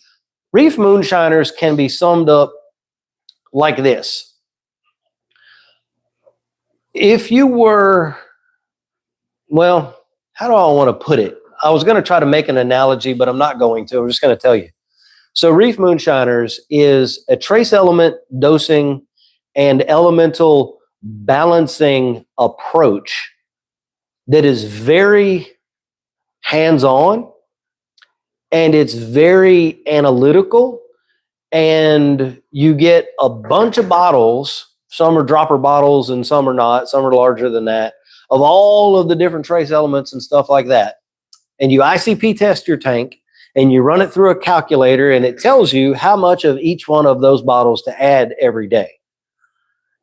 S1: Reef Moonshiners can be summed up like this. If you were, well, how do I want to put it? I was going to try to make an analogy, but I'm not going to. I'm just going to tell you. So Reef Moonshiners is a trace element dosing and elemental balancing approach that is very hands-on, and it's very analytical, and you get a bunch of bottles. Some are dropper bottles and some are not. Some are larger than that, of all of the different trace elements and stuff like that. And you ICP test your tank and you run it through a calculator, and it tells you how much of each one of those bottles to add every day.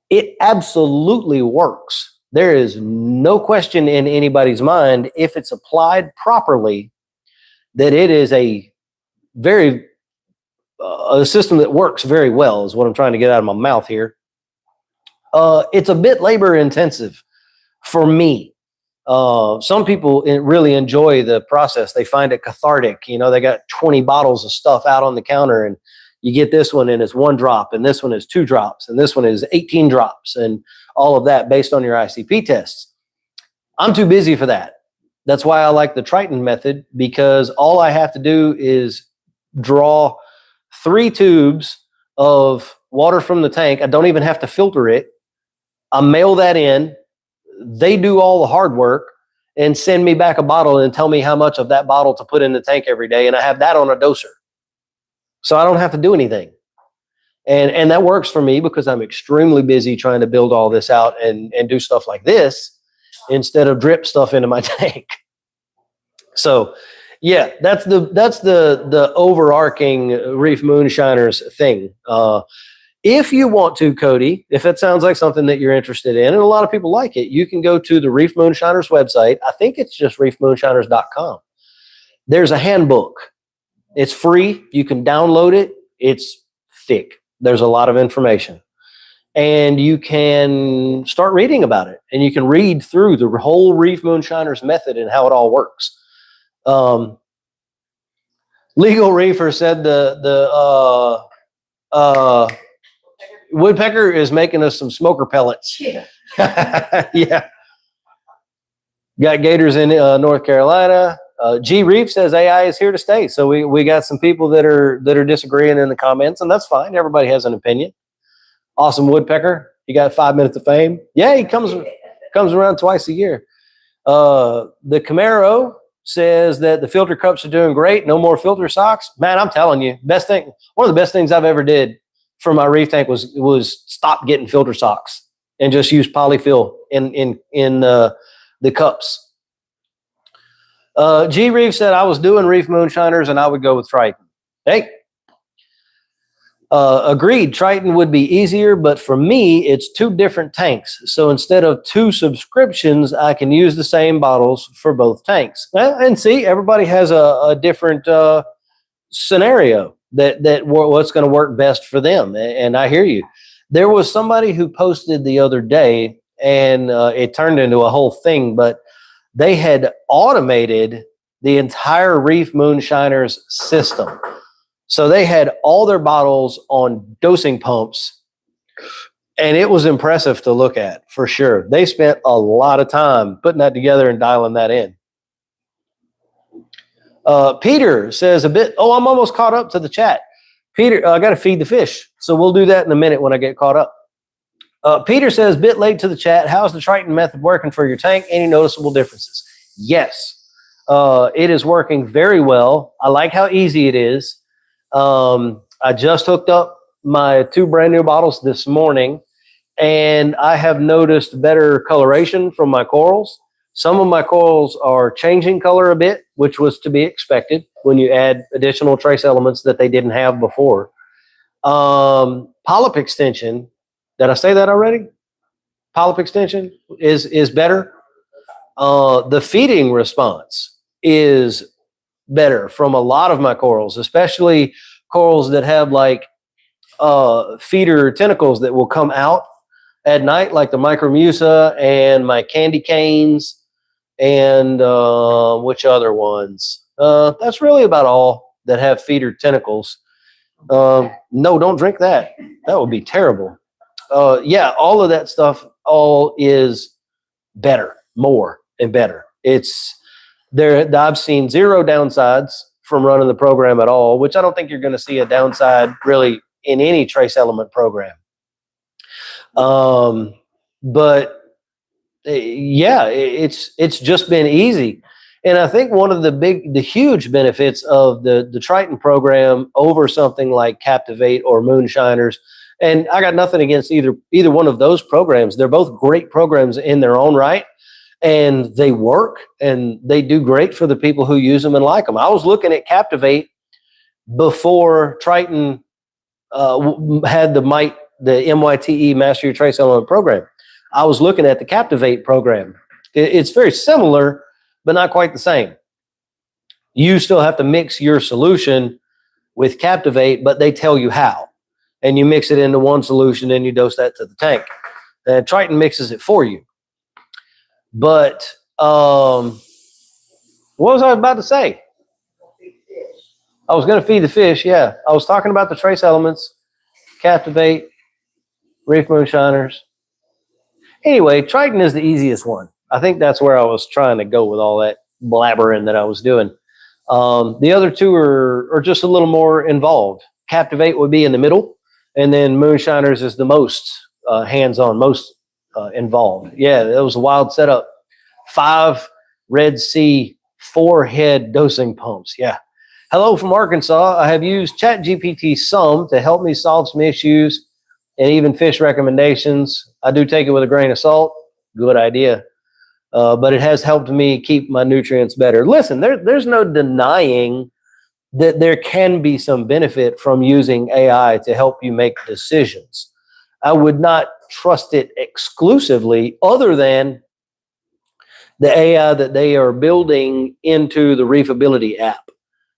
S1: It absolutely works. There is no question in anybody's mind, if it's applied properly, that it is a very a system that works very well, is what I'm trying to get out of my mouth here. It's a bit labor intensive for me. Some people really enjoy the process. They find it cathartic. You know, they got 20 bottles of stuff out on the counter, and you get this one and it's 1 drop, and this one is 2 drops, and this one is 18 drops, and all of that based on your ICP tests. I'm too busy for that. That's why I like the Triton method, because all I have to do is draw 3 tubes of water from the tank. I don't even have to filter it. I mail that in. They do all the hard work and send me back a bottle and tell me how much of that bottle to put in the tank every day. And I have that on a doser. So I don't have to do anything. And that works for me because I'm extremely busy trying to build all this out and do stuff like this instead of drip stuff into my tank. So yeah, that's the overarching Reef Moonshiners thing. If you want to, Cody, if it sounds like something that you're interested in, and a lot of people like it, you can go to the Reef Moonshiners website. I think it's just reefmoonshiners.com. There's a handbook. It's free. You can download it. It's thick. There's a lot of information. And you can start reading about it. And you can read through the whole Reef Moonshiners method and how it all works. Legal Reefer said the woodpecker is making us some smoker pellets.
S2: Yeah.
S1: Yeah. Got gators in North Carolina. G Reef says AI is here to stay. So we got some people that are disagreeing in the comments, and that's fine. Everybody has an opinion. Awesome woodpecker. You got 5 minutes of fame. Yeah, he comes around twice a year. The Camaro says that the filter cups are doing great. No more filter socks. Man, I'm telling you, best thing. One of the best things I've ever did for my reef tank was stop getting filter socks and just use polyfill in the cups. G Reef said I was doing Reef Moonshiners and I would go with Triton. Hey, agreed. Triton would be easier, but for me, it's 2 different tanks. So instead of 2 subscriptions, I can use the same bottles for both tanks. And see, everybody has a different scenario that what's going to work best for them. And I hear you. There was somebody who posted the other day, and it turned into a whole thing, but they had automated the entire Reef Moonshiners system. So they had all their bottles on dosing pumps, and it was impressive to look at, for sure. They spent a lot of time putting that together and dialing that in. Peter says I'm almost caught up to the chat. Peter, I got to feed the fish. So we'll do that in a minute when I get caught up. Peter says, bit late to the chat. How's the Triton method working for your tank? Any noticeable differences? Yes, it is working very well. I like how easy it is. I just hooked up my 2 brand new bottles this morning, and I have noticed better coloration from my corals. Some of my corals are changing color a bit, which was to be expected when you add additional trace elements that they didn't have before. Polyp extension, did I say that already? Polyp extension is better. The feeding response is better from a lot of my corals, especially corals that have like feeder tentacles that will come out at night, like the micromusa and my candy canes, and which other ones? That's really about all that have feeder tentacles. No, don't drink that. That would be terrible. Yeah, all of that stuff all is better, more and better. It's there. I've seen zero downsides from running the program at all, which I don't think you're going to see a downside really in any trace element program. But yeah, it's just been easy. And I think one of the huge benefits of the Triton program over something like Captivate or Moonshiners, and I got nothing against either one of those programs. They're both great programs in their own right, and they work and they do great for the people who use them and like them. I was looking at Captivate before Triton had the MYTE Master Your Trace Element program. I was looking at the Captivate program. It's very similar, but not quite the same. You still have to mix your solution with Captivate, but they tell you how. And you mix it into one solution and you dose that to the tank. Triton mixes it for you. But what was I about to say? I was going to feed the fish, yeah. I was talking about the trace elements, Captivate, Reef Moonshiners. Anyway, Triton is the easiest one. I think that's where I was trying to go with all that blabbering that I was doing. The other two are just a little more involved. Captivate would be in the middle, and then Moonshiners is the most hands-on, most involved. Yeah, that was a wild setup. 5 Red Sea 4-head dosing pumps. Yeah. Hello from Arkansas. I have used ChatGPT some to help me solve some issues and even fish recommendations. I do take it with a grain of salt. Good idea. But it has helped me keep my nutrients better. Listen, there's no denying that there can be some benefit from using AI to help you make decisions. I would not trust it exclusively other than the AI that they are building into the Reefability app,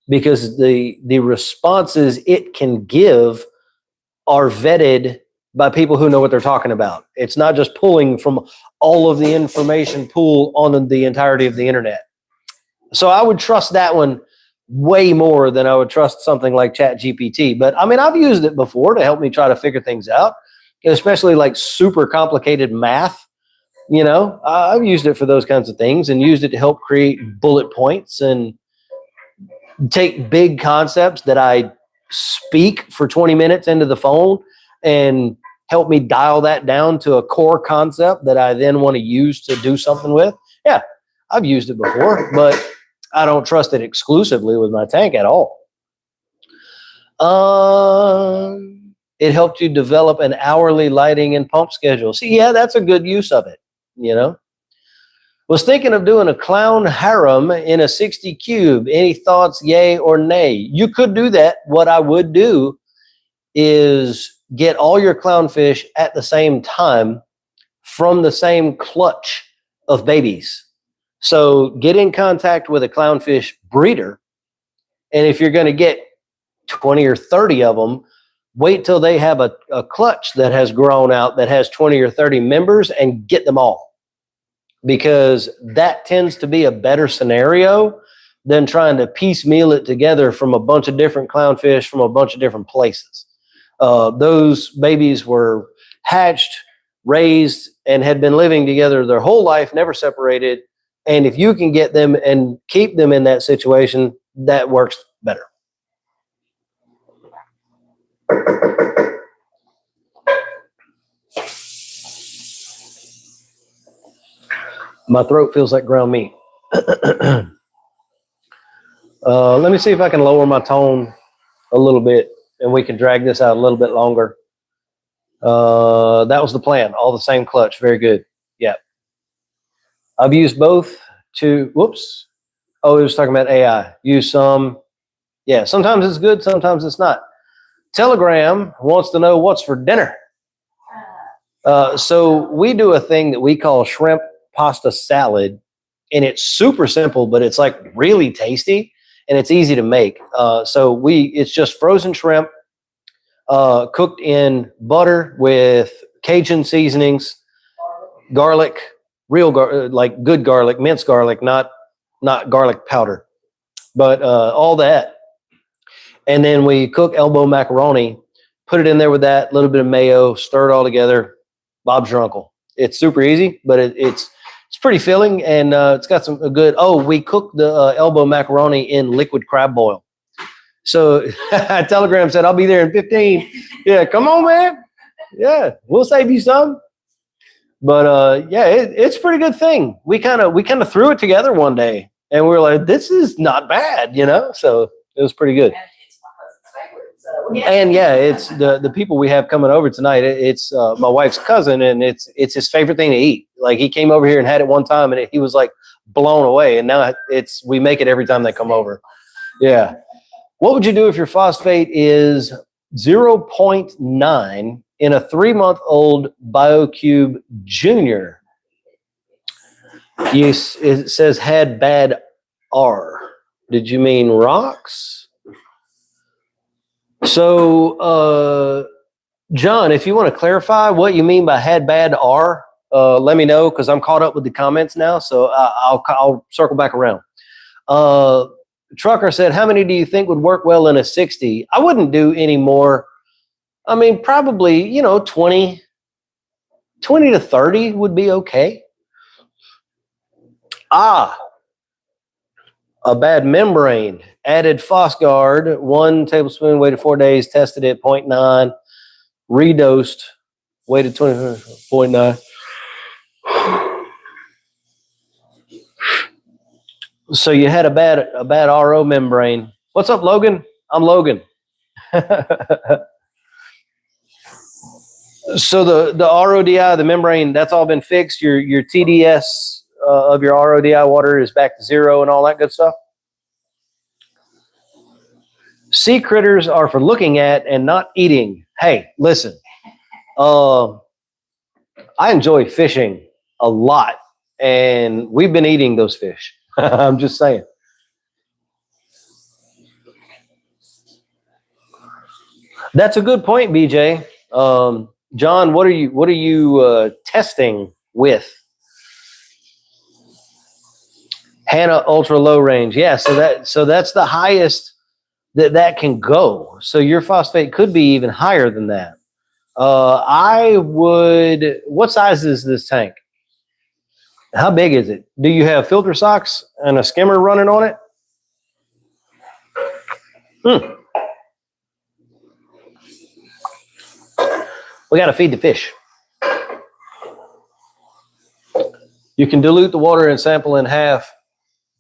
S1: because the responses it can give are vetted by people who know what they're talking about. It's not just pulling from all of the information pool on the entirety of the internet. So I would trust that one way more than I would trust something like ChatGPT. But I mean, I've used it before to help me try to figure things out, especially like super complicated math. You know, I've used it for those kinds of things and used it to help create bullet points and take big concepts that I speak for 20 minutes into the phone and help me dial that down to a core concept that I then want to use to do something with. Yeah, I've used it before, but I don't trust it exclusively with my tank at all. It helped you develop an hourly lighting and pump schedule. See, yeah, that's a good use of it, you know. Was thinking of doing a clown harem in a 60 cube. Any thoughts, yay or nay? You could do that. What I would do is get all your clownfish at the same time from the same clutch of babies. So get in contact with a clownfish breeder, and if you're going to get 20 or 30 of them, wait till they have a clutch that has grown out that has 20 or 30 members and get them all, because that tends to be a better scenario than trying to piecemeal it together from a bunch of different clownfish from a bunch of different places. Those babies were hatched, raised, and had been living together their whole life, never separated. And if you can get them and keep them in that situation, that works better. My throat feels like ground meat. Let me see if I can lower my tone a little bit and we can drag this out a little bit longer. That was the plan. All the same clutch. Very good. Yeah. I've used both to, whoops. Oh, he was talking about AI. Use some. Yeah, sometimes it's good, sometimes it's not. Telegram wants to know what's for dinner. So we do a thing that we call shrimp pasta salad, and it's super simple, but it's like really tasty and it's easy to make. So it's just frozen shrimp, cooked in butter with Cajun seasonings, garlic, like good garlic, minced garlic, not garlic powder, but all that. And then we cook elbow macaroni, put it in there with that, little bit of mayo, stir it all together. Bob's your uncle. It's super easy, but it's pretty filling, and it's got some good. Oh, we cooked the elbow macaroni in liquid crab boil. So Telegram said, I'll be there in 15. Yeah, come on, man. Yeah, we'll save you some. But yeah, it's a pretty good thing. We kind of threw it together one day, and we were like, this is not bad, So it was pretty good.
S2: And it's my husband's favorite. So yeah.
S1: And yeah, it's the people we have coming over tonight. It's my wife's cousin, and it's his favorite thing to eat. Like, he came over here and had it one time, and he was like blown away. And now we make it every time they come over. Yeah. What would you do if your phosphate is 0.9 in a 3-month-old BioCube Junior? Yes, it says had bad R. Did you mean rocks? So, John, if you want to clarify what you mean by had bad R, let me know, because I'm caught up with the comments now. So I'll circle back around. Trucker said, how many do you think would work well in a 60? I wouldn't do any more. I mean, probably, 20 to 30 would be okay. A bad membrane. Added Phosguard, 1 tablespoon, waited 4 days, tested it 0.9, redosed, waited 20.9. So you had a bad RO membrane. What's up, Logan? I'm Logan. So the RODI, the membrane, that's all been fixed. Your TDS of your RODI water is back to 0 and all that good stuff. Sea critters are for looking at and not eating. Hey, listen. I enjoy fishing a lot, and we've been eating those fish. I'm just saying. That's a good point, BJ. John, what are you testing with? Hannah ultra low range. Yeah, so that's the highest that can go. So your phosphate could be even higher than that. What size is this tank? How big is it? Do you have filter socks and a skimmer running on it? We got to feed the fish. You can dilute the water and sample in half.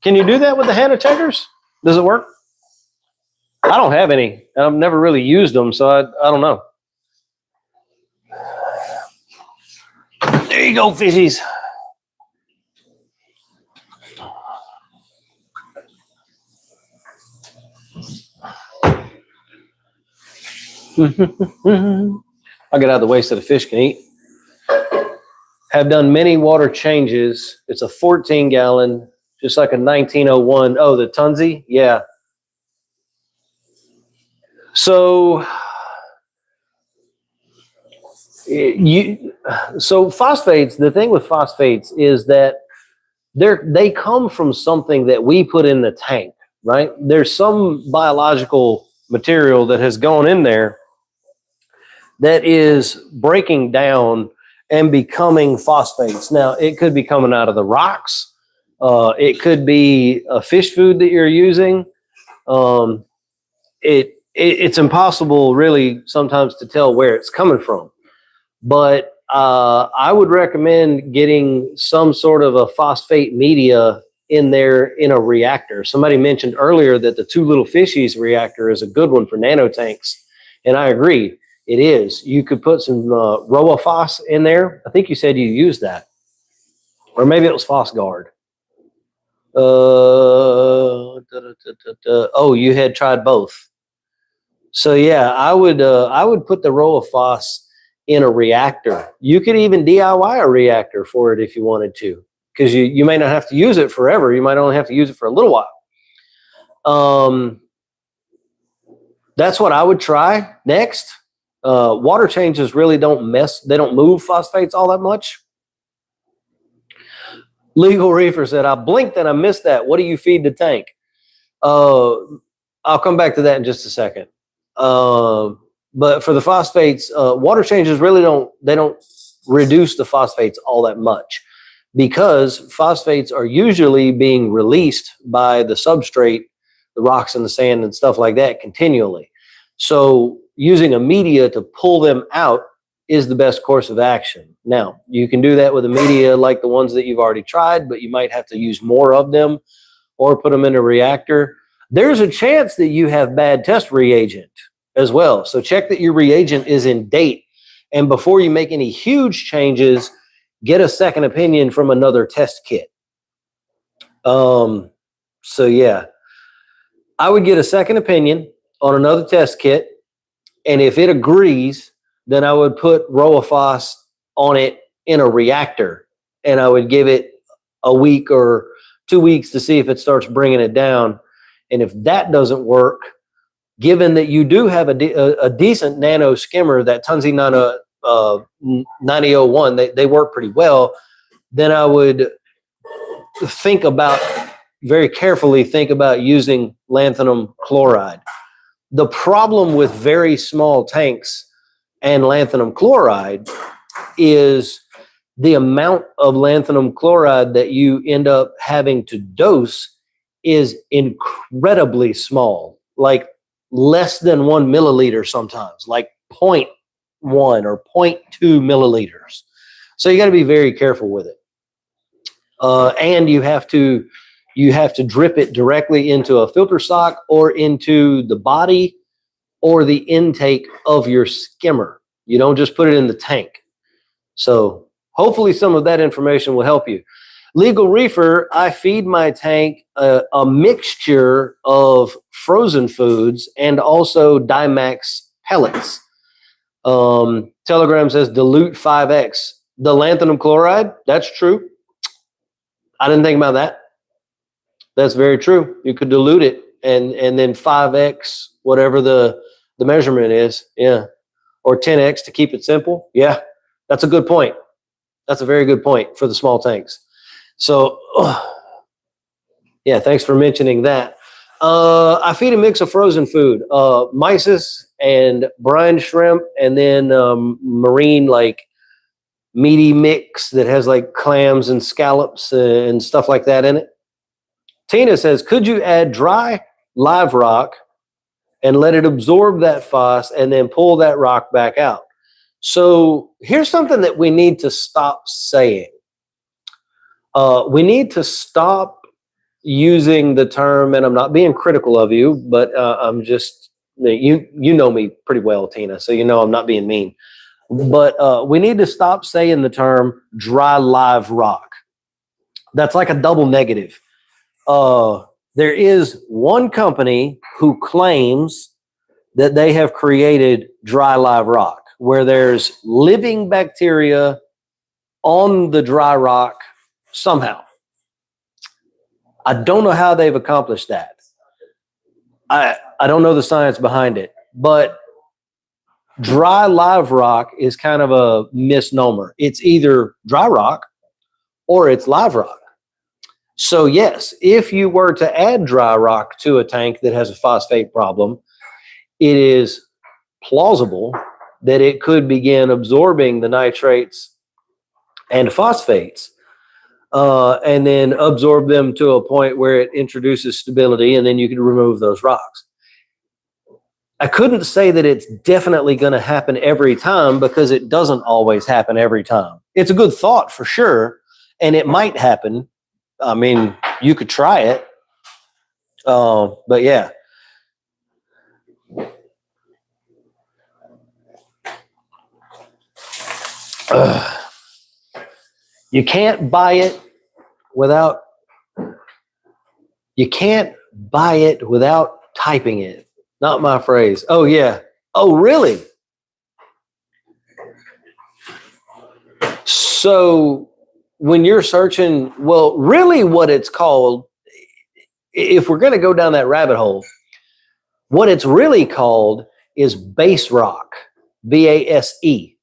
S1: Can you do that with the Hannah checkers? Does it work? I don't have any. I've never really used them, so I don't know. There you go, fishies. I'll get out of the way so the fish can eat. Have done many water changes. It's a 14-gallon, just like a 1901. Oh, the Tunzi? Yeah. So phosphates, the thing with phosphates is that they come from something that we put in the tank, right? There's some biological material that has gone in there that is breaking down and becoming phosphates. Now, it could be coming out of the rocks. It could be a fish food that you're using. It's impossible really sometimes to tell where it's coming from. But I would recommend getting some sort of a phosphate media in there in a reactor. Somebody mentioned earlier that the 2 Little Fishies reactor is a good one for nano tanks. And I agree. It is. You could put some RoaPhos in there. I think you said you used that. Or maybe it was Phosguard. Oh, you had tried both. So yeah, I would put the RoaPhos in a reactor. You could even DIY a reactor for it if you wanted to, because you may not have to use it forever. You might only have to use it for a little while. That's what I would try next. Water changes really they don't move phosphates all that much. Legal Reefer said, I blinked and I missed that. What do you feed the tank? I'll come back to that in just a second. But for the phosphates, water changes really don't reduce the phosphates all that much, because phosphates are usually being released by the substrate, the rocks and the sand and stuff like that, continually. So using a media to pull them out is the best course of action. Now, you can do that with a media like the ones that you've already tried, but you might have to use more of them or put them in a reactor. There's a chance that you have bad test reagent as well. So check that your reagent is in date. And before you make any huge changes, get a second opinion from another test kit. So yeah, I would get a second opinion on another test kit. And if it agrees, then I would put Roaphos on it in a reactor, and I would give it a week or 2 weeks to see if it starts bringing it down. And if that doesn't work, given that you do have a decent nano skimmer, that Tunzi Nano 9001, they work pretty well, then I would very carefully think about using lanthanum chloride. The problem with very small tanks and lanthanum chloride is the amount of lanthanum chloride that you end up having to dose is incredibly small, like less than 1 milliliter sometimes, like 0.1 or 0.2 milliliters. So you got to be very careful with it. And you have to drip it directly into a filter sock or into the body or the intake of your skimmer. You don't just put it in the tank. So hopefully some of that information will help you. Legal Reefer, I feed my tank a mixture of frozen foods and also Dimax pellets. Telegram says dilute 5x. The lanthanum chloride, that's true. I didn't think about that. That's very true. You could dilute it and then 5x, whatever the measurement is. Yeah. Or 10x to keep it simple. Yeah. That's a good point. That's a very good point for the small tanks. So, yeah, thanks for mentioning that. I feed a mix of frozen food, mysis and brine shrimp, and then marine, like meaty mix that has like clams and scallops and stuff like that in it. Tina says, could you add dry live rock and let it absorb that phos and then pull that rock back out? So here's something that we need to stop saying. We need to stop using the term, and I'm not being critical of you, but I'm just, you know me pretty well, Tina, so you know I'm not being mean. But we need to stop saying the term dry live rock. That's like a double negative. There is one company who claims that they have created dry live rock, where there's living bacteria on the dry rock somehow. I don't know how they've accomplished that. I don't know the science behind it, but dry live rock is kind of a misnomer. It's either dry rock or it's live rock. So yes, if you were to add dry rock to a tank that has a phosphate problem, it is plausible that it could begin absorbing the nitrates and phosphates and then absorb them to a point where it introduces stability, and then you can remove those rocks. I couldn't say that it's definitely going to happen every time, because it doesn't always happen every time. It's a good thought for sure, and it might happen. I mean, you could try it. But yeah. You can't buy it without typing it. Not my phrase. Oh yeah. Oh really? So when you're searching, well, really what it's called, if we're going to go down that rabbit hole, what it's really called is base rock. BASE.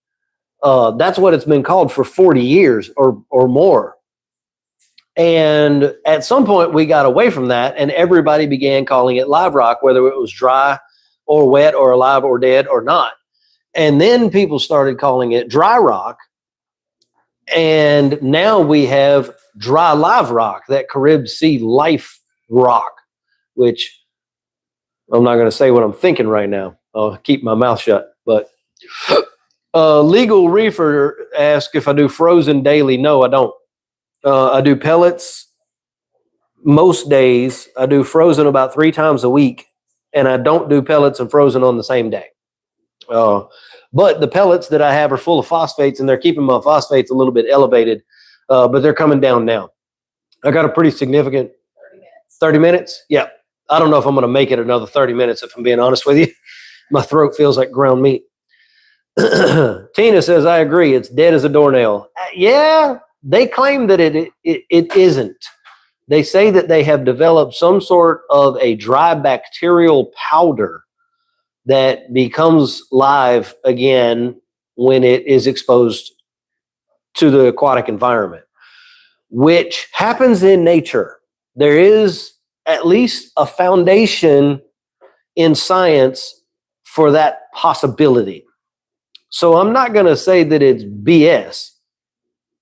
S1: That's what it's been called for 40 years or more. And at some point we got away from that and everybody began calling it live rock, whether it was dry or wet or alive or dead or not. And then people started calling it dry rock. And now we have dry live rock, that Carib Sea life rock, which I'm not going to say what I'm thinking right now. I'll keep my mouth shut. But Legal Reefer asked if I do frozen daily. No, I don't. I do pellets most days. I do frozen about 3 times a week. And I don't do pellets and frozen on the same day. But the pellets that I have are full of phosphates, and they're keeping my phosphates a little bit elevated, but they're coming down now. I got a pretty significant
S2: 30 minutes.
S1: 30 minutes? Yeah. I don't know if I'm going to make it another 30 minutes, if I'm being honest with you. My throat feels like ground meat. Tina says, I agree. It's dead as a doornail. Yeah, they claim that it isn't. They say that they have developed some sort of a dry bacterial powder that becomes live again when it is exposed to the aquatic environment, which happens in nature. There is at least a foundation in science for that possibility. So I'm not going to say that it's BS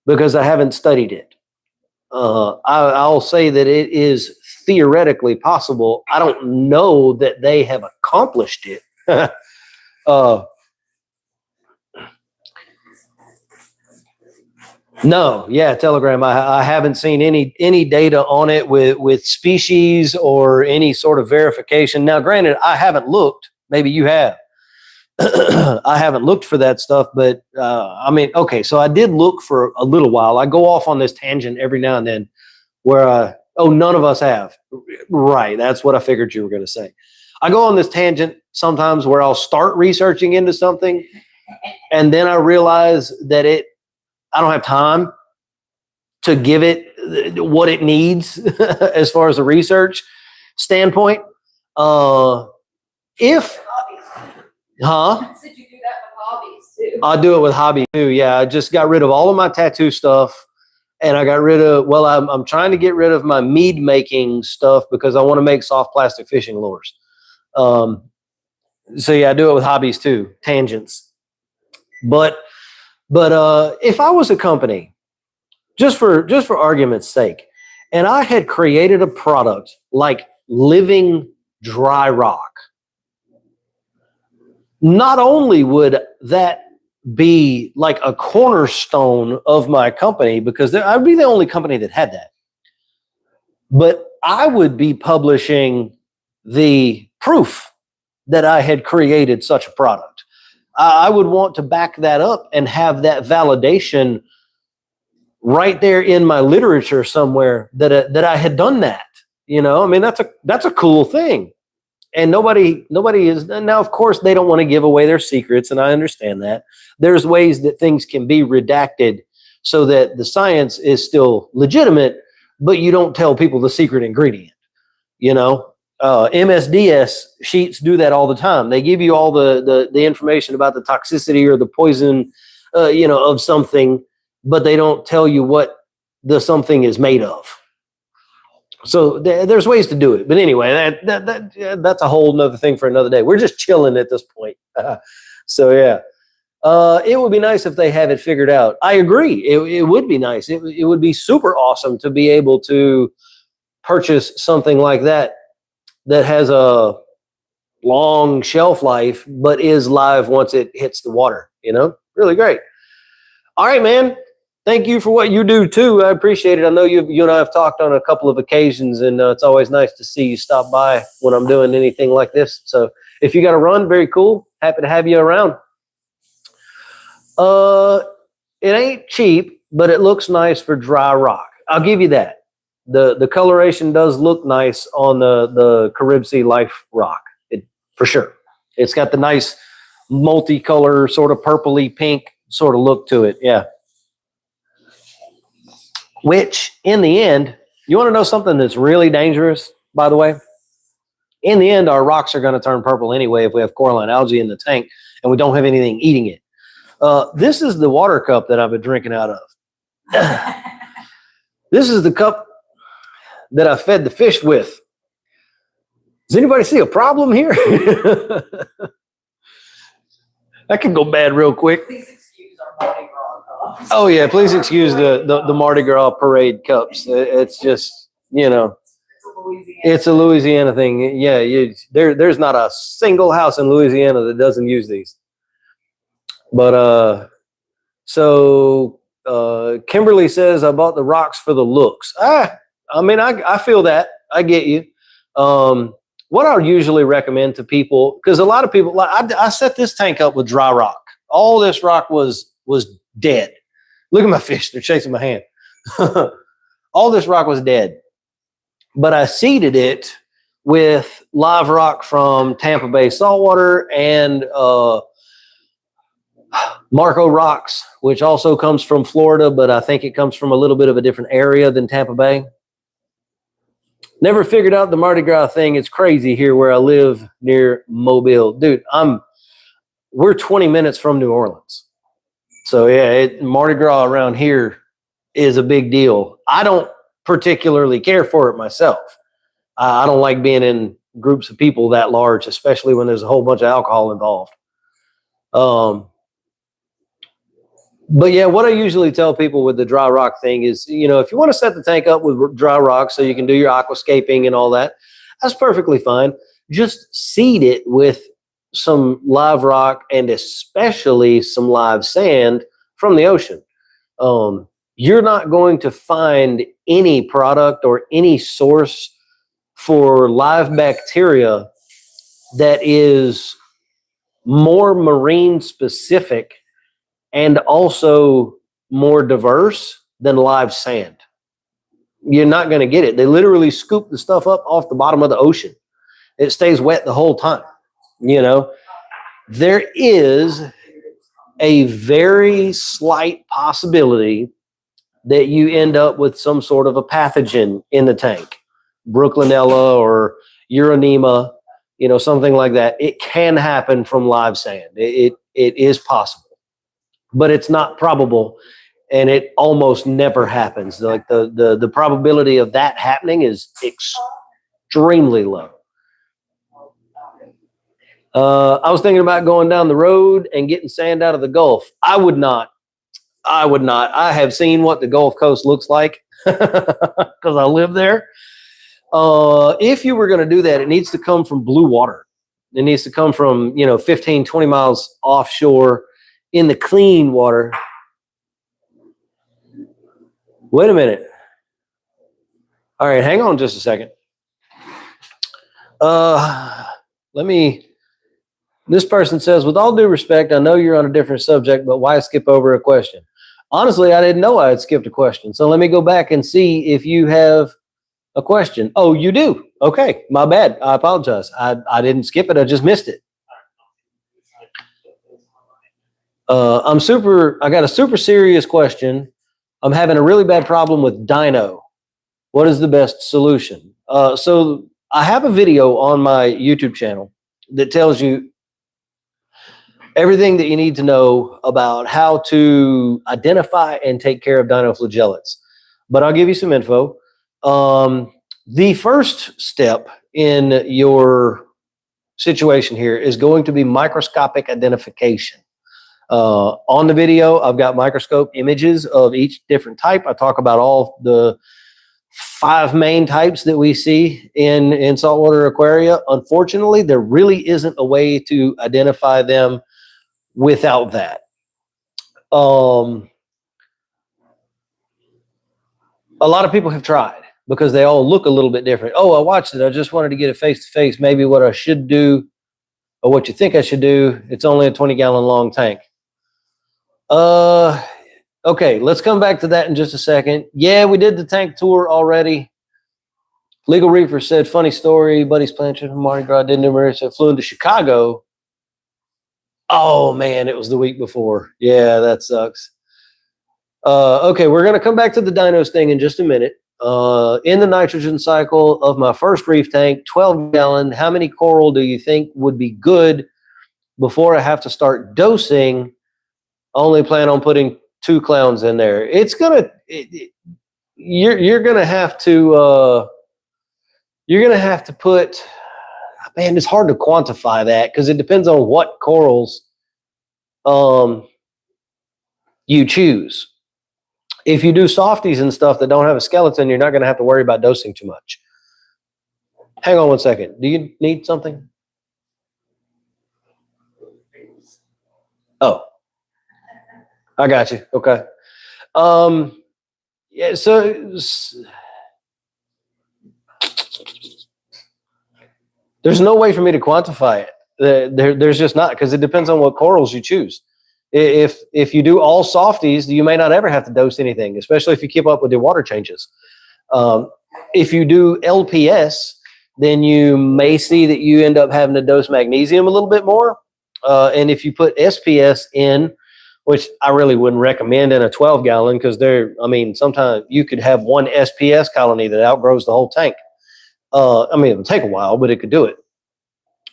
S1: because I haven't studied it. I'll say that it is theoretically possible. I don't know that they have accomplished it. No, yeah, Telegram. I haven't seen any data on it with species or any sort of verification. Now, granted, I haven't looked. Maybe you have. I haven't looked for that stuff, but I mean, okay. So I did look for a little while. I go off on this tangent every now and then, where none of us have. Right, that's what I figured you were going to say. I go on this tangent sometimes where I'll start researching into something, and then I realize that I don't have time to give it what it needs as far as a research standpoint. If,
S2: I said you do that with hobbies too.
S1: I do it with hobby too. Yeah, I just got rid of all of my tattoo stuff, and I got rid of. Well, I'm trying to get rid of my mead making stuff because I want to make soft plastic fishing lures. So yeah, I do it with hobbies too, tangents. But if I was a company, just for argument's sake, and I had created a product like living dry rock, not only would that be like a cornerstone of my company, because I'd be the only company that had that, but I would be publishing the proof that I had created such a product. I would want to back that up and have that validation right there in my literature somewhere that I had done that. You know, I mean, that's a cool thing. And nobody is now. Of course, they don't want to give away their secrets, and I understand that. There's ways that things can be redacted so that the science is still legitimate, but you don't tell people the secret ingredient. You know, MSDS sheets do that all the time. They give you all the information about the toxicity or the poison, of something, but they don't tell you what the something is made of. So there's ways to do it. But anyway, that's a whole nother thing for another day. We're just chilling at this point. So yeah, it would be nice if they have it figured out. I agree. It would be nice. It would be super awesome to be able to purchase something like that has a long shelf life, but is live once it hits the water, really great. All right, man. Thank you for what you do too. I appreciate it. I know you and I have talked on a couple of occasions, and it's always nice to see you stop by when I'm doing anything like this. So if you got to run, very cool. Happy to have you around. It ain't cheap, but it looks nice for dry rock. I'll give you that. The coloration does look nice on the Carib Sea life rock, for sure. It's got the nice multicolor, sort of purpley pink sort of look to it. Yeah. Which, in the end, you want to know something that's really dangerous, by the way? In the end, our rocks are going to turn purple anyway if we have Coraline algae in the tank. and we don't have anything eating it. This is the water cup that I've been drinking out of. This is the cup that I fed the fish with. Does anybody see a problem here? That could go bad real quick.
S2: Please excuse our Mardi Gras cups.
S1: Oh yeah, please excuse the Mardi Gras parade cups. It's just, you know, it's a Louisiana thing. Yeah, there's not a single house in Louisiana that doesn't use these. But so Kimberly says I bought the rocks for the looks. I mean, I feel that. I get you. What I usually recommend to people, because a lot of people, like I set this tank up with dry rock. All this rock was dead. Look at my fish; they're chasing my hand. All this rock was dead, but I seeded it with live rock from Tampa Bay saltwater and Marco rocks, which also comes from Florida, but I think it comes from a little bit of a different area than Tampa Bay. Never figured out the Mardi Gras thing. It's crazy here where I live near Mobile. Dude, we're 20 minutes from New Orleans. So yeah, Mardi Gras around here is a big deal. I don't particularly care for it myself. I don't like being in groups of people that large, especially when there's a whole bunch of alcohol involved. But yeah, what I usually tell people with the dry rock thing is, you know, if you want to set the tank up with dry rock so you can do your aquascaping and all that, that's perfectly fine. Just seed it with some live rock and especially some live sand from the ocean. You're not going to find any product or any source for live bacteria that is more marine specific and also more diverse than live sand. You're not going to get it. They literally scoop the stuff up off the bottom of the ocean. It stays wet the whole time. You know, there is a very slight possibility that you end up with some sort of a pathogen in the tank, Brooklynella or Uranema, you know, something like that. It can happen from live sand. It is possible. But it's not probable, and it almost never happens. Like the probability of that happening is extremely low. I was thinking about going down the road and getting sand out of the Gulf. I would not. I have seen what the Gulf Coast looks like because I live there. If you were going to do that, it needs to come from blue water. It needs to come from, 15, 20 miles offshore in the clean water. Wait a minute. All right, hang on just a second. This person says, with all due respect, I know you're on a different subject, but why skip over a question? Honestly, I didn't know I had skipped a question. So let me go back and see if you have a question. Oh, you do? Okay, my bad. I apologize. I didn't skip it. I just missed it. I got a super serious question. I'm having a really bad problem with Dino. What is the best solution? So I have a video on my YouTube channel that tells you everything that you need to know about how to identify and take care of dinoflagellates. But I'll give you some info. The first step in your situation here is going to be microscopic identification. On the video, I've got microscope images of each different type. I talk about all the 5 main types that we see in saltwater aquaria. Unfortunately, there really isn't a way to identify them without that. A lot of people have tried because they all look a little bit different. Oh, I watched it. I just wanted to get a face-to-face, maybe what I should do or what you think I should do. It's only a 20-gallon long tank. Okay, let's come back to that in just a second. Yeah, we did the tank tour already. Legal Reefer said, funny story. Buddy's playing trip from Mardi Gras, didn't emerge, so flew into Chicago. Oh, man, it was the week before. Yeah, that sucks. Okay, we're going to come back to the dinos thing in just a minute. In the nitrogen cycle of my first reef tank, 12-gallon, how many coral do you think would be good before I have to start dosing, I only plan on putting 2 clowns in there. It's gonna, you're gonna have to put, man, it's hard to quantify that because it depends on what corals you choose. If you do softies and stuff that don't have a skeleton, you're not going to have to worry about dosing too much. Hang on one second. Do you need something? Oh, I got you. Okay. Yeah. So there's no way for me to quantify it. There's just not, because it depends on what corals you choose. If you do all softies, you may not ever have to dose anything, especially if you keep up with your water changes. If you do LPS, then you may see that you end up having to dose magnesium a little bit more. And if you put SPS in, which I really wouldn't recommend in a 12-gallon, because sometimes you could have one SPS colony that outgrows the whole tank. It'll take a while, but it could do it.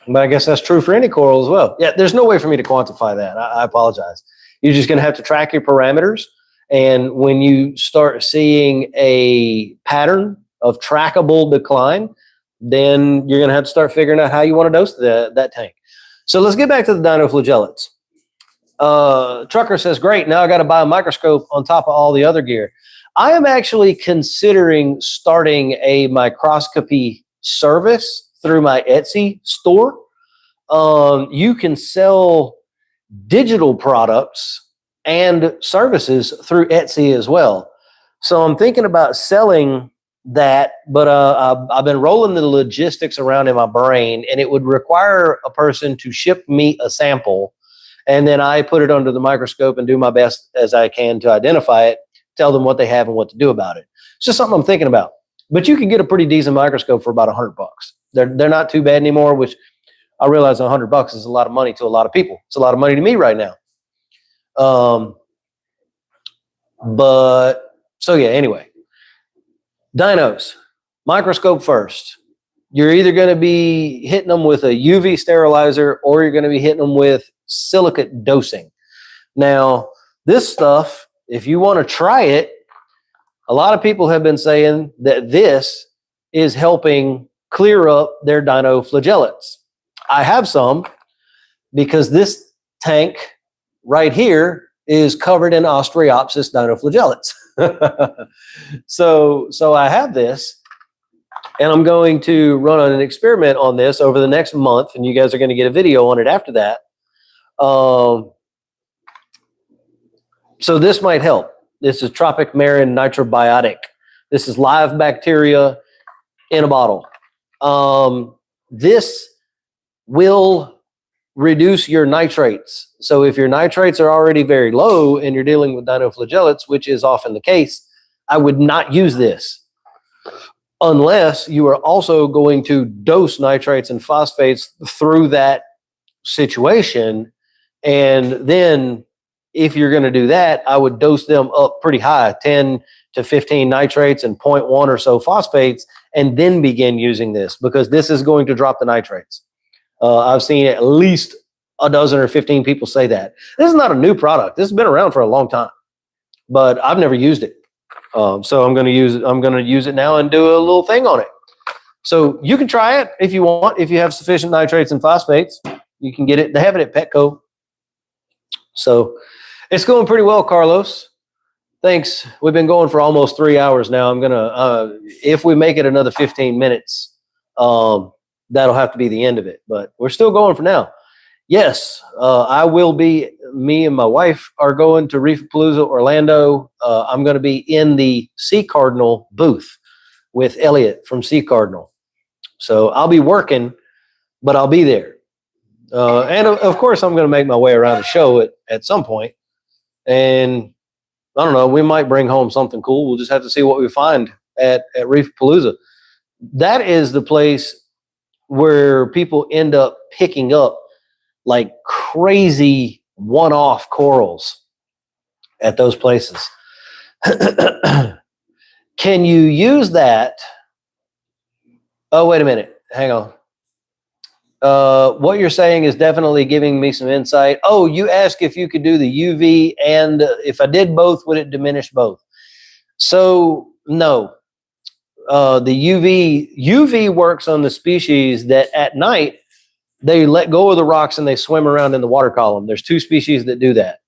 S1: But I guess that's true for any coral as well. Yeah, there's no way for me to quantify that. I apologize. You're just going to have to track your parameters. And when you start seeing a pattern of trackable decline, then you're going to have to start figuring out how you want to dose that tank. So let's get back to the dinoflagellates. Trucker says, great, now I got to buy a microscope on top of all the other gear. I am actually considering starting a microscopy service through my Etsy store. You can sell digital products and services through Etsy as well. So I'm thinking about selling that, but I've been rolling the logistics around in my brain, and it would require a person to ship me a sample, and then I put it under the microscope and do my best as I can to identify it, tell them what they have and what to do about it. It's just something I'm thinking about. But you can get a pretty decent microscope for about $100. They're not too bad anymore, which I realize $100 is a lot of money to a lot of people. It's a lot of money to me right now. Anyway, dinos, microscope first. You're either going to be hitting them with a UV sterilizer, or you're going to be hitting them with silicate dosing. Now, this stuff, if you want to try it, a lot of people have been saying that this is helping clear up their dinoflagellates. I have some because this tank right here is covered in Ostreopsis dinoflagellates. So I have this, and I'm going to run an experiment on this over the next month, and you guys are going to get a video on it after that. So this might help. This is Tropic Marin Nitrobiotic. This is live bacteria in a bottle. This will reduce your nitrates. So if your nitrates are already very low and you're dealing with dinoflagellates, which is often the case, I would not use this unless you are also going to dose nitrates and phosphates through that situation. And then if you're going to do that, I would dose them up pretty high, 10 to 15 nitrates and 0.1 or so phosphates, and then begin using this, because this is going to drop the nitrates. I've seen at least a dozen or 15 people say that. This is not a new product. This has been around for a long time, but I've never used it. So I'm going to use it now and do a little thing on it. So you can try it if you want. If you have sufficient nitrates and phosphates, you can get it. They have it at Petco. So it's going pretty well, Carlos. Thanks. We've been going for almost 3 hours now. I'm going to, if we make it another 15 minutes, that'll have to be the end of it. But we're still going for now. Yes, I will be, me and my wife are going to Reef Palooza, Orlando. I'm going to be in the Sea Cardinal booth with Elliot from Sea Cardinal. So I'll be working, but I'll be there. And of course, I'm going to make my way around the show at some point. And I don't know, we might bring home something cool. We'll just have to see what we find at Reef Palooza. That is the place where people end up picking up like crazy one-off corals at those places. Can you use that? Oh, wait a minute. Hang on. What you're saying is definitely giving me some insight. Oh, you asked if you could do the UV, and if I did both, would it diminish both? So no. The UV works on the species that at night they let go of the rocks and they swim around in the water column. There's 2 species that do that.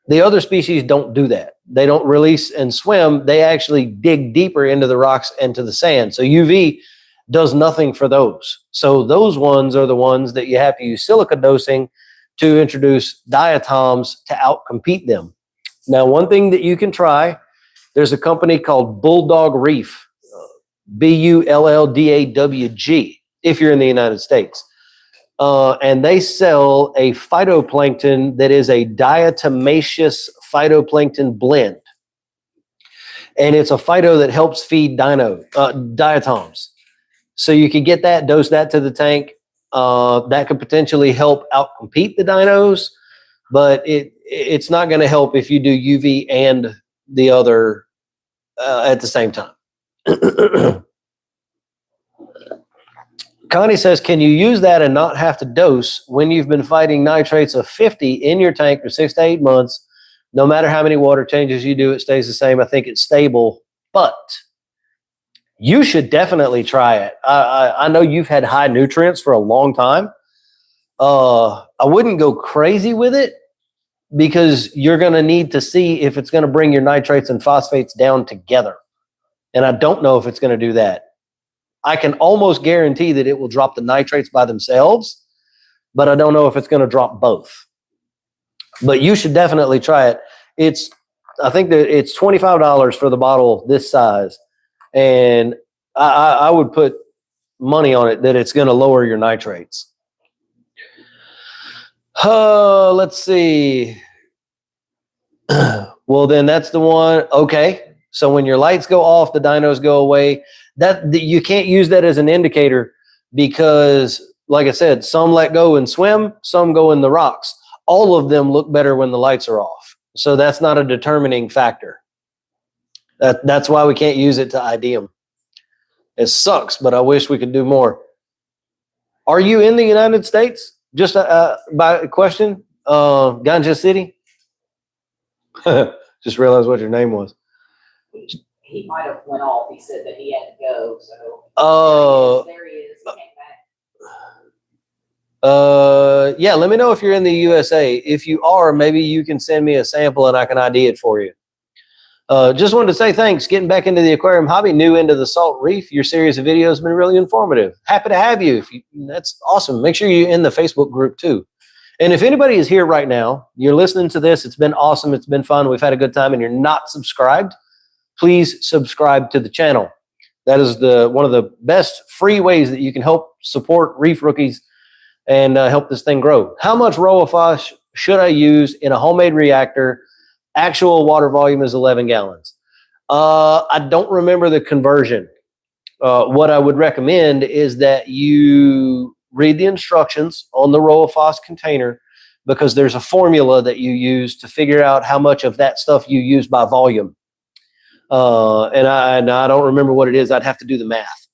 S1: The other species don't do that. They don't release and swim. They actually dig deeper into the rocks and to the sand. So UV does nothing for those. So those ones are the ones that you have to use silica dosing to introduce diatoms to outcompete them. Now, one thing that you can try, there's a company called Bulldog Reef, BULLDAWG, if you're in the United States. And they sell a phytoplankton that is a diatomaceous phytoplankton blend. And it's a phyto that helps feed diatoms. So you could get that, dose that to the tank. That could potentially help outcompete the dinos, but it's not going to help if you do UV and the other at the same time. Connie says, can you use that and not have to dose when you've been fighting nitrates of 50 in your tank for 6 to 8 months? No matter how many water changes you do, it stays the same. I think it's stable, but you should definitely try it. I know you've had high nutrients for a long time. I wouldn't go crazy with it because you're going to need to see if it's going to bring your nitrates and phosphates down together. And I don't know if it's going to do that. I can almost guarantee that it will drop the nitrates by themselves, but I don't know if it's going to drop both. But you should definitely try it. I think that it's $25 for the bottle this size. And I would put money on it that it's going to lower your nitrates. Let's see. Well, then that's the one. Okay. So when your lights go off, the dinos go away. That you can't use that as an indicator because, like I said, some let go and swim, some go in the rocks. All of them look better when the lights are off. So that's not a determining factor. That's why we can't use it to ID them. It sucks, but I wish we could do more. Are you in the United States? Just by question, Ganja City? Just realized what your name was.
S2: He might have went off. He said that he had to go. So there he is. He came back.
S1: Yeah, let me know if you're in the USA. If you are, maybe you can send me a sample and I can ID it for you. Just wanted to say thanks. Getting back into the aquarium hobby, new into the salt reef. Your series of videos has been really informative. Happy to have you. That's awesome. Make sure you're in the Facebook group too. And if anybody is here right now, you're listening to this, it's been awesome. It's been fun. We've had a good time and you're not subscribed, please subscribe to the channel. That is one of the best free ways that you can help support Reef Rookies and help this thing grow. How much Rowaphos should I use in a homemade reactor? Actual water volume is 11 gallons. I don't remember the conversion. What I would recommend is that you read the instructions on the Rowaphos container because there's a formula that you use to figure out how much of that stuff you use by volume. And I don't remember what it is. I'd have to do the math.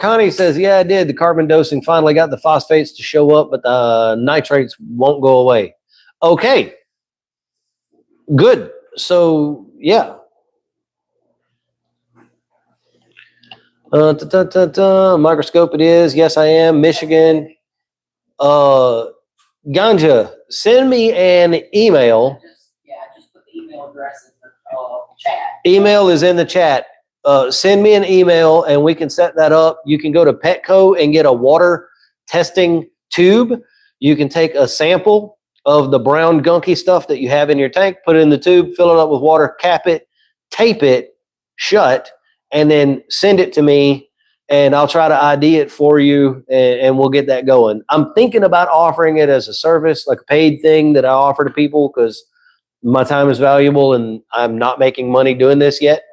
S1: Connie says, yeah, I did. The carbon dosing finally got the phosphates to show up, but the nitrates won't go away. Okay. Good. So, yeah. Microscope it is. Yes, I am. Michigan. Ganja, send me an email.
S2: Just put the email address in the chat.
S1: Email is in the chat. Send me an email and we can set that up. You can go to Petco and get a water testing tube. You can take a sample of the brown gunky stuff that you have in your tank, put it in the tube, fill it up with water, cap it, tape it shut, and then send it to me and I'll try to ID it for you and we'll get that going. I'm thinking about offering it as a service, like a paid thing that I offer to people because my time is valuable and I'm not making money doing this yet.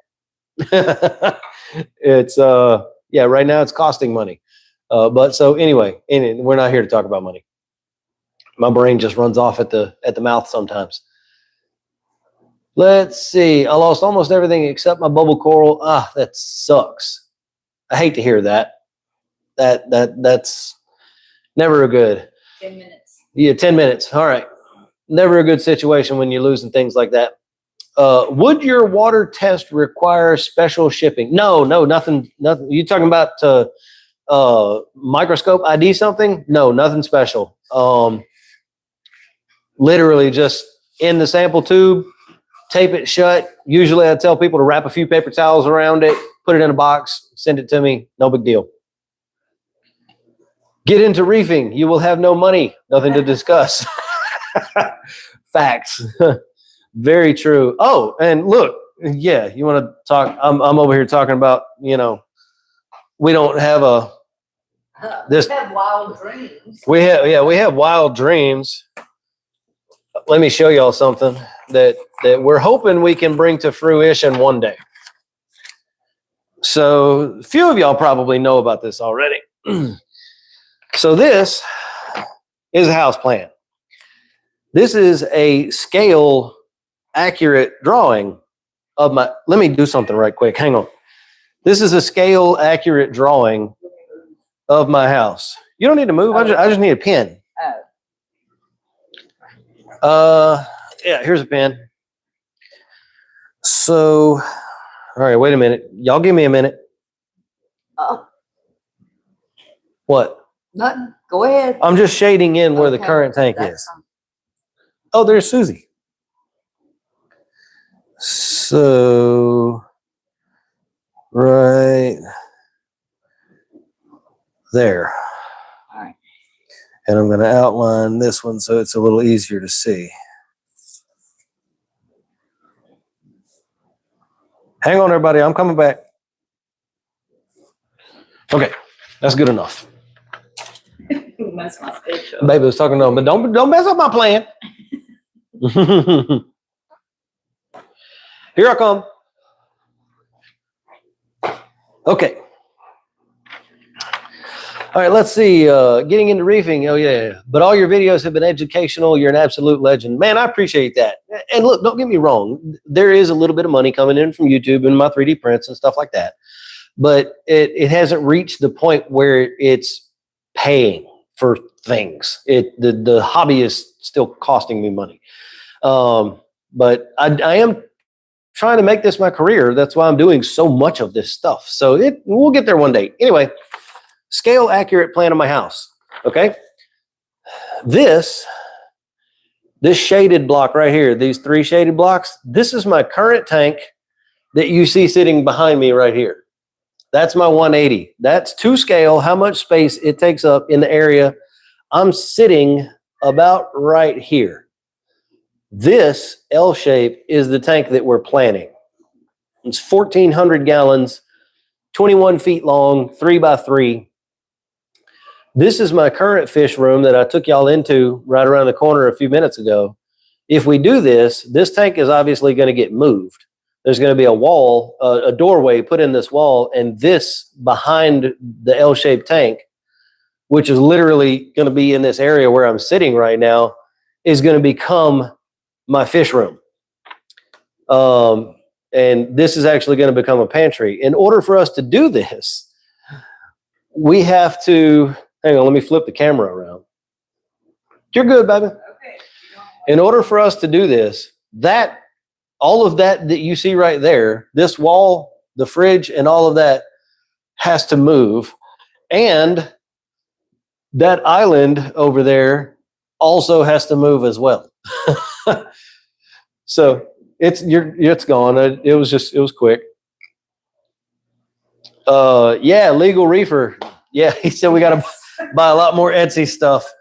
S1: It's yeah, right now it's costing money. But so anyway, we're not here to talk about money. My brain just runs off at the mouth sometimes. Let's see. I lost almost everything except my bubble coral. Ah, that sucks. I hate to hear that. That's never a good.
S2: 10 minutes.
S1: Yeah, 10 minutes. All right. Never a good situation when you're losing things like that. Would your water test require special shipping? No, nothing. You talking about microscope ID something? No, nothing special. Literally just in the sample tube, tape it shut. Usually I tell people to wrap a few paper towels around it, put it in a box, send it to me. No big deal. Get into reefing. You will have no money. Nothing to discuss. Facts. Very true. Oh, and look, yeah, you want to talk? I'm over here talking about, we don't have
S2: We have wild dreams.
S1: we have wild dreams. Let me show y'all something that we're hoping we can bring to fruition one day. So a few of y'all probably know about this already. So this is a house plan. This is a scale accurate drawing of my, let me do something right quick. Hang on. This is a scale accurate drawing of my house. You don't need to move. I just need a pen. Yeah, here's a pen. So, all right, wait a minute. Y'all give me a minute. What?
S4: Nothing. Go ahead.
S1: I'm just shading in where the
S4: Okay,
S1: current tank
S4: that's
S1: is.
S4: fine.
S1: Oh, there's Susie. So, right there.
S4: All right.
S1: And I'm going to outline this one so it's a little easier to see. Hang on, everybody. I'm coming back. Okay, that's good enough.
S2: That's my special.
S1: Baby was talking to him, but don't mess up my plan. Here I come. Okay. All right, let's see. Getting into reefing. Oh, yeah. But all your videos have been educational. You're an absolute legend. Man, I appreciate that. And look, don't get me wrong. There is a little bit of money coming in from YouTube and my 3D prints and stuff like that. But it hasn't reached the point where it's paying for things. The hobby is still costing me money. But I am trying to make this my career. That's why I'm doing so much of this stuff. So we'll get there one day. Anyway, scale accurate plan of my house. Okay. This shaded block right here, these 3 shaded blocks, this is my current tank that you see sitting behind me right here. That's my 180. That's to scale how much space it takes up in the area. I'm sitting about right here. This L shape is the tank that we're planning. It's 1,400 gallons, 21 feet long, 3 by 3. This is my current fish room that I took y'all into right around the corner a few minutes ago. If we do this tank is obviously going to get moved. There's going to be a wall, a doorway put in this wall, and this behind the L-shaped tank, which is literally going to be in this area where I'm sitting right now, is going to become my fish room. And this is actually going to become a pantry. In order for us to do this, we have to, hang on, let me flip the camera around. You're good, baby.
S2: Okay.
S1: In order for us to do this, all of that you see right there, this wall, the fridge, and all of that has to move. And that island over there also has to move as well. So it's gone. It was quick. Yeah, legal reefer. Yeah, he said we got to buy a lot more Etsy stuff.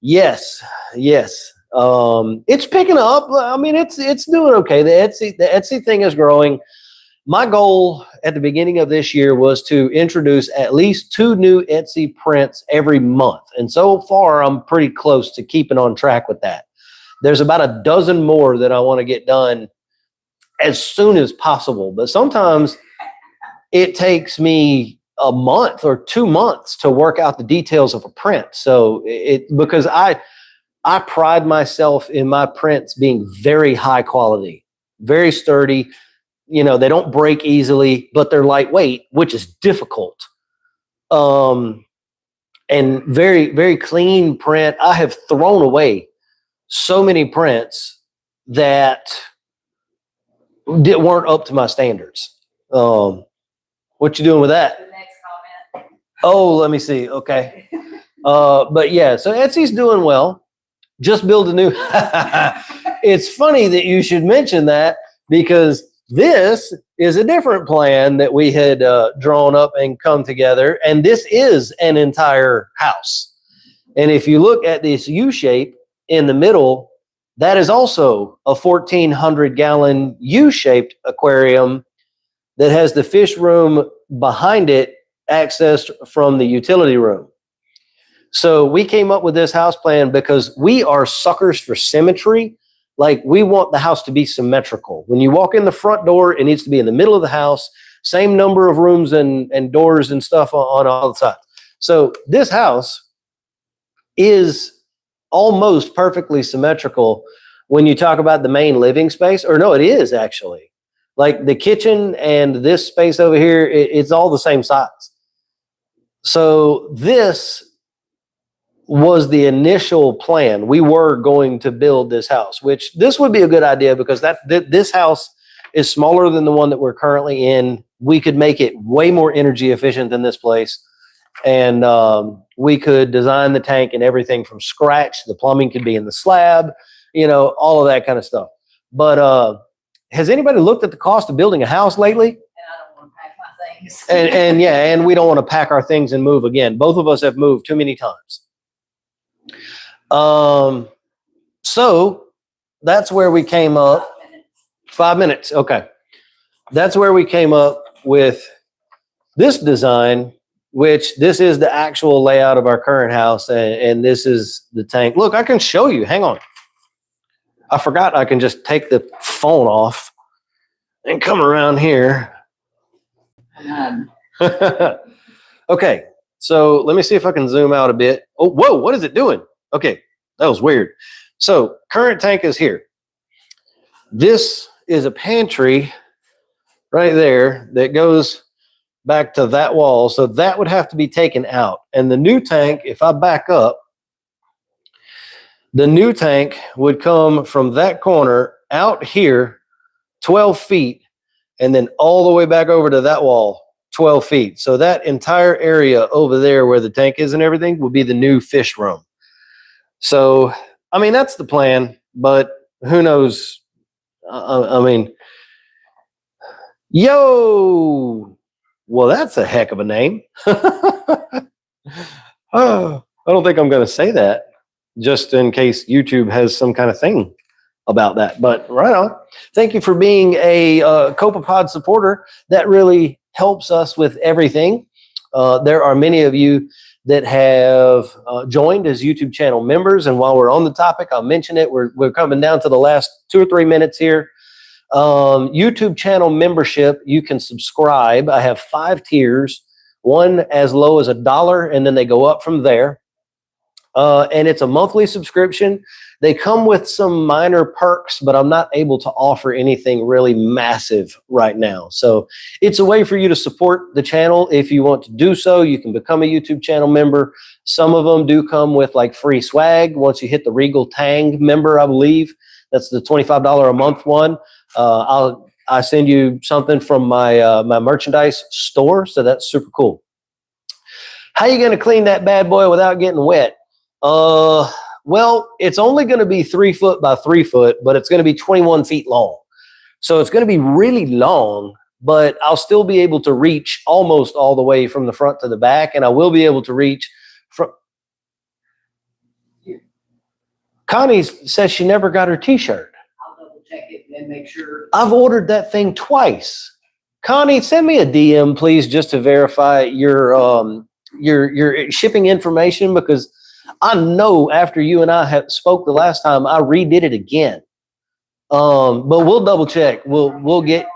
S1: Yes. It's picking up. I mean, it's doing okay. The Etsy thing is growing. My goal at the beginning of this year was to introduce at least 2 new Etsy prints every month. And so far, I'm pretty close to keeping on track with that. There's about a dozen more that I want to get done as soon as possible. But sometimes it takes me a month or 2 months to work out the details of a print. So because I pride myself in my prints being very high quality, very sturdy. You know, they don't break easily, but they're lightweight, which is difficult. and very, very clean print. I have thrown away so many prints that weren't up to my standards. What you doing with that?
S2: The next comment.
S1: Oh, let me see. Okay. But yeah, so Etsy's doing well. Just build a new. It's funny that you should mention that because this is a different plan that we had drawn up and come together. And this is an entire house. And if you look at this U shape in the middle, that is also a 1,400-gallon U-shaped aquarium that has the fish room behind it accessed from the utility room. So we came up with this house plan because we are suckers for symmetry. Like, we want the house to be symmetrical. When you walk in the front door, it needs to be in the middle of the house, same number of rooms and doors and stuff on all sides. So this house is almost perfectly symmetrical when you talk about the main living space. Or no, it is actually. Like the kitchen and this space over here, it's all the same size. So this was the initial plan. We were going to build this house, which this would be a good idea because this house is smaller than the one that we're currently in. We could make it way more energy efficient than this place. And we could design the tank and everything from scratch. The plumbing could be in the slab, you know, all of that kind of stuff. But has anybody looked at the cost of building a house lately?
S2: And I don't want to pack my things.
S1: And yeah, and we don't want to pack our things and move again. Both of us have moved too many times. So that's where we came up. 5 minutes. Okay. That's where we came up with this design, which this is the actual layout of our current house. And this is the tank. Look, I can show you. Hang on. I forgot I can just take the phone off and come around here. Okay. So let me see if I can zoom out a bit. Oh, whoa, what is it doing? Okay, that was weird. So current tank is here. This is a pantry right there that goes back to that wall. So that would have to be taken out. And the new tank, if I back up, the new tank would come from that corner out here 12 feet and then all the way back over to that wall 12 feet. So that entire area over there where the tank is and everything will be the new fish room. So, I mean, that's the plan, but who knows? I mean, yo, well, that's a heck of a name. Oh, I don't think I'm going to say that just in case YouTube has some kind of thing about that, but right on. Thank you for being a Copepod supporter. That really helps us with everything. There are many of you that have joined as YouTube channel members. And while we're on the topic, I'll mention it. We're coming down to the last 2 or 3 minutes here. YouTube channel membership, you can subscribe. I have 5 tiers, one as low as $1, and then they go up from there. And it's a monthly subscription. They come with some minor perks, but I'm not able to offer anything really massive right now. So it's a way for you to support the channel. If you want to do so, you can become a YouTube channel member. Some of them do come with like free swag. Once you hit the Regal Tang member, I believe that's the $25 a month one. I send you something from my my merchandise store. So that's super cool. How you going to clean that bad boy without getting wet? Well, it's only going to be 3 foot by 3 foot, but it's going to be 21 feet long. So it's going to be really long, but I'll still be able to reach almost all the way from the front to the back. And I will be able to reach from. Connie says she never got her t-shirt.
S2: I'll double check it and make sure.
S1: I've ordered that thing twice. Connie, send me a DM, please, just to verify your shipping information, because I know after you and I had spoke the last time, I redid it again. But we'll double check. We'll get.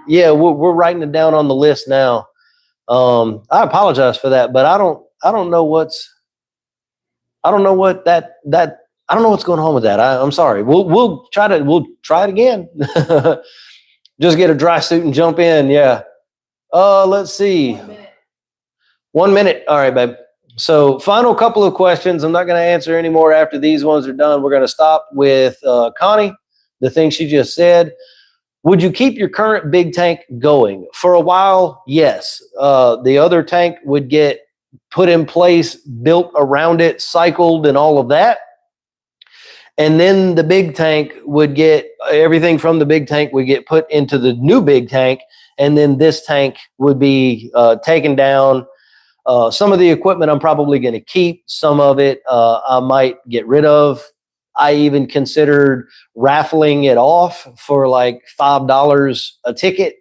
S1: Yeah, we're writing it down on the list now. I apologize for that, but I don't know what's going on with that. I'm sorry. We'll try it again. Just get a dry suit and jump in. Yeah. Let's see.
S2: 1 minute.
S1: 1 minute. All right, babe. So final couple of questions. I'm not going to answer any more after these ones are done. We're going to stop with Connie, the thing she just said. Would you keep your current big tank going? For a while, yes. The other tank would get put in place, built around it, cycled, and all of that. And then the big tank would get, everything from the big tank would get put into the new big tank. And then this tank would be taken down. Some of the equipment I'm probably going to keep. Some of it I might get rid of. I even considered raffling it off for like $5 a ticket.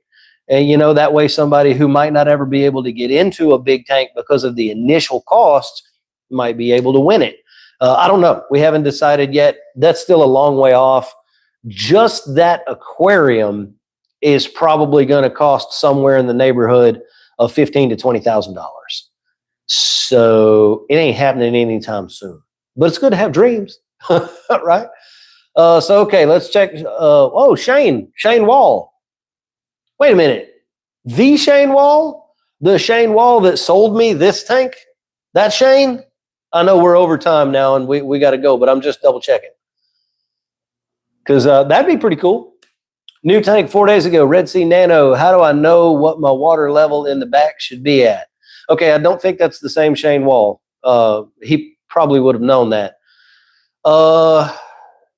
S1: And, that way somebody who might not ever be able to get into a big tank because of the initial cost might be able to win it. I don't know. We haven't decided yet. That's still a long way off. Just that aquarium is probably going to cost somewhere in the neighborhood of $15,000 to $20,000. So it ain't happening anytime soon. But it's good to have dreams, right? So, okay, let's check. Shane Wall. Wait a minute. The Shane Wall? The Shane Wall that sold me this tank? That Shane? I know we're over time now and we got to go, but I'm just double checking. Because that'd be pretty cool. New tank 4 days ago, Red Sea Nano. How do I know what my water level in the back should be at? Okay, I don't think that's the same Shane Wall. He probably would have known that.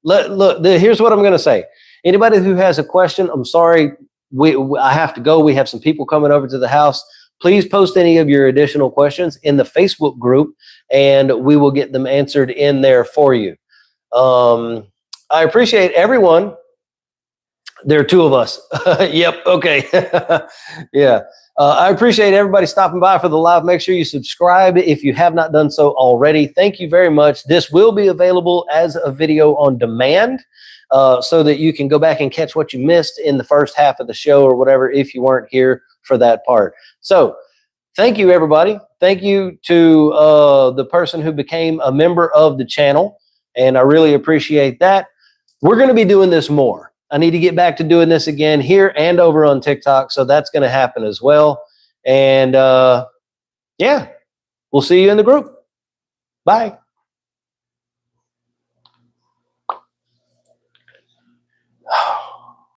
S1: Here's what I'm going to say. Anybody who has a question, I'm sorry, I have to go. We have some people coming over to the house. Please post any of your additional questions in the Facebook group, and we will get them answered in there for you. I appreciate everyone. There are two of us. Yep. Okay. Yeah. I appreciate everybody stopping by for the live. Make sure you subscribe if you have not done so already. Thank you very much. This will be available as a video on demand so that you can go back and catch what you missed in the first half of the show or whatever if you weren't here for that part. So thank you, everybody. Thank you to the person who became a member of the channel, and I really appreciate that. We're going to be doing this more. I need to get back to doing this again here and over on TikTok, so that's going to happen as well. And yeah, we'll see you in the group. Bye.